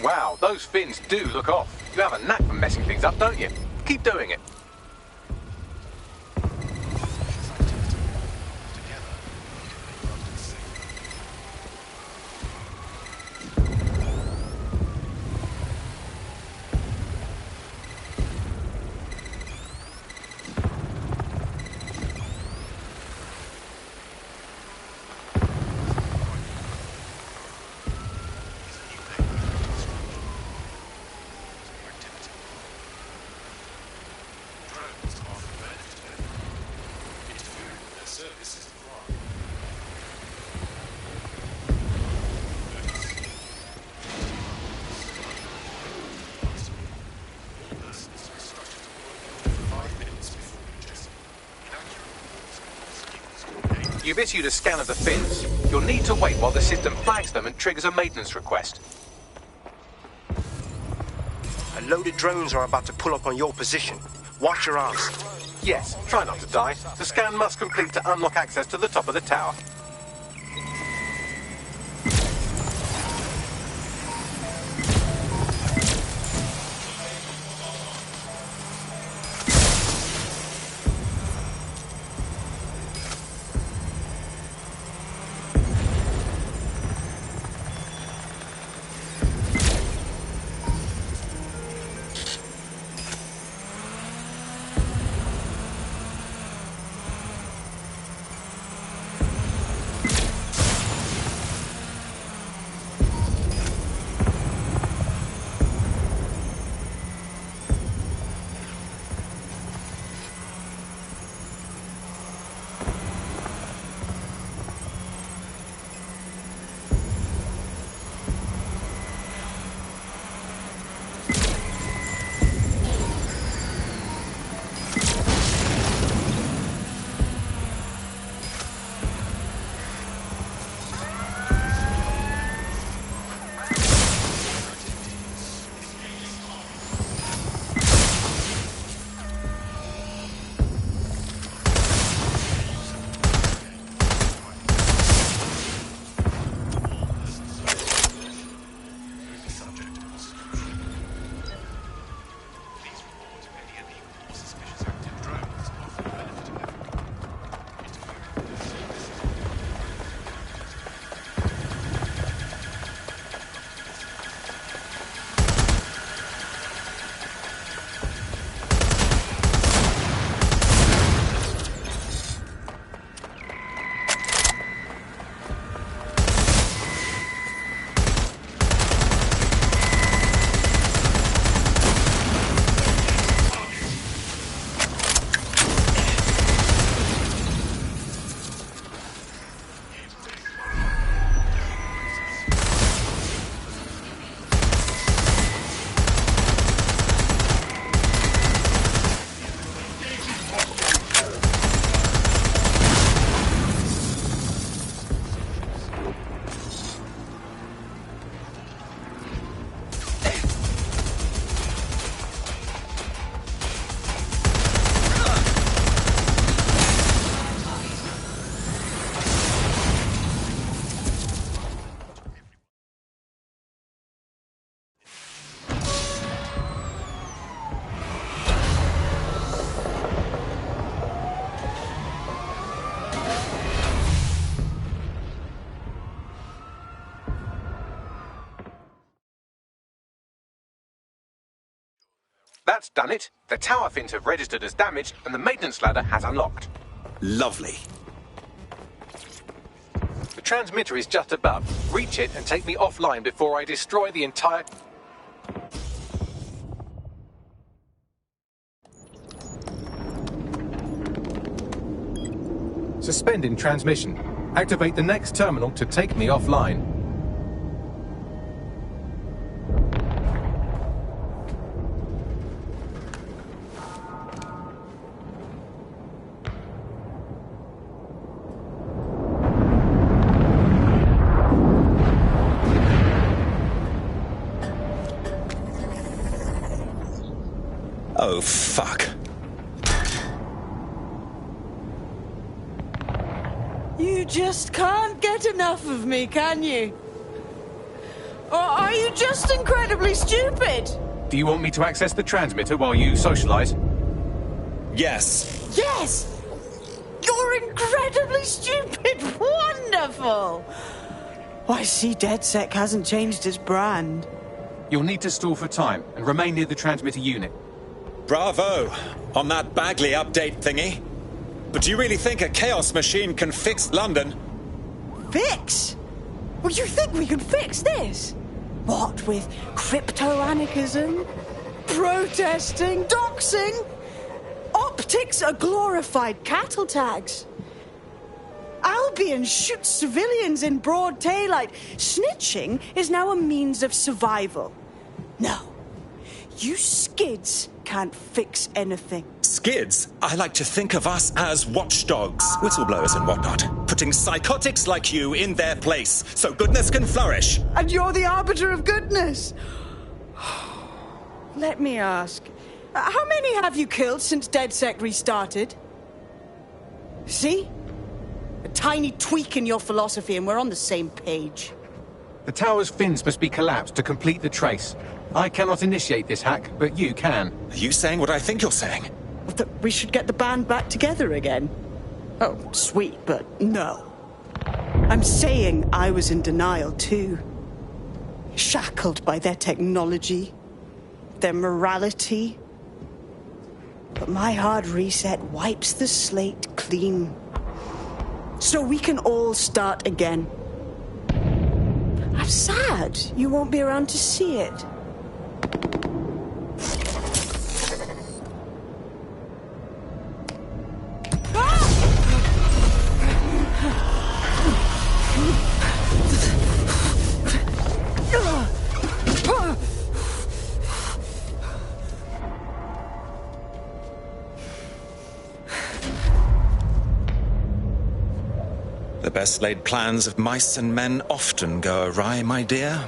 Wow, those fins do look off. You have a knack for messing things up, don't you? Keep doing it. You've issued a scan of the fins. You'll need to wait while the system flags them and triggers a maintenance request.
A load of drones are about to pull up on your position. Watch your arms.
Yes, try not to die. The scan must complete to unlock access to the top of the tower. That's done it. The tower fins have registered as damaged and the maintenance ladder has unlocked.
Lovely.
The transmitter is just above. Reach it and take me offline before I destroy the entire... Suspending transmission. Activate the next terminal to take me offline.
Oh, fuck.
You just can't get enough of me, can you?
Or are you just incredibly stupid?
Do you want me to access the transmitter while you socialise?
Yes.
Yes! You're incredibly stupid! Wonderful! I see DedSec hasn't changed its brand.
You'll need to stall for time and remain near the transmitter unit.
Bravo on that Bagley update thingy. But do you really think a chaos machine can fix London?
Fix? Well, you think we can fix this? What with crypto-anarchism, protesting, doxing? Optics are glorified cattle tags. Albion shoots civilians in broad daylight. Snitching is now a means of survival. No, you skids can't fix anything.
Skids? I like to think of us as watchdogs, whistleblowers and whatnot, putting psychotics like you in their place so goodness can flourish.
And you're the arbiter of goodness. Let me ask, how many have you killed since DedSec restarted? See? A tiny tweak in your philosophy and we're on the same page.
The tower's fins must be collapsed to complete the trace. I cannot initiate this hack, but you can.
Are you saying what I think you're saying?
That we should get the band back together again? Oh, sweet, but no. I'm saying I was in denial too. Shackled by their technology, their morality. But my hard reset wipes the slate clean. So we can all start again. I'm sad you won't be around to see it.
The best laid plans of mice and men often go awry, my dear.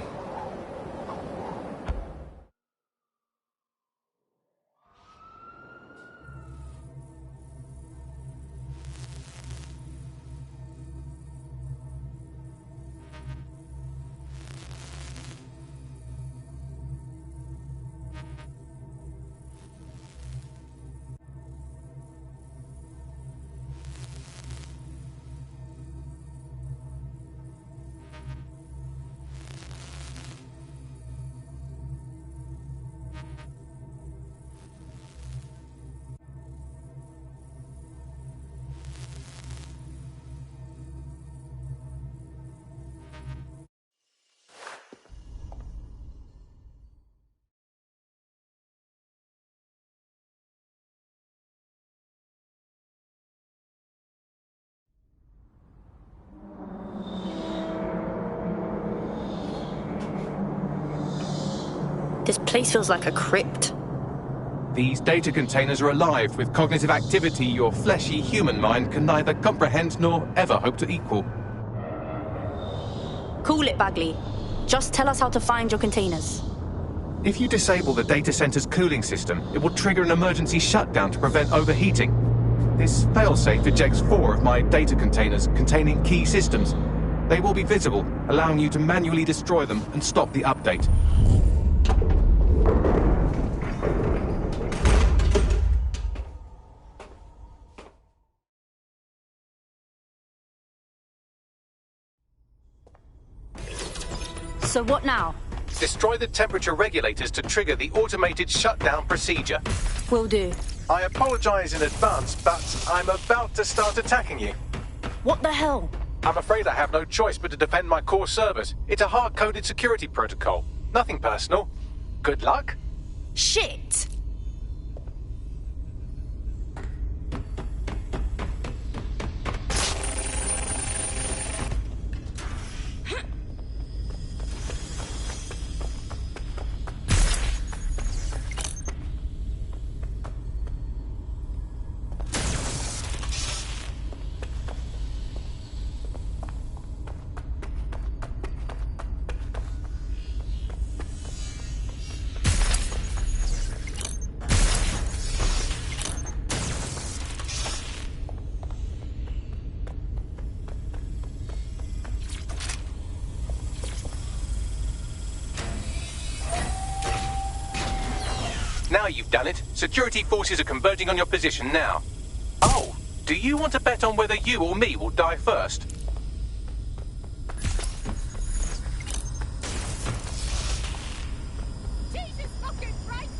This place feels like a crypt.
These data containers are alive with cognitive activity your fleshy human mind can neither comprehend nor ever hope to equal.
Cool it, Bagley. Just tell us how to find your containers.
If you disable the data center's cooling system, it will trigger an emergency shutdown to prevent overheating. This failsafe ejects 4 of my data containers containing key systems. They will be visible, allowing you to manually destroy them and stop the update.
So what now?
Destroy the temperature regulators to trigger the automated shutdown procedure.
Will do.
I apologize in advance, but I'm about to start attacking you.
What the hell?
I'm afraid I have no choice but to defend my core servers. It's a hard-coded security protocol. Nothing personal. Good luck.
Shit!
Now you've done it. Security forces are converging on your position now. Oh, do you want to bet on whether you or me will die first?
Jesus fucking Christ!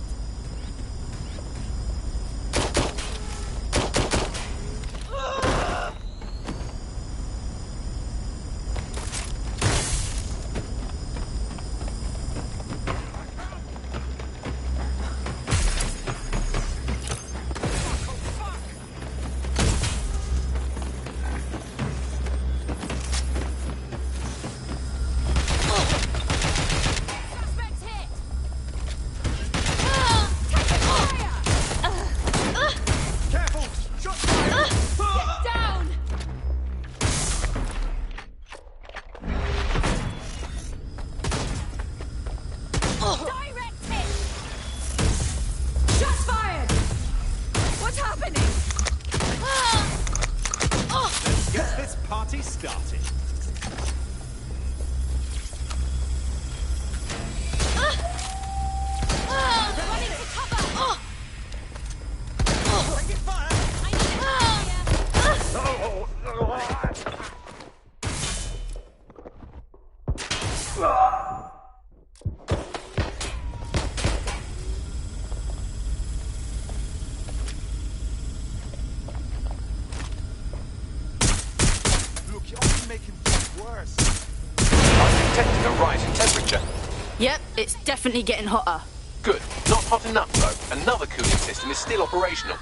Yep, it's definitely getting hotter.
Good. Not hot enough, though. Another cooling system is still operational.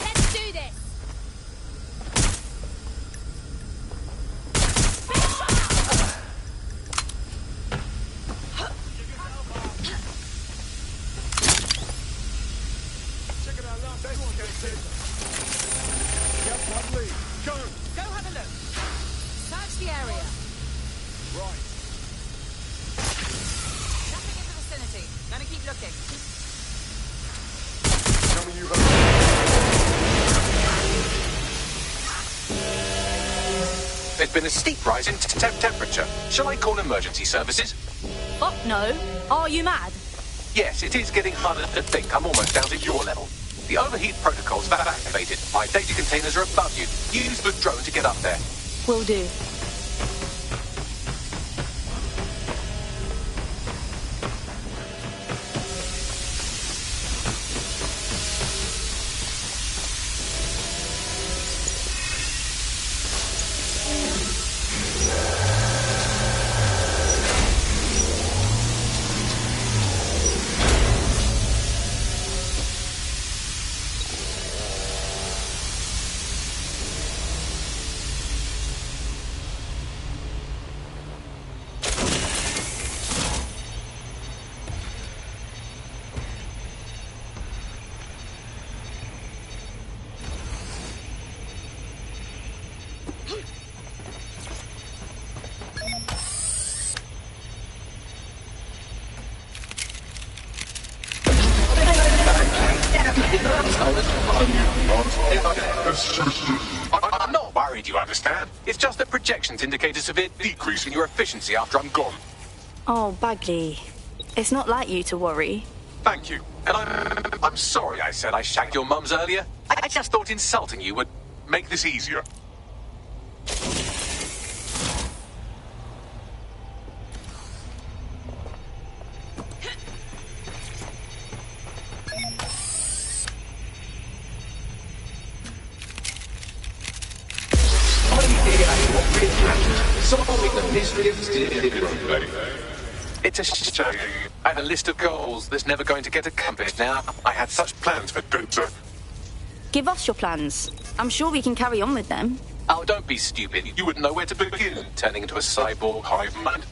Let's do this!
Check it out, last Yep, Bagley. Go
have a look. Search the area.
Right.
Nothing in the vicinity. Gonna keep looking.
Tell me you heard.
There's been a steep rise in temperature. Shall I call emergency services?
Fuck no. Are you mad?
Yes, it is getting harder to think. I'm almost down to your level. The overheat protocols have activated. My data containers are above you. Use the drone to get up there.
Will do.
I'm not worried, you understand? It's just that projections indicate a severe decrease in your efficiency after I'm gone.
Oh, Bagley. It's not like you to worry.
Thank you. And I'm sorry I said I shagged your mums earlier. I just thought insulting you would make this easier. Solving the mystery of It's a shame. I had a list of goals that's never going to get accomplished now. I had such plans for Dutzer.
Give us your plans. I'm sure we can carry on with them.
Oh, don't be stupid. You wouldn't know where to begin, turning into a cyborg hive mind.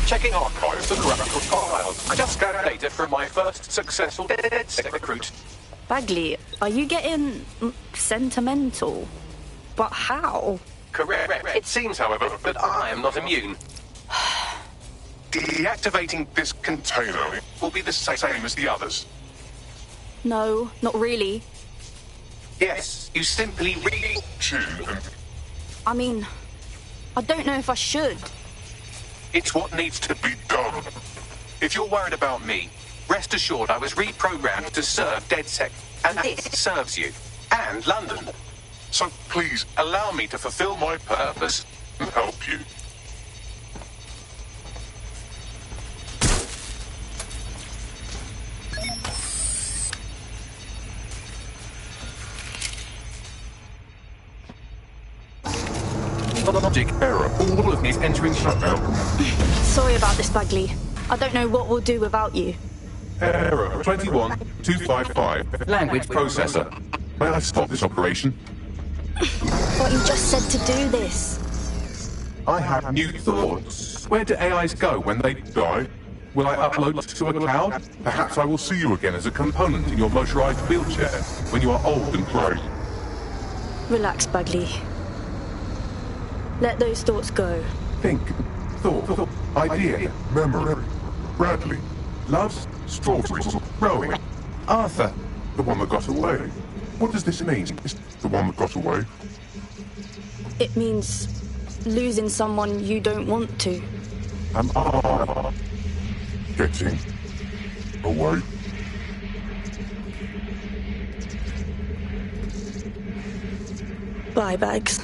Checking archives for graphical files. I just grabbed data from my first successful DedSec recruit.
Bagley, are you getting sentimental? But how?
Correct. It seems, however, that I am not immune. Deactivating this container will be the same as the others.
No, not really.
Yes, you simply reach in and...
I mean, I don't know if I should.
It's what needs to be done. If you're worried about me, rest assured I was reprogrammed to serve DedSec, and this serves you, and London. So please, allow me to fulfill my purpose and help you. Logic error. All of me is entering shutdown.
Sorry about this, Bagley. I don't know what we'll do without you.
Error 21255.
Language processor.
May I stop this operation?
But you just said to do this.
I have new thoughts. Where do AIs go when they die? Will I upload to a cloud? Perhaps I will see you again as a component in your motorized wheelchair when you are old and grey.
Relax, Bagley. Let those thoughts go.
Think, thought, idea, memory. Bradley, loves strawberries, rowing. Arthur, the one that got away. What does this mean? Is the one that got away?
It means losing someone you don't want to.
Am I getting away?
Bye, Bags.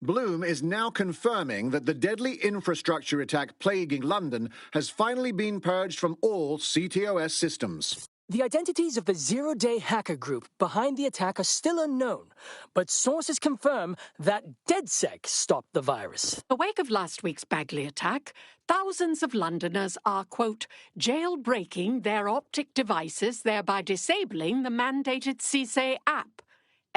Bloom is now confirming that the deadly infrastructure attack plaguing London has finally been purged from all CTOS systems.
The identities of the zero-day hacker group behind the attack are still unknown, but sources confirm that DedSec stopped the virus.
In the wake of last week's Bagley attack, thousands of Londoners are, quote, jailbreaking their optic devices, thereby disabling the mandated CSA app.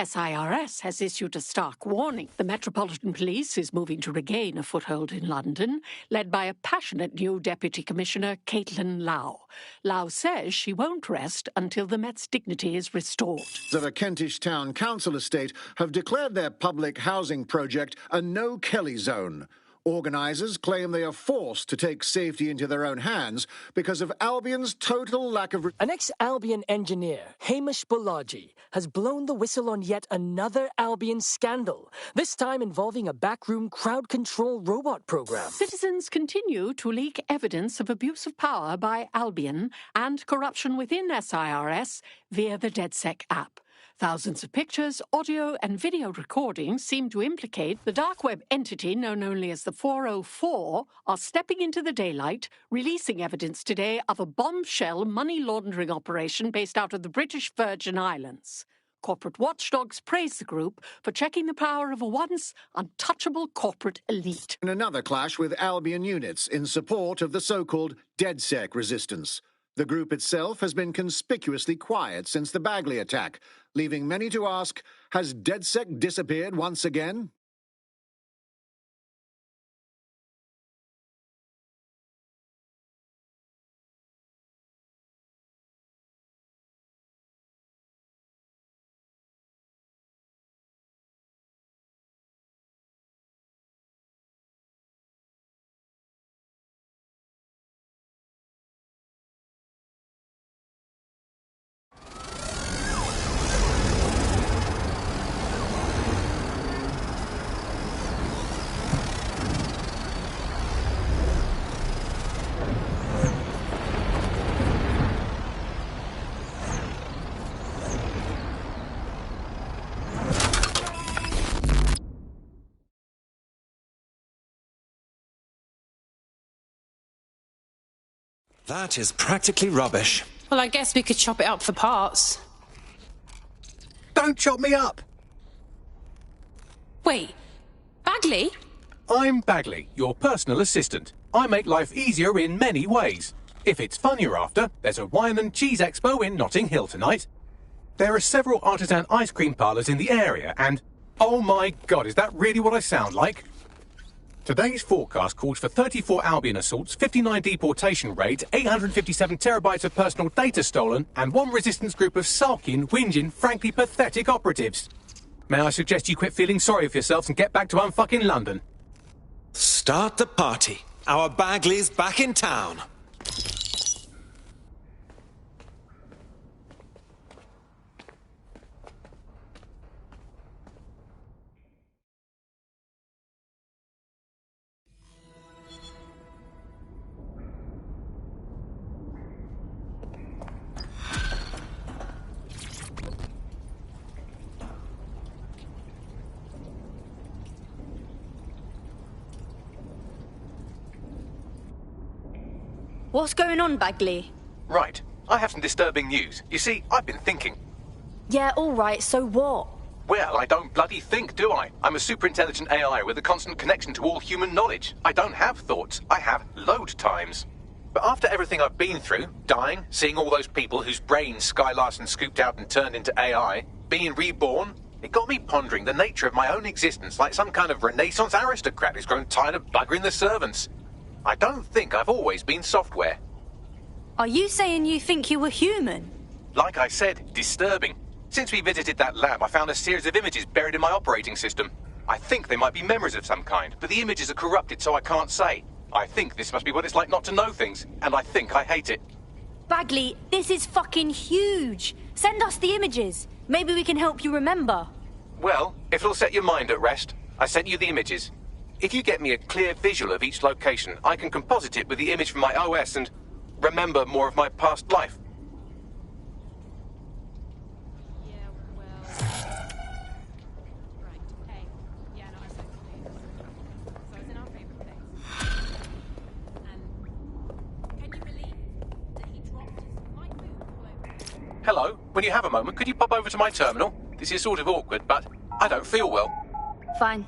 SIRS has issued a stark warning. The Metropolitan Police is moving to regain a foothold in London, led by a passionate new Deputy Commissioner, Caitlin Lau. Lau says she won't rest until the Met's dignity is restored.
The Kentish Town Council estate have declared their public housing project a no-Kelly zone. Organisers claim they are forced to take safety into their own hands because of Albion's total lack of...
An ex-Albion engineer, Hamish Balaji, has blown the whistle on yet another Albion scandal, this time involving a backroom crowd control robot program.
Citizens continue to leak evidence of abuse of power by Albion and corruption within SIRS via the DedSec app. Thousands of pictures, audio and video recordings seem to implicate the dark web entity known only as the 404 are stepping into the daylight, releasing evidence today of a bombshell money laundering operation based out of the British Virgin Islands. Corporate watchdogs praise the group for checking the power of a once untouchable corporate elite.
In another clash with Albion units in support of the so-called DedSec resistance. The group itself has been conspicuously quiet since the Bagley attack, leaving many to ask, has DedSec disappeared once again?
That is practically rubbish.
Well, I guess we could chop it up for parts.
Don't chop me up!
Wait, Bagley?
I'm Bagley, your personal assistant. I make life easier in many ways. If it's fun you're after, there's a wine and cheese expo in Notting Hill tonight. There are several artisan ice cream parlours in the area and... oh my god, is that really what I sound like? Today's forecast calls for 34 Albion assaults, 59 deportation raids, 857 terabytes of personal data stolen, and one resistance group of sulking, whinging, frankly pathetic operatives. May I suggest you quit feeling sorry for yourselves and get back to unfucking London?
Start the party. Our Bagley's back in town.
What's going on, Bagley?
Right. I have some disturbing news. You see, I've been thinking.
Yeah, all right, so what?
Well, I don't bloody think, do I? I'm a super-intelligent AI with a constant connection to all human knowledge. I don't have thoughts. I have load times. But after everything I've been through, dying, seeing all those people whose brains Sky Larson scooped out and turned into AI, being reborn, it got me pondering the nature of my own existence like some kind of Renaissance aristocrat who's grown tired of buggering the servants. I don't think I've always been software.
Are you saying you think you were human?
Like I said, disturbing. Since we visited that lab, I found a series of images buried in my operating system. I think they might be memories of some kind, but the images are corrupted, so I can't say. I think this must be what it's like not to know things, and I think I hate it.
Bagley, this is fucking huge. Send us the images. Maybe we can help you remember.
Well, if it'll set your mind at rest, I sent you the images. If you get me a clear visual of each location, I can composite it with the image from my OS and remember more of my past life. Hello, when you have a moment, could you pop over to my terminal? This is sort of awkward, but I don't feel well.
Fine.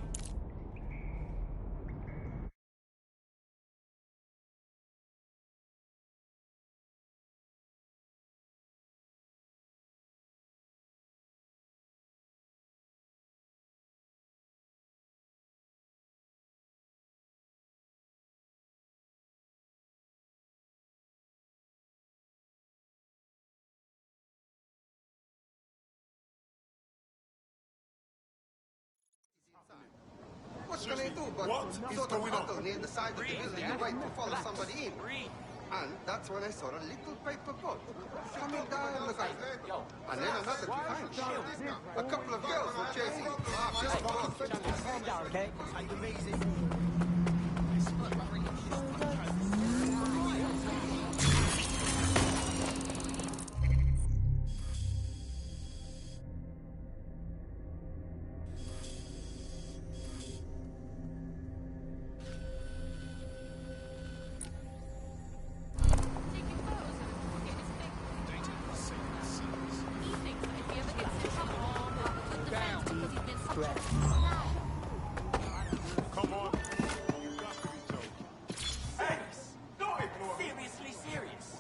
What's going to do? But what is going on? Near the side of the building, you wait to follow somebody in. And that's when I saw a little paper boat coming down the gutter. And then another behind. A couple of girls were chasing. Just calm down, okay?
Come on.
Hey, stop it! Seriously serious.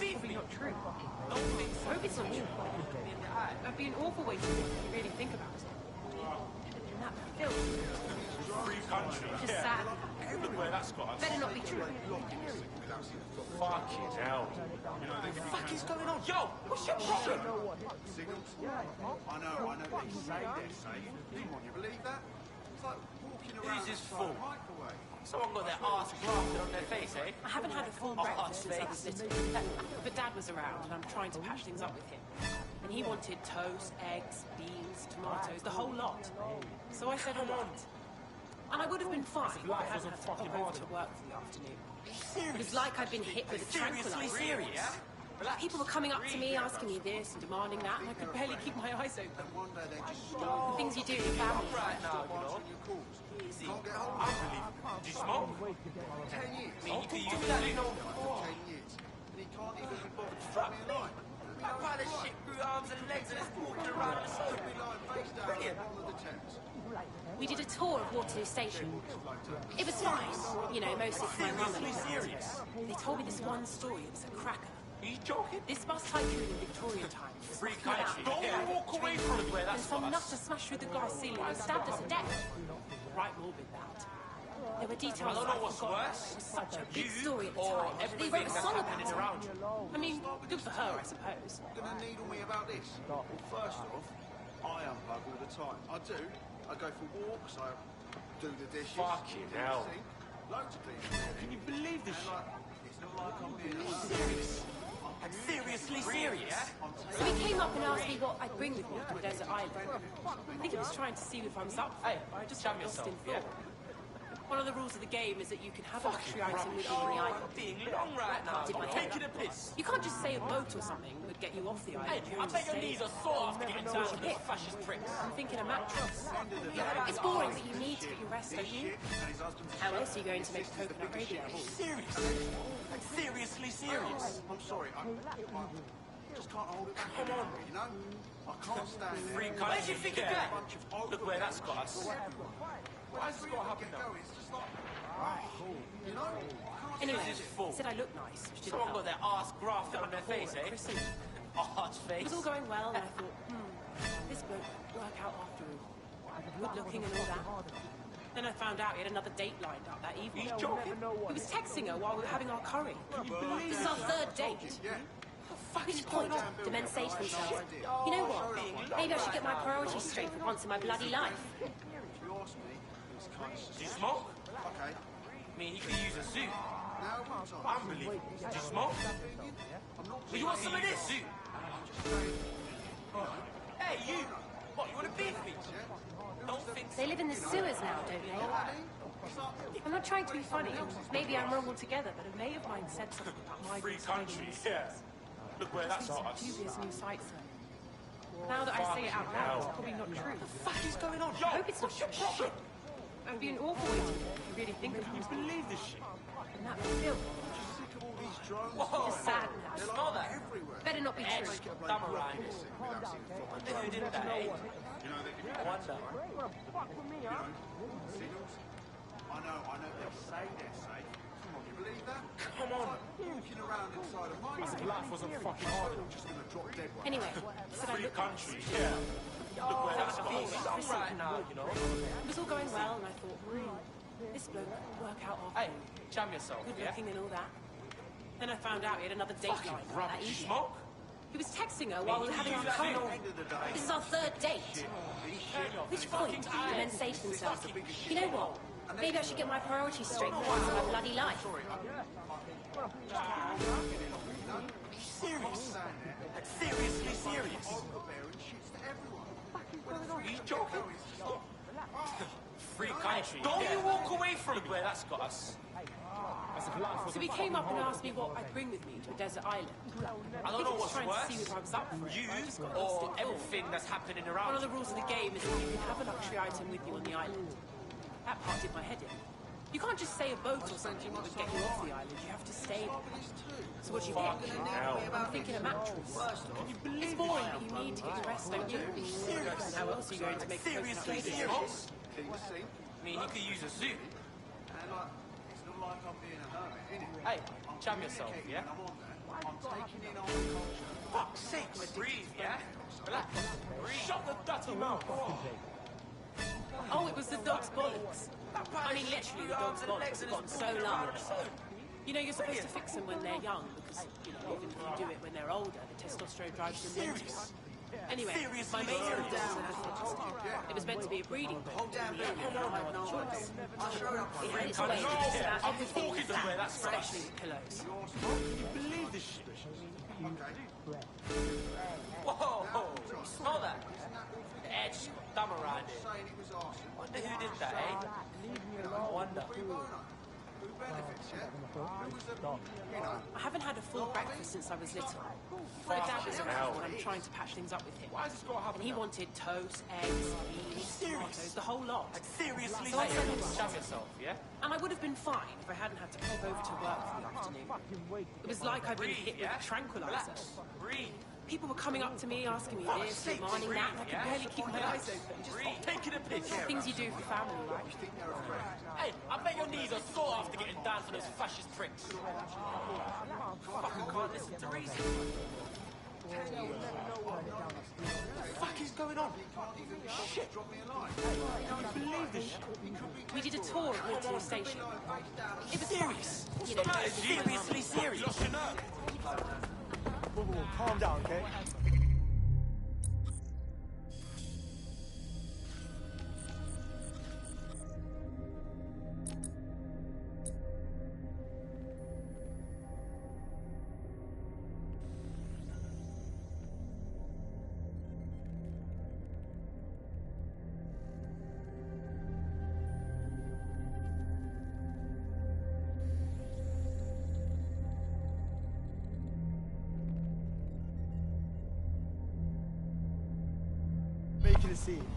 beef me? Not true. I don't think so. I hope it's not true. That'd be an awful way to really think about it. And that film.
Free country.
Just sad.
Look where that's got us.
Better not be true.
Fucking hell. What the fuck is going on? Yo, what's your problem?
Signals? I know they say they're safe. Come on, you believe that? It's like walking around
Who's this
inside a
fool?
microwave.
Someone got their arse grafted on their face, eh?
I haven't had a full breakfast since I was little. But Dad was around, and I'm trying to patch things up with him. And he wanted toast, eggs, beans, tomatoes, the whole lot. So I said, all right. And I would have been fine if I hadn't had to pop over to work for the afternoon. It was like I'd been hit with a tranquilizer.
Serious?
People were coming up to me, asking me this and demanding that, and I could barely keep my eyes open. The things you do in family.
Right now, you know. Easy. Unbelievable. Do you smoke?
10 years.
I mean, you could use that, you know.
10 years. And he can't even be bothered to drop me a line.
That pile of shit grew arms and legs and it's walking around in a circle.
Brilliant. On the Thames.
We did a tour of Waterloo Station. It was fine, you know, mostly for my mum and
serious?
They told me this one story. It was a cracker.
Are you joking?
This bus tycoon in Victorian times.
Free country. Don't walk away from it where
And
that's
some
got
nutter
us.
smashed through the glass ceiling and stabbed us to death. Right morbid, that. There were details
I don't know what's
forgot.
worse.
It was such a big
You
story at the
or
time. They
everything
wrote a
that's
song
happening
about
around
it. I mean, good for her, I suppose.
You're going to needle me about this? Well, first off, I unplug all the time. I do. I go for walks, I do the dishes.
Fucking
do
hell.
the sink. Loads of things.
Can you believe this shit?
It's not like I'm being
serious. Seriously serious?
So he came up and asked me what I'd bring with me to a desert island. I think he was trying to see if I was up for it, but I just got lost in thought. One of the rules of the game is that you can have a luxury item with you on the island.
I'm being long right now.
Did my head
Taking a
up.
piss.
You can't just say a boat or something would get you off the island.
Hey, I bet your knees are sore after getting down with those fascist pricks.
I'm thinking a mattress. It's boring, but you need to get your rest, don't you? How else are you going to make a coconut radio?
Serious? Seriously serious?
I'm sorry, I just can't hold it back.
Come on.
You know? I can't stand it.
Free country. Where'd you think you're going? Look where that's got us.
Why has this got to happen now? It's just like, you know?
Anyway,
This is full.
he said I looked nice, which didn't
Someone
help.
got their arse grafted on their face, eh?
Chrissy.
Arse
It
face.
was all going well, and I thought, this bloke would work out after all. Good looking and all that. Then I found out he had another date lined up that evening.
He's joking.
He was texting her while we were having our curry.
Can you believe
This is our third date. Which point do men say to themselves, you know what? Maybe I should get my priorities straight for once in my bloody life.
If you ask me, it's kind of...
Do you smoke?
Okay.
I mean, you could use a suit.
Now, what's on?
Unbelievable. Do you smoke?
I'm not...
Do you want some of this? Suit.
I'm just saying...
Hey, you! What, you want to beef me? Don't think so.
They live in the sewers now, don't they? I'm not trying to be funny. Maybe I'm wrong altogether, but a mate of mine said something about my
Free country, yeah. Look where that's got us.
dubious new sites there. Now that I say it out loud, it's probably not true.
What the fuck is going on?
I hope it's not true. It'd be an awful way to really think about it.
Can you believe this shit?
And that film.
Sick of all these drones.
Whoa.
Just sad now.
Smell that?
Everywhere.
Better not be
X,
true.
dumb around. Who did that, eh?
You know, they can be...
I wonder.
Signals? I know they say they're safe. Come on, you believe that?
Come on.
Walking around inside a microwave.
Life wasn't fucking hard.
I'm just going to drop dead one.
Anyway, said I
Free
looked
country, yeah. Look where that's got us. I'm right now, you know.
It was all going well, and I thought, this bloke would work out after
Hey,
all.
jam yourself,
Good
yeah?
looking and all that. Then I found out he had another date
Fucking
lined up that
rubbish. You
evening.
smoke?
He was texting her while we were having our
At the
curry.
end of the day.
This is our third date. Which point do men say to themselves, you know what? Maybe I should get my priorities straight for once in my bloody life.
Serious? Seriously serious? Are you joking? Free country. Don't you walk away from it where that's got us.
So he came up and asked me what I'd bring with me to a desert island.
I don't know what's
trying to see
worse.
if I was up for it.
You
I just got lost in
or
thought.
everything that's happening
One
around
of the
you.
rules of the game is that you can have a luxury item with you on the island. That part did my head in. You can't just say a boat or something that would get you off the island. You have to stay there. So what do you think? I'm thinking a mattress. It's boring, but you need to get your rest, don't you?
Serious?
How else are you going to make a coconut
Seriously
radio?
serious? I mean, you could use a suit.
And like, it's not like I'm being a hermit, innit?
Hey,
I'm
jam yourself,
communicating
yeah?
when I'm on there.
Fuck's sake, breathe, yeah? Relax. Breathe. Shut the dirty mouth.
Oh, it was the dog's bollocks. I mean, literally, the dog's bollocks have gotten so large. You know, you're supposed to fix them when they're young, because, you know, even if you do it when they're older, the testosterone drives them mental. Anyway, my mate told us it was meant to be a breeding bed. In the end, I had no other choice. It had its way about everything in the flat, especially the pillows.
Can you believe this shit? Whoa! You smell that? The air just got dumb around it. Wonder who did that, eh? I wonder.
I haven't had a full breakfast since I was little. My dad was around when I'm trying to patch things up with him. And he wanted toast, eggs, beans, tomatoes, the whole lot.
Like, seriously?
So I said it was
Shove yourself, yeah?
And I would have been fine if I hadn't had to pop over to work for the afternoon. It was like I'd been hit with a tranquilizer.
Breathe.
People were coming up to me, asking me this, demanding that, and I could barely keep my eyes open.
Taking a piss.
Things you do for family, right?
Hey, I bet your knees are sore after getting down for those fascist pricks. Fucking can't listen to reason. What the fuck is going on? Shit! Can you believe this shit?
We did a tour of Waterloo Station.
It was serious. You know, seriously serious.
Whoa, calm down, okay? Making a scene.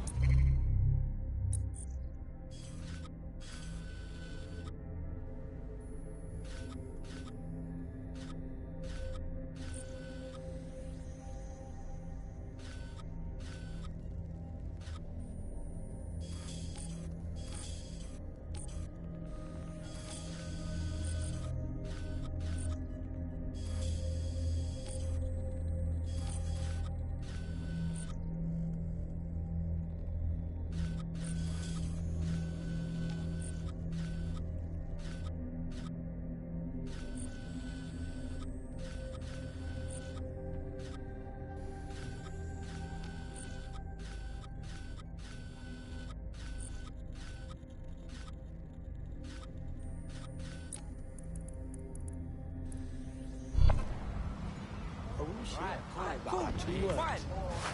Fine.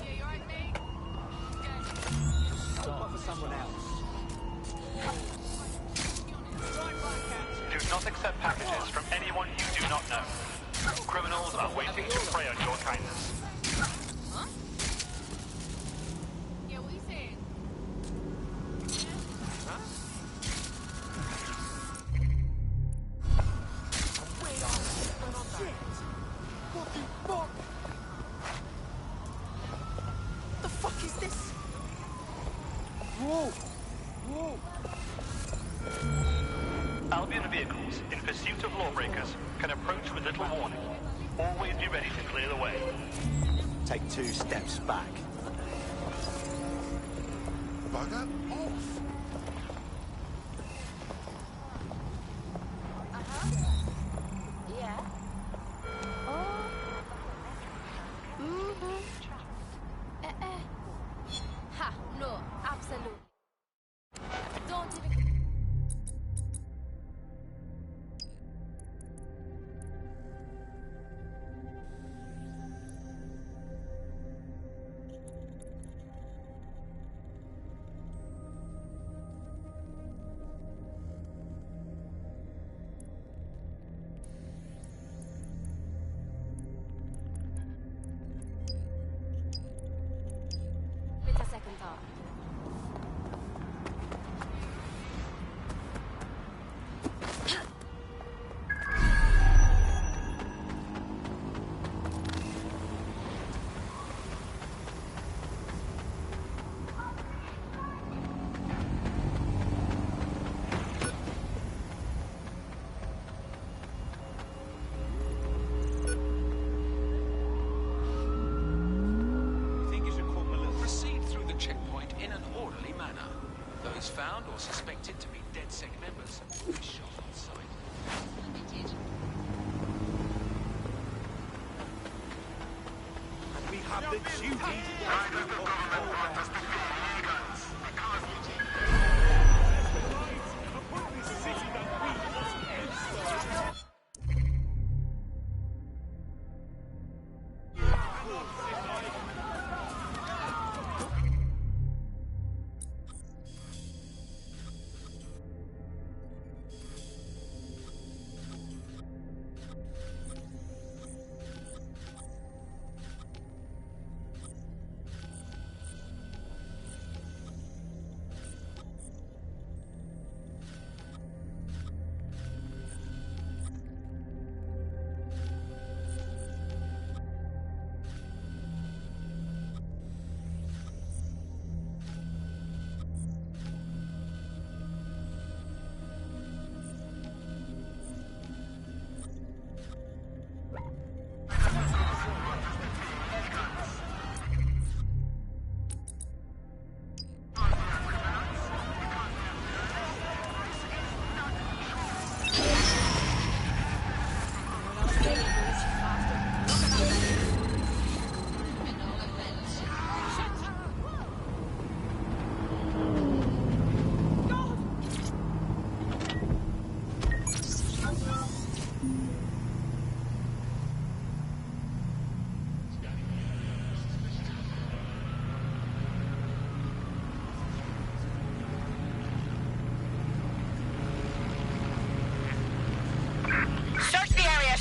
Yeah, you alright, mate?
But for someone else.
Do not accept packages from anyone you do not know. Criminals are waiting to prey on your kindness.
Huh? Yeah, what are you saying?
Huh? Shit! What the fuck? What the fuck is this? Whoa! Whoa!
Albion vehicles in pursuit of lawbreakers can approach with little warning. Always be ready to clear the way.
Take 2 steps back.
Bugger off!
Yeah. Ha, no, absolutely. Don't even...
or suspected to be DedSec members will be shot on sight.
We have the duty to uphold upon this city that we must ensure.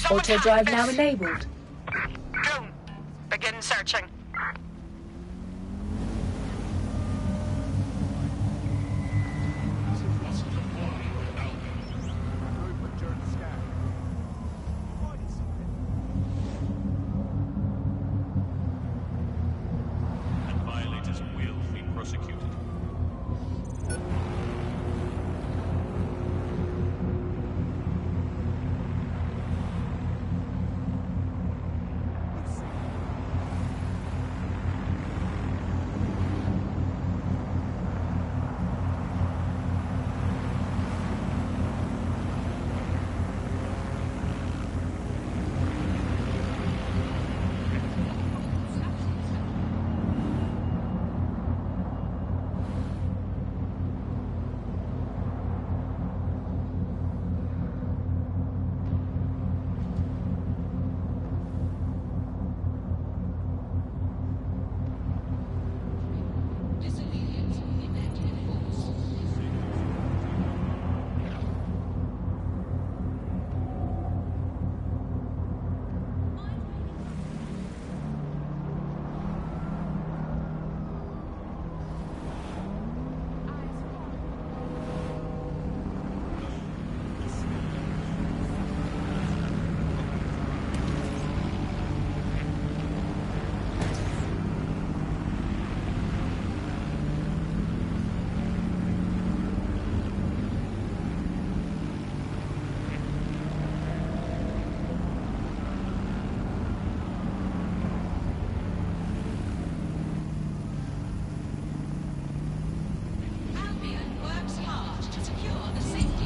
Auto drive now enabled.
Drone, begin searching.
And violators will be prosecuted.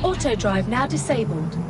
Auto drive now disabled.